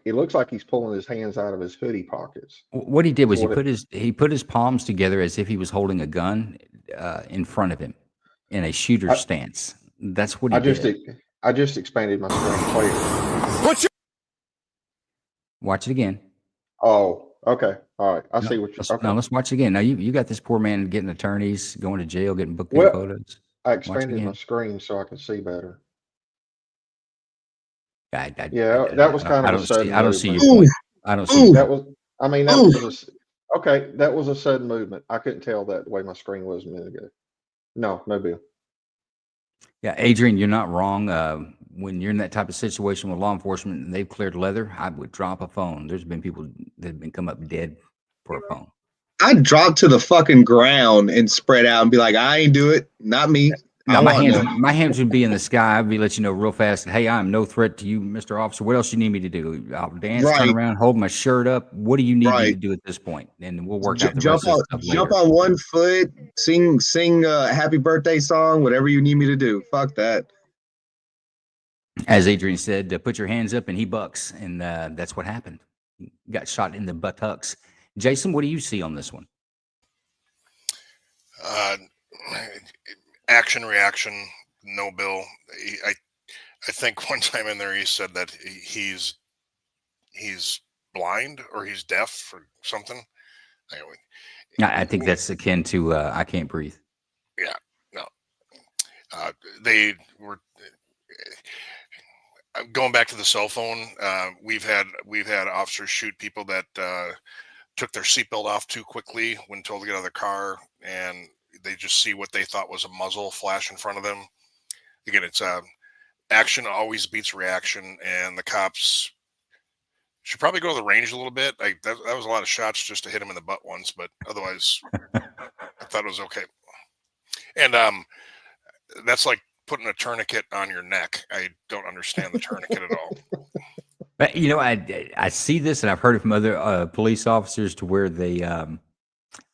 It looks like he's pulling his hands out of his hoodie pockets. What he did was he put his palms together as if he was holding a gun in front of him in a shooter stance. That's what he did. I just expanded my screen clear. Watch it again. Oh, okay. All right. I see what you're Now let's watch it again. Now you got this poor man getting attorneys, going to jail, getting booked in photos. I expanded my screen so I can see better. That was kind of a sudden movement. I don't see your point. I don't see that was. I mean, that was okay. That was a sudden movement. I couldn't tell that the way my screen was a minute ago. No big. Yeah, Adrian, you're not wrong. When you're in that type of situation with law enforcement and they've cleared leather, I would drop a phone. There's been people that have been come up dead for a phone. I'd drop to the fucking ground and spread out and be like, I ain't do it. Not me. No, my hands would be in the sky. I'd be let you know real fast. Hey, I'm no threat to you, Mr. Officer. What else you need me to do? I'll dance, turn around, hold my shirt up. What do you need me to do at this point? And we'll work out the rest of the stuff later. Jump on one foot, sing a happy birthday song, whatever you need me to do. Fuck that. As Adrian said, put your hands up and he bucks. And that's what happened. He got shot in the buttocks. Jason, what do you see on this one? Action, reaction, no bill. I think one time in there he said that he's blind or he's deaf or something. Anyway, I think that's akin to I can't breathe. Yeah, no. They were. going back to the cell phone, we've had officers shoot people that took their seatbelt off too quickly when told to get out of the car, and they just see what they thought was a muzzle flash in front of them. Again, it's action always beats reaction, and the cops should probably go to the range a little bit. That was a lot of shots just to hit him in the butt once, but otherwise, I thought it was okay. And that's like putting a tourniquet on your neck. I don't understand the tourniquet at all. But I see this, and I've heard it from other police officers to where they,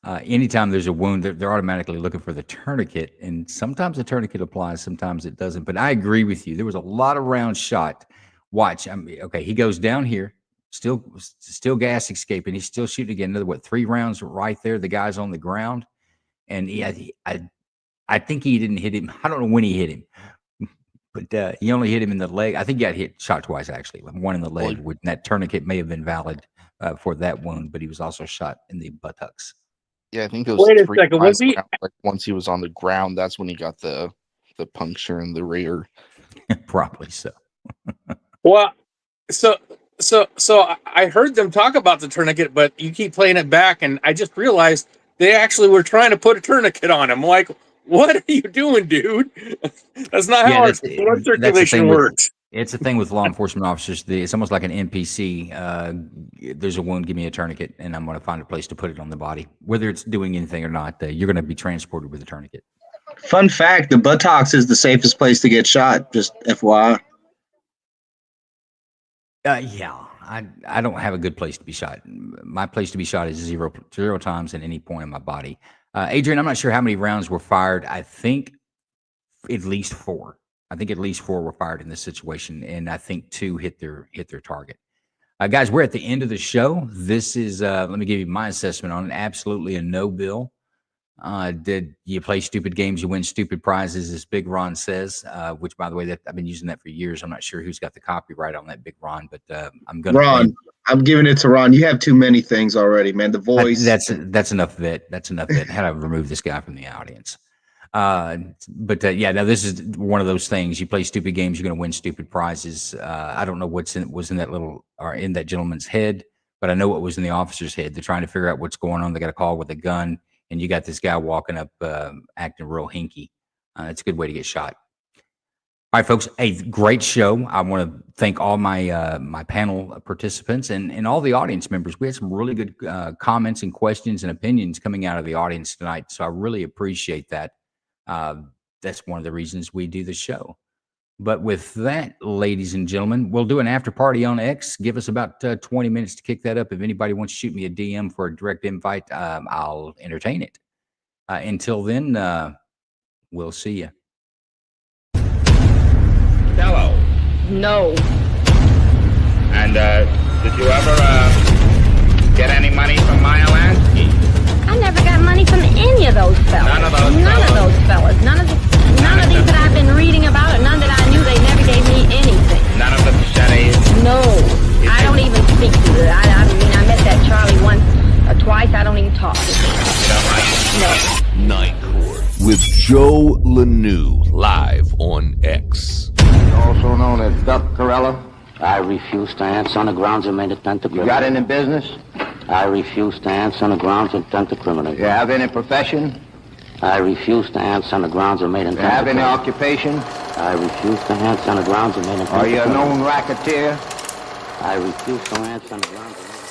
anytime there's a wound, they're automatically looking for the tourniquet, and sometimes the tourniquet applies, sometimes it doesn't. But I agree with you. There was a lot of rounds shot. Watch, okay, he goes down here, still gas escaping. He's still shooting again. Another 3 rounds right there. The guy's on the ground, and I think he didn't hit him. I don't know when he hit him. But he only hit him in the leg. I think he got shot twice, actually. One in the leg. That tourniquet may have been valid for that wound, but he was also shot in the buttocks. Yeah, I think it was. Wait a second. Was he? Like once he was on the ground, that's when he got the puncture in the rear. Probably so. Well, so I heard them talk about the tourniquet, but you keep playing it back, and I just realized they actually were trying to put a tourniquet on him. Like, what are you doing, dude? That's not how our blood circulation works. It's a thing with law enforcement officers. It's almost like an NPC. There's a wound, give me a tourniquet, and I'm going to find a place to put it on the body. Whether it's doing anything or not, you're going to be transported with a tourniquet. Fun fact, the buttocks is the safest place to get shot, just FYI. Yeah, I don't have a good place to be shot. My place to be shot is zero times at any point in my body. Adrian, I'm not sure how many rounds were fired. I think at least 4. I think at least 4 were fired in this situation, and I think 2 hit their target. Guys, we're at the end of the show. This is let me give you my assessment on it. Absolutely a no bill. Did you play stupid games, you win stupid prizes, as Big Ron says, which, by the way, that I've been using that for years. I'm not sure who's got the copyright on that, Big Ron, but I'm going to. Ron, I'm giving it to Ron. You have too many things already, man. The voice. That's enough of it. That's enough of it. How to remove this guy from the audience. Yeah, now this is one of those things. You play stupid games, you're going to win stupid prizes. I don't know was in that little or in that gentleman's head, but I know what was in the officer's head. They're trying to figure out what's going on. They got a call with a gun, and you got this guy walking up, acting real hinky. It's a good way to get shot. All right, folks, a great show. I want to thank all my my panel participants and all the audience members. We had some really good comments and questions and opinions coming out of the audience tonight, so I really appreciate that. That's one of the reasons we do the show. But with that, ladies and gentlemen, we'll do an after party on X. Give us about 20 minutes to kick that up. If anybody wants to shoot me a DM for a direct invite, I'll entertain it. Until then, we'll see you. Hello. No. And did you ever get any money from Maya Lansky? I never got money from any of those fellas. None of those None of those fellas. None of these that I've been reading about, and none that I knew. They never gave me anything. None of the machetes? No. I don't even speak to it. I mean, I met that Charlie once or twice. I don't even talk to him. No. Night Court with Joe Lanou live on X. Also known as Duck Corella. I refuse to answer on the grounds of made intent to You got any business? I refuse to answer on the grounds of intent to criminate. You have any profession? I refuse to answer on the grounds of made intent You have to any criminate. occupation? I refuse to answer on the grounds of made intent Are to you a criminate. known racketeer? I refuse to answer on the grounds of made